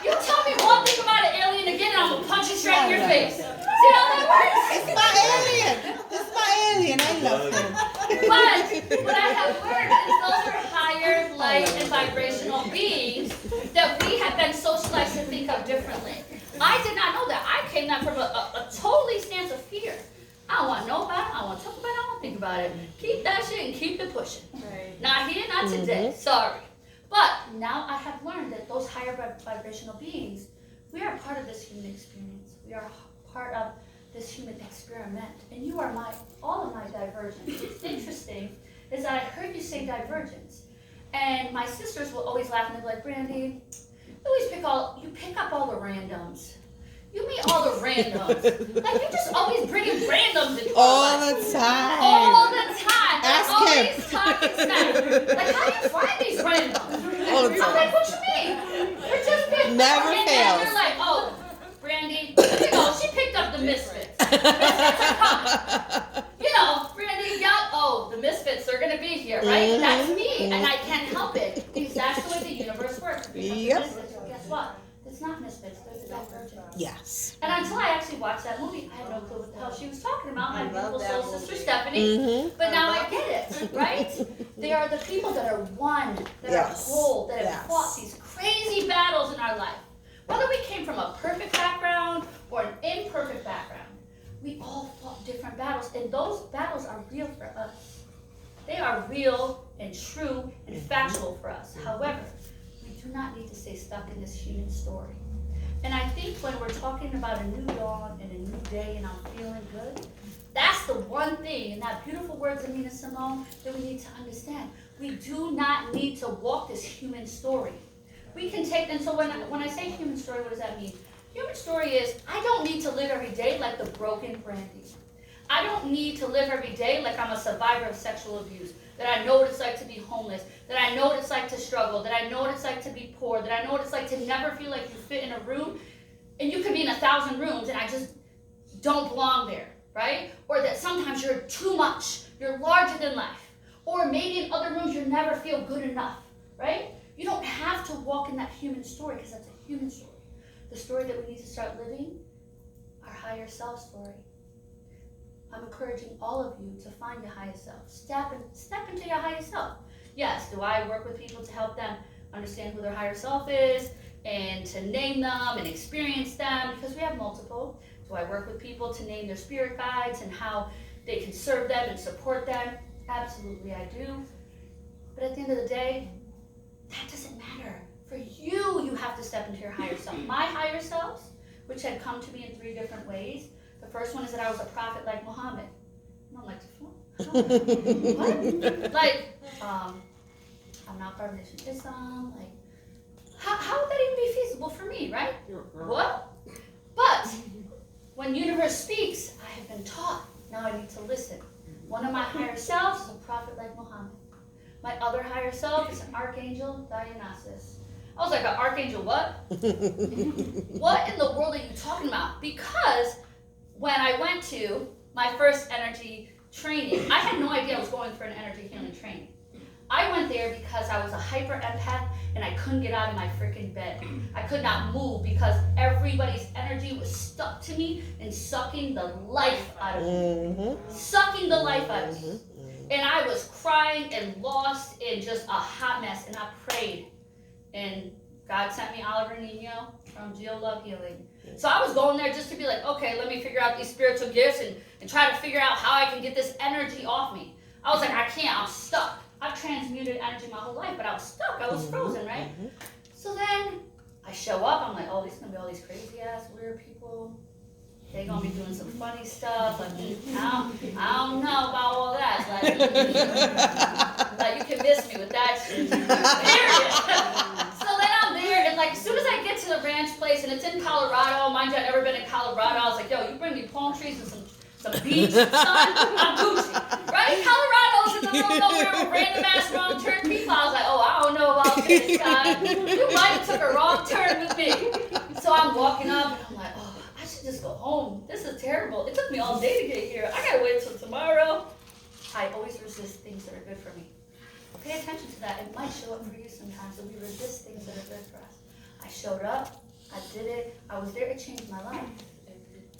you tell me one thing about an alien again and I'm going to punch you straight in your face. See how that works? It's my alien. It's my alien. I love him. But what I have learned is those are higher light and vibrational beings that we have been socialized to think of differently. I did not know that. I came that from a totally stance of fear. I don't want to know about it. I don't want to talk about it. I don't want to think about it. Keep that shit and keep it pushing. Right. Not here, not today. Sorry. But now I have learned that those higher vibrational beings, we are part of this human experience. We are part of this human experiment. And you are all of my divergence. What's interesting is that I heard you say divergence. And my sisters will always laugh and they'll be like, Brandy, you pick up all the randoms. You meet all the randoms. Like, you're just always bringing randoms into all our life. the time. All the time. Ask always him. talking smack. Like, how do you find these randoms? All the time. I'm like, what you mean? They're just big. Never and fails. then they're like, oh, Brandy, you know, she picked up the misfits. Misfits are coming. You know, Brandy, yup, oh, the misfits, they're going to be here, right? That's me, and I can't help it. Because that's the way the universe works. Yep. Guess what? It's not misfits, there's a divergence. Yes. And until I actually watched that movie, I had no clue what the hell she was talking about. My beautiful soul sister Stephanie. But now I get it, right? They are the people that are one, that are whole, that have fought these crazy battles in our life. Whether we came from a perfect background or an imperfect background, we all fought different battles, and those battles are real for us. They are real and true and factual for us. However, we do not need to stay stuck in this human story. And I think when we're talking about a new dawn and a new day and I'm feeling good, that's the one thing, in that beautiful words of Nina Simone, that we need to understand. We do not need to walk this human story. We can take, and so when I say human story, what does that mean? Human story is, I don't need to live every day like the broken Brandy. I don't need to live every day like I'm a survivor of sexual abuse, that I know what it's like to be homeless, that I know what it's like to struggle, that I know what it's like to be poor, that I know what it's like to never feel like you fit in a room, and you could be in 1,000 rooms and I just don't belong there, right? Or that sometimes you're too much, you're larger than life, or maybe in other rooms you never feel good enough, right? You don't have to walk in that human story because that's a human story. The story that we need to start living, our higher self story. I'm encouraging all of you to find your highest self. Step into your highest self. Yes, do I work with people to help them understand who their higher self is and to name them and experience them, because we have multiple. Do I work with people to name their spirit guides and how they can serve them and support them? Absolutely, I do. But at the end of the day, that doesn't matter. For you, you have to step into your higher self. My higher selves, which had come to me in 3 different ways. The first one is that I was a prophet like Muhammad. And I'm like, what? Like, I'm not part of Nation Islam. Like, how would that even be feasible for me, right? What? But when universe speaks, I have been taught. Now I need to listen. One of my higher selves is a prophet like Muhammad. My other higher self is an archangel, Dionysus. I was like, an archangel what? What in the world are you talking about? Because when I went to my first energy training, I had no idea I was going for an energy healing training. I went there because I was a hyper empath and I couldn't get out of my freaking bed. I could not move because everybody's energy was stuck to me and sucking the life out of me. Sucking the life out of me. And I was crying and lost in just a hot mess, and I prayed. And God sent me Oliver Nino from Geo Love Healing. So I was going there just to be like, okay, let me figure out these spiritual gifts and try to figure out how I can get this energy off me. I was like, I can't, I'm stuck. I've transmuted energy my whole life, but I was stuck, I was frozen, right? So then I show up, I'm like, oh, these gonna be all these crazy ass weird people. They gonna be doing some funny stuff. Like, I don't know about all that. Like you convinced me with that shit. Period. So then I'm there, and like as soon as I get to the ranch place, and it's in Colorado, mind you, I've never been in Colorado. I was like, yo, you bring me palm trees and some beach, son, I'm Gucci. Right? Colorado's in the middle of nowhere with random ass wrong turn people. I was like, oh, I don't know about this, guy. You might have took a wrong turn with me. So I'm walking up, and I'm like, oh, I should just go home. This is terrible. It took me all day to get here. I gotta wait till tomorrow. I always resist things that are good for me. Pay attention to that. It might show up for you sometimes, so we resist things that are good for us. I showed up. I did it. I was there. It changed my life.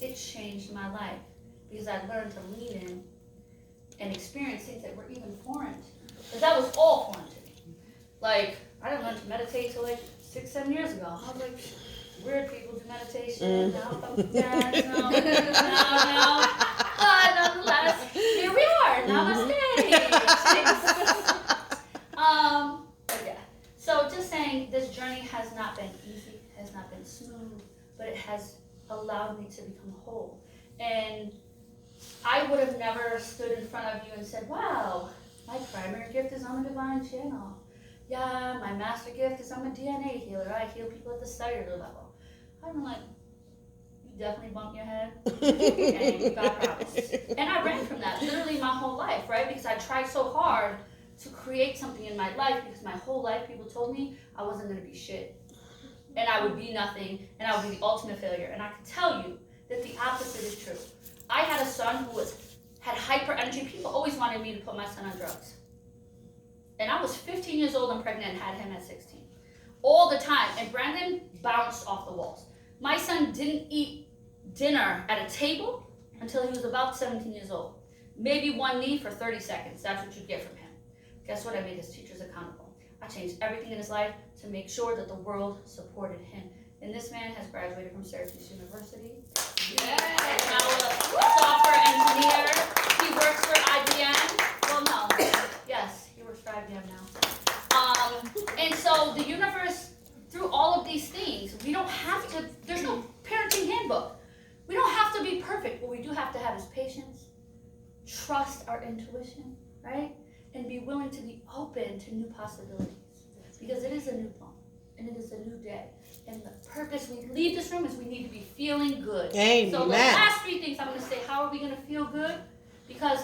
It changed my life. Because I learned to lean in and experience things that were even foreign to me. Because that was all foreign to me. Like, I didn't learn to meditate till like 6-7 years ago. I was like, weird people do meditation, now dance, no. But nonetheless, here we are, namaste. But yeah, so just saying, this journey has not been easy, has not been smooth, but it has allowed me to become whole. And I would have never stood in front of you and said, wow, my primary gift is I'm a divine channel. Yeah, my master gift is I'm a DNA healer. I heal people at the cellular level. I'm like, you definitely bumped your head and you got problems. And I ran from that literally my whole life, right? Because I tried so hard to create something in my life because my whole life people told me I wasn't going to be shit. And I would be nothing and I would be the ultimate failure. And I can tell you that the opposite is true. I had a son who had hyper energy. People always wanted me to put my son on drugs. And I was 15 years old and pregnant and had him at 16. All the time. And Brandon bounced off the walls. My son didn't eat dinner at a table until he was about 17 years old. Maybe one knee for 30 seconds. That's what you get from him. Guess what? I made his teachers accountable. I changed everything in his life to make sure that the world supported him. And this man has graduated from Syracuse University. He's now a software engineer. He works for IBM. Well, no. Yes, he works for IBM now. And so the universe, through all of these things, we don't have to, there's no parenting handbook. We don't have to be perfect. What we do have to have is patience, trust our intuition, right? And be willing to be open to new possibilities. Because it is a new dawn, and it is a new day. And the purpose we leave this room is we need to be feeling good. Amen. So the last 3 things I'm going to say, how are we going to feel good? Because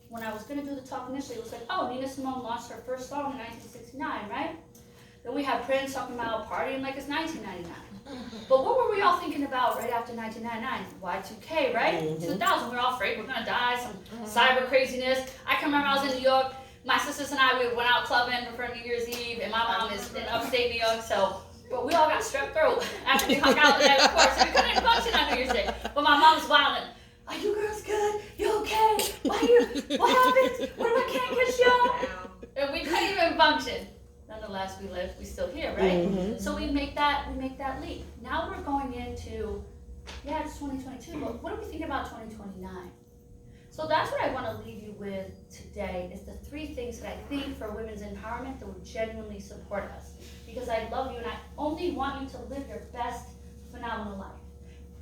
when I was going to do the talk initially, it was like, oh, Nina Simone launched her first song in 1969, right? Then we have Prince talking about partying like it's 1999. But what were we all thinking about right after 1999? Y2K, right? 2000, we were all afraid we're going to die, some cyber craziness. I can remember I was in New York. My sisters and I, we went out clubbing for New Year's Eve, and my mom is in upstate New York, so but we all got strep throat after we hung out the night before, so we couldn't function on New Year's Day. But my mom's wilding. Are you girls good? You okay? What happened? What if I can't get you? And we couldn't even function. Nonetheless, we lived. We still here, right? Mm-hmm. So we make that leap. Now we're going into, yeah, it's 2022, but what do we think about 2029? So that's what I want to leave you with today is the 3 things that I think for women's empowerment that would genuinely support us. Because I love you and I only want you to live your best, phenomenal life.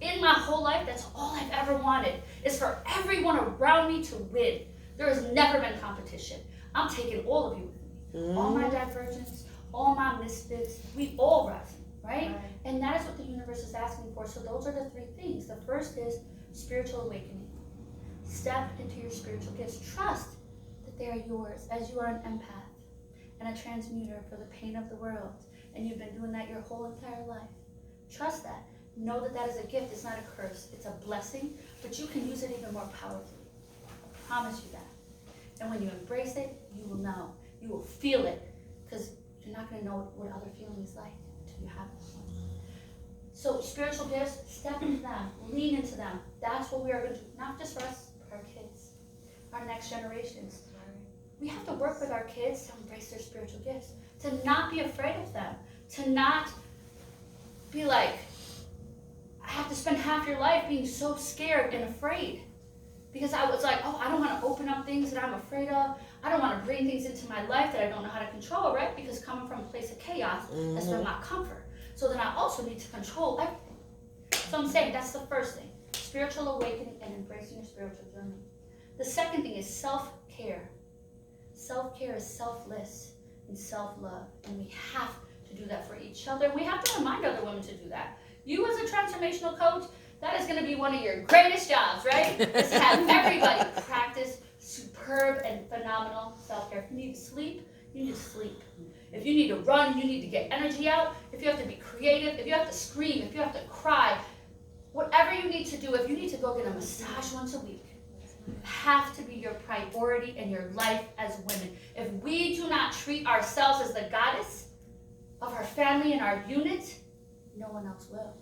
In my whole life, that's all I've ever wanted, is for everyone around me to win. There has never been competition. I'm taking all of you with me. All my divergence, all my misfits, we all rise, right? And that is what the universe is asking for. So those are the 3 things. The first is spiritual awakening. Step into your spiritual gifts. Trust that they are yours as you are an empath and a transmuter for the pain of the world. And you've been doing that your whole entire life. Trust that. Know that that is a gift. It's not a curse. It's a blessing, but you can use it even more powerfully. I promise you that. And when you embrace it, you will know. You will feel it, because you're not going to know what other feeling is like until you have it. So spiritual gifts, step into them, lean into them. That's what we are going to do, not just for us, but our kids, our next generations. We have to work with our kids to embrace their spiritual gifts, to not be afraid of them, to not be like, I have to spend half your life being so scared and afraid. Because I was like, oh, I don't want to open up things that I'm afraid of. I don't want to bring things into my life that I don't know how to control, right? Because coming from a place of chaos, that's been my comfort. So then I also need to control everything. So I'm saying that's the first thing. Spiritual awakening and embracing your spiritual journey. The second thing is self-care. Self-care is selfless and self-love. And we have to do that for each other. And we have to remind other women to do that. You as a transformational coach, that is going to be one of your greatest jobs, right? Is to have everybody practice superb and phenomenal self-care. If you need to sleep, you need to sleep. If you need to run, you need to get energy out. If you have to be creative, if you have to scream, if you have to cry, whatever you need to do, if you need to go get a massage once a week, have to be your priority in your life as women. If we do not treat ourselves as the goddess of our family and our unit, no one else will.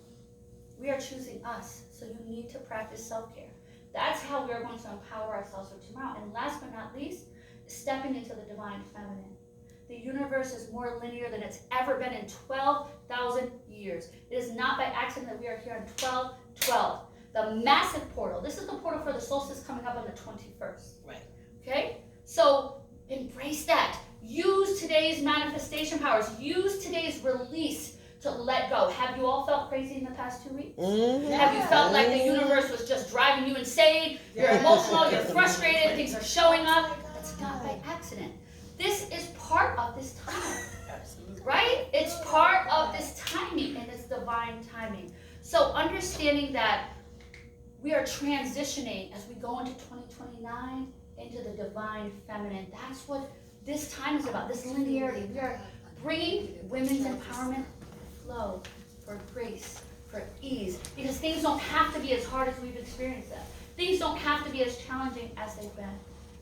We are choosing us, so you need to practice self-care. That's how we're going to empower ourselves for tomorrow. And last but not least, stepping into the divine feminine. The universe is more linear than it's ever been in 12,000 years. It is not by accident that we are here in 12/12. The massive portal. This is the portal for the solstice coming up on the 21st. Right. Okay? So embrace that. Use today's manifestation powers. Use today's release to let go. Have you all felt crazy in the past 2 weeks? Have you felt like the universe was just driving you insane? You're emotional, you're frustrated, things are showing up. That's not by accident. This is part of this time, right? It's part of this timing, and it's divine timing. So understanding that we are transitioning as we go into 2029 into the divine feminine. That's what this time is about, this linearity. We are bringing women's empowerment flow, for grace, for ease, because things don't have to be as hard as we've experienced them. Things don't have to be as challenging as they've been.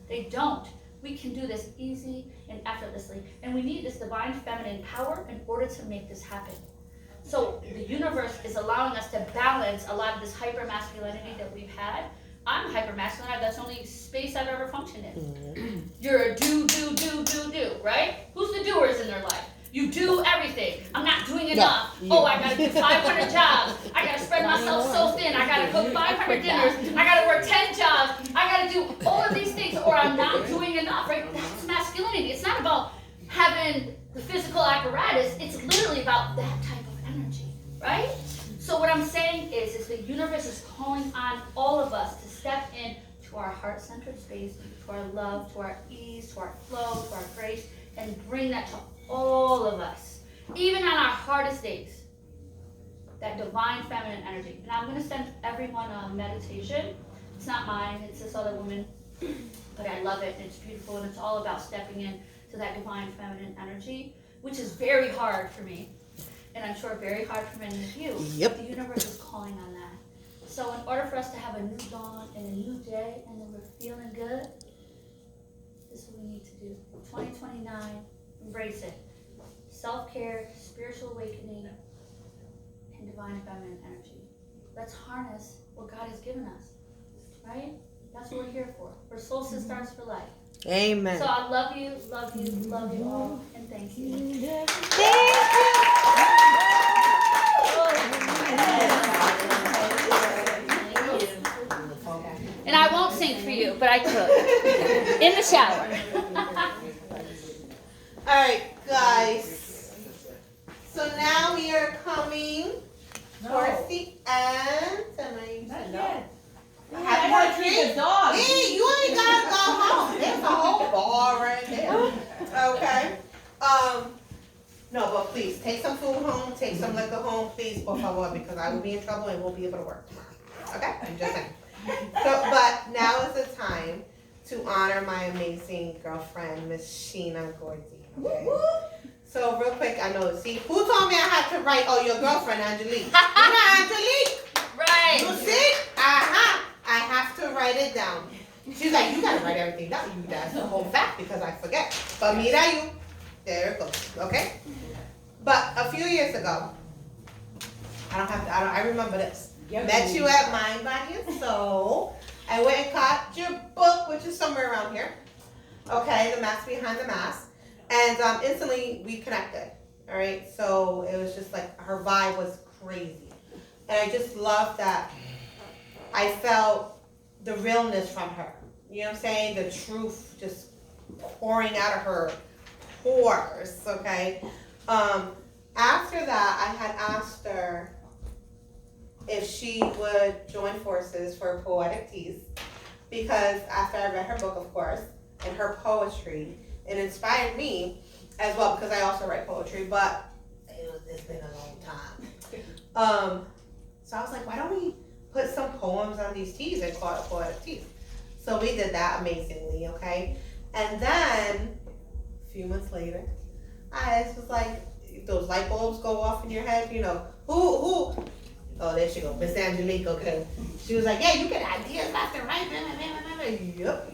They don't. We can do this easy and effortlessly, and we need this divine feminine power in order to make this happen. So the universe is allowing us to balance a lot of this hyper-masculinity that we've had. I'm hyper-masculine, that's the only space I've ever functioned in. You're a do, right? Who's the doers in their life? You do everything. I'm not doing enough. Oh, I gotta do 500 jobs. I gotta spread myself so thin. I gotta cook 500 dinners. I gotta work 10 jobs. I gotta do all of these things, or I'm not doing enough, right? That's masculinity. It's not about having the physical apparatus. It's literally about that type of energy, right? So what I'm saying is the universe is calling on all of us to step in to our heart-centered space, to our love, to our ease, to our flow, to our grace, and bring that to all of us, even on our hardest days, that divine feminine energy. And I'm going to send everyone a meditation. It's not mine, it's this other woman, but I love it, and it's beautiful, and it's all about stepping in to that divine feminine energy, which is very hard for me, and I'm sure very hard for many of you. Yep. The universe is calling on that. So in order for us to have a new dawn and a new day, and then we're feeling good, this is what we need to do. 2029, embrace it. Self-care, spiritual awakening, and divine feminine energy. Let's harness what God has given us, right? That's what we're here for. We're solstice starts for life. Amen. So I love you, love you, love you all, and thank you. And I won't sing for you, but I could. In the shower. Alright, guys. So now we are coming towards the end. Have more drinks? Hey, you ain't gotta go home. There's a whole bar right there. Okay. No, but please take some food home, take some liquor home, please, por favor, because I will be in trouble and won't be able to work tomorrow. Okay? I'm just saying. So, but now is the time to honor my amazing girlfriend, Miss Sheena Gordy. Okay? So real quick, I know. See, who told me I had to write? Oh, your girlfriend, Angelique. You know Angelique. Right. You see? I have to write it down. She's like, you gotta write everything down. That's the whole fact because I forget. But mira you. There it goes. Okay? But a few years ago, I remember this. Met you at Mind, Body, and Soul. I went and caught your book, which is somewhere around here. Okay, The Mask Behind the Mask. And instantly we connected. All right, so it was just like her vibe was crazy. And I just loved that I felt the realness from her. You know what I'm saying? The truth just pouring out of her pores, okay? After that, I had asked her if she would join forces for Poetic Teas, because after I read her book, of course, and her poetry, it inspired me as well, because I also write poetry, but it's been a long time. So I was like, why don't we put some poems on these teas and call it Poetic Teas? So we did that amazingly, okay? And then, a few months later, I was like, those light bulbs go off in your head, you know, who? Oh, there she go, Miss Angelique, okay. She was like, yeah, you get ideas left and right, yep.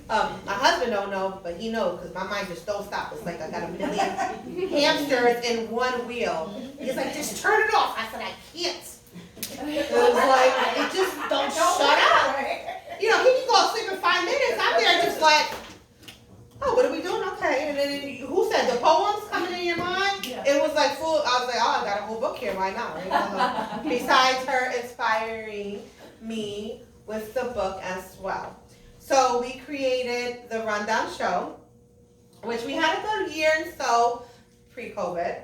My husband don't know, but he knows, because my mind just don't stop. It's like I got a million hamsters in one wheel. He's like, just turn it off. I said, I can't. It was like, it just don't shut up. You know, he can go sleep in 5 minutes. I'm there just like, oh, what are we doing? Okay. And then who said the poems coming in your mind? Yeah. It was like full. I was like, oh, I got a whole book here. Why not? Right? Besides her inspiring me with the book as well. So we created the Rundown Show, which we had a good year and so pre-COVID,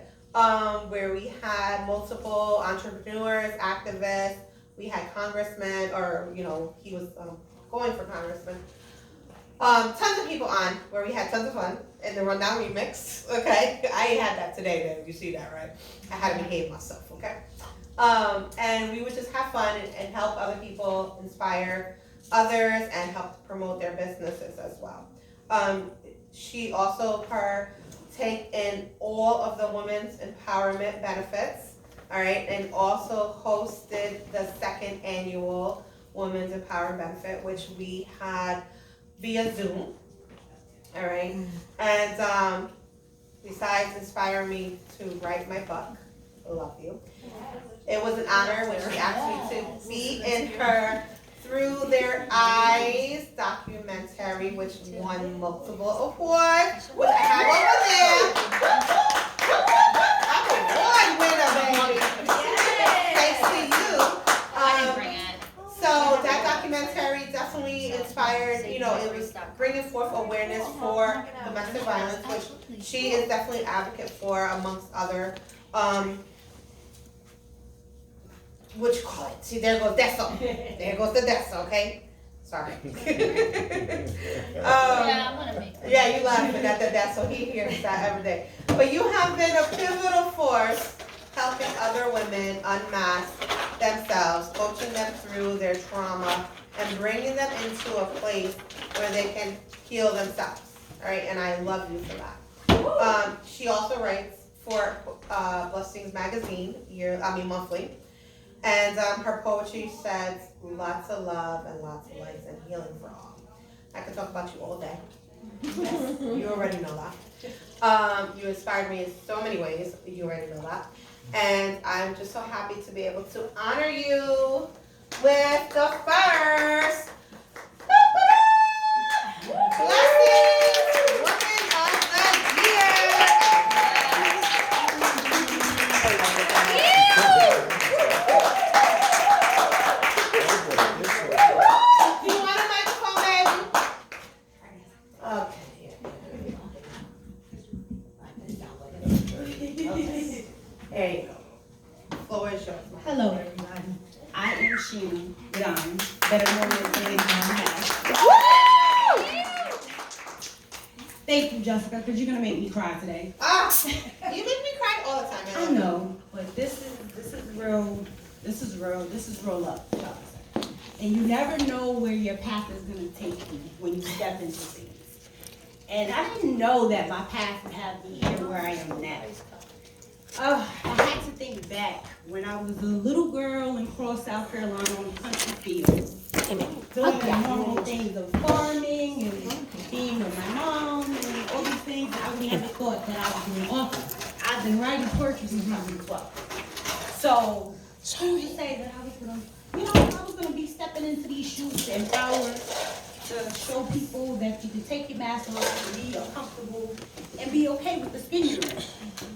where we had multiple entrepreneurs, activists. We had congressmen, or you know, he was going for congressman. Tons of people on, where we had tons of fun in the Rundown remix. Okay, I had that today. Then you see that, right? I had to behave myself. Okay, and we would just have fun and help other people, inspire others, and help promote their businesses as well. She also partake in all of the women's empowerment benefits, all right, and also hosted the 2nd annual Women's Empowerment Benefit, which we had via Zoom, all right, and besides inspiring me to write my book, I love you, it was an honor when she asked me to be in her Through Their Eyes documentary, which won multiple awards, which I have over there. I'm an award winner, baby. Thanks to you. So that documentary definitely inspired, you know, it was bringing forth awareness for domestic violence, which she is definitely an advocate for, amongst other, what you call it? See, there goes Deso. There goes the Deso, okay? Sorry. Yeah, I'm gonna make that. Yeah, you laughing at the Deso. He hears that every day. But you have been a pivotal force helping other women unmask themselves, coaching them through their trauma, and bringing them into a place where they can heal themselves. All right, and I love you for that. She also writes for Blessings Magazine, monthly. And her poetry says lots of love and lots of light and healing for all. I could talk about you all day. You already know that. You inspired me in so many ways. You already know that. And I'm just so happy to be able to honor you with the first Blessings Woman of the Year. There you go. Floor is yours. Hello, everybody. I am Shannon Dunn, better known as Lady Dunn. Thank you, Jessica, because you're gonna make me cry today. You make me cry all the time. I know, but this is real. This is real love, and you never know where your path is gonna take you when you step into things. And I didn't know that my path would have me here where I am now. I had to think back when I was a little girl in Cross, South Carolina on a country field. Doing the normal things of farming and being with my mom and all these things that I never thought that I was doing often. I've been writing poetry since I was 12. So, to say that I was gonna be stepping into these shoes to empower, to show people that you can take your mask off and be uncomfortable and be okay with the spin you're in,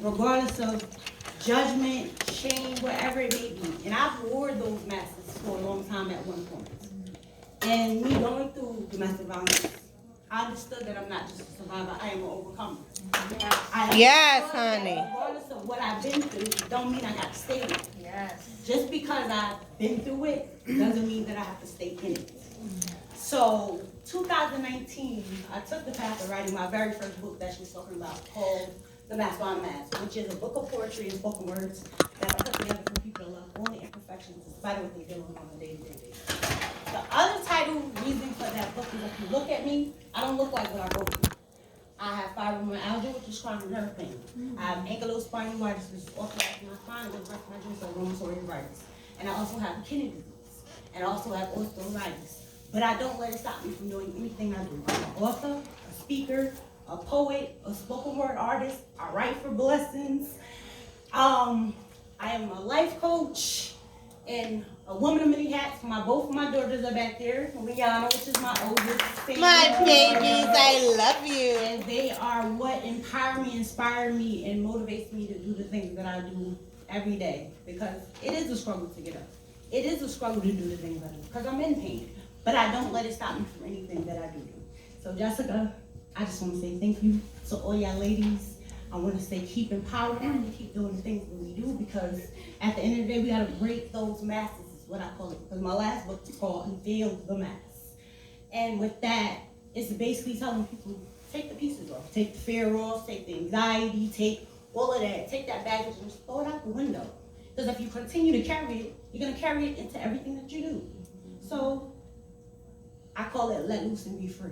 regardless of judgment, shame, whatever it may be. And I've wore those masks for a long time at one point. And me going through domestic violence, I understood that I'm not just a survivor, I am an overcomer. Yes, honey. Regardless of what I've been through, don't mean I got to stay in it. Yes. Just because I've been through it, doesn't mean that I have to stay in it. So, 2019, I took the path of writing my very first book that she was talking about, called The Mask on Mask, which is a book of poetry and spoken words that I put together for people to love all the imperfections in spite of what they're dealing with on a day-to-day basis. The other title reason for that book is if you look at me, I don't look like what I go through. I have fibromyalgia, which is chronic nerve pain. I have ankylospondylitis, which is orthotitis in my spine, and the rest of my joints are rheumatoid arthritis. And I also have kidney disease, and I also have osteoarthritis. But I don't let it stop me from doing anything I do. I'm an author, a speaker, a poet, a spoken word artist. I write for Blessings. I am a life coach and a woman of many hats. Both of my daughters are back there. Liana, which is my oldest. My babies, I love you. And they are what empower me, inspire me, and motivates me to do the things that I do every day. Because it is a struggle to get up. It is a struggle to do the things I do. Because I'm in pain. But I don't let it stop me from anything that I do. So Jessica, I just want to say thank you to all y'all ladies. I want to say keep empowering and keep doing the things that we do, because at the end of the day, we got to break those masses, is what I call it. Because my last book is called Unveil the Mask. And with that, it's basically telling people, take the pieces off. Take the fear off, take the anxiety, take all of that. Take that baggage and just throw it out the window. Because if you continue to carry it, you're going to carry it into everything that you do. So I call it let loose and be free.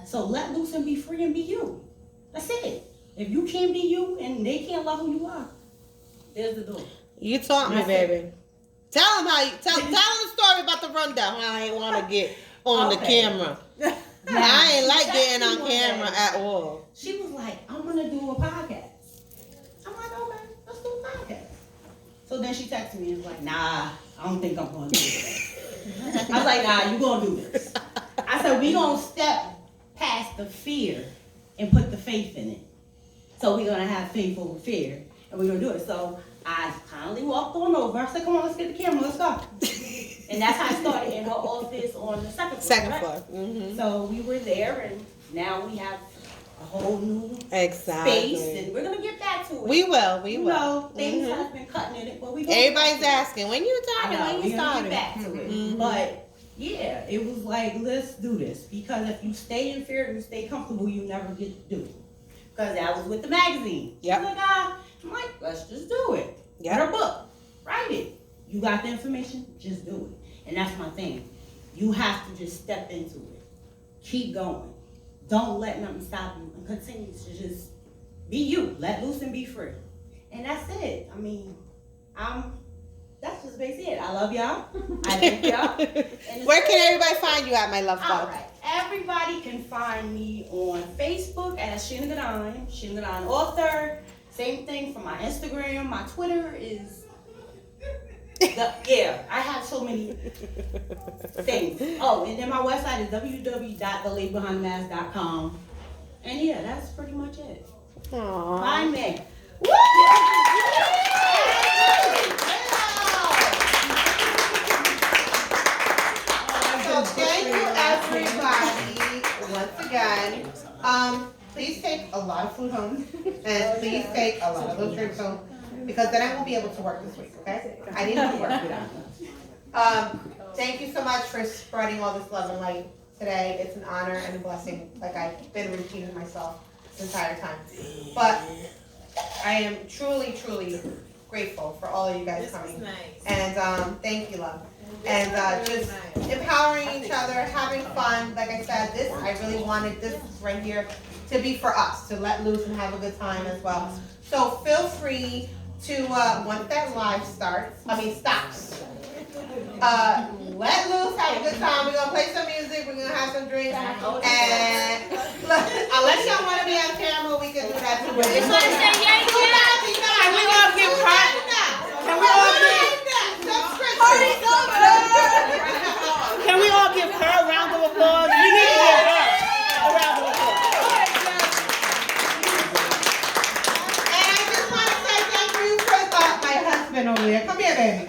So let loose and be free and be you. That's it. If you can't be you and they can't love who you are, there's the door. You taught me, baby. Tell them how you tell them the story about the rundown. I ain't want to get on the camera. I ain't like getting on camera at all. She was like, I'm gonna do a podcast. I'm like, okay, let's do a podcast. So then she texted me and was like, nah, I don't think I'm gonna do it. I was like, nah, you gonna do this. I said, we gonna step past the fear and put the faith in it. So we're gonna have faith over fear, and we're gonna do it. So I kindly walked on over. I said, come on, let's get the camera, let's go. And that's how I started in her office on the second floor. Second floor. Mm-hmm. So we were there, and now we have a whole new space, and we're gonna get back to it. We will. You know, things have been cutting in it, but we. Everybody's asking when you started. When you started. Get back to it, but yeah, it was like, let's do this, because if you stay in fear and you stay comfortable, you never get to do it. Because I was with the magazine. Yep. I'm like, let's just do it. Yep. Get a book, write it. You got the information, just do it. And that's my thing. You have to just step into it. Keep going. Don't let nothing stop you, and continue to just be you. Let loose and be free. And that's it. I mean, that's just basically it. I love y'all. I thank y'all. Where can everybody find you at, my love bug? All right. Everybody can find me on Facebook as Sheena Gadine author. Same thing for my Instagram. My Twitter is I have so many things. Oh, and then my website is www.theladyBehindTheMask.com. And yeah, that's pretty much it. Aww. Find me. So thank you everybody once again. Please take a lot of food home, and please take a lot of those drinks home, because then I won't be able to work this week. Okay? I need to work without. Thank you so much for spreading all this love and light today. It's an honor and a blessing, like I've been repeating myself the entire time. But I am truly, truly grateful for all of you guys coming. And thank you, love. And just empowering each other, having fun. Like I said, I really wanted this right here to be for us, to let loose and have a good time as well. So feel free to, once that live stops, let loose, have a good time. We're going to play some music, we're going to have some drinks, and unless y'all want to be on camera, we can do that too. Can we all get proud? Can we all give her a round of applause? We need to give her a round of applause. And I just want to say thank you for my husband over there. Come here, baby.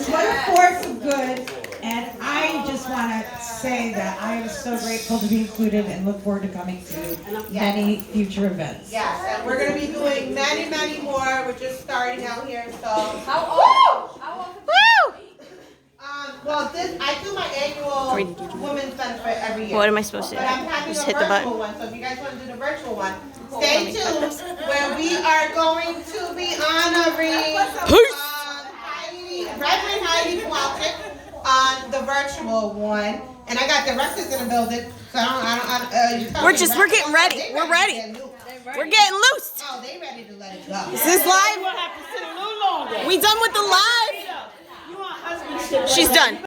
what a force of good. And I just want to say that I am so grateful to be included and look forward to coming to many future events. Yes, and we're gonna be doing many, many more. We're just starting out here, so. How often? Well, I do my annual women's benefit every year. What am I supposed to do? But I'm having Just a hit the virtual button? one, so if you guys want to do the virtual one, stay tuned, where we are going to be honoring Reverend Heidi Kowalczyk on the virtual one. And I got directors in the building, so We're getting ready. We're ready. We're getting loose. Oh, they ready to let it go. Is this live? We'll have to sit a little longer. We done with the live? You want husband She's done.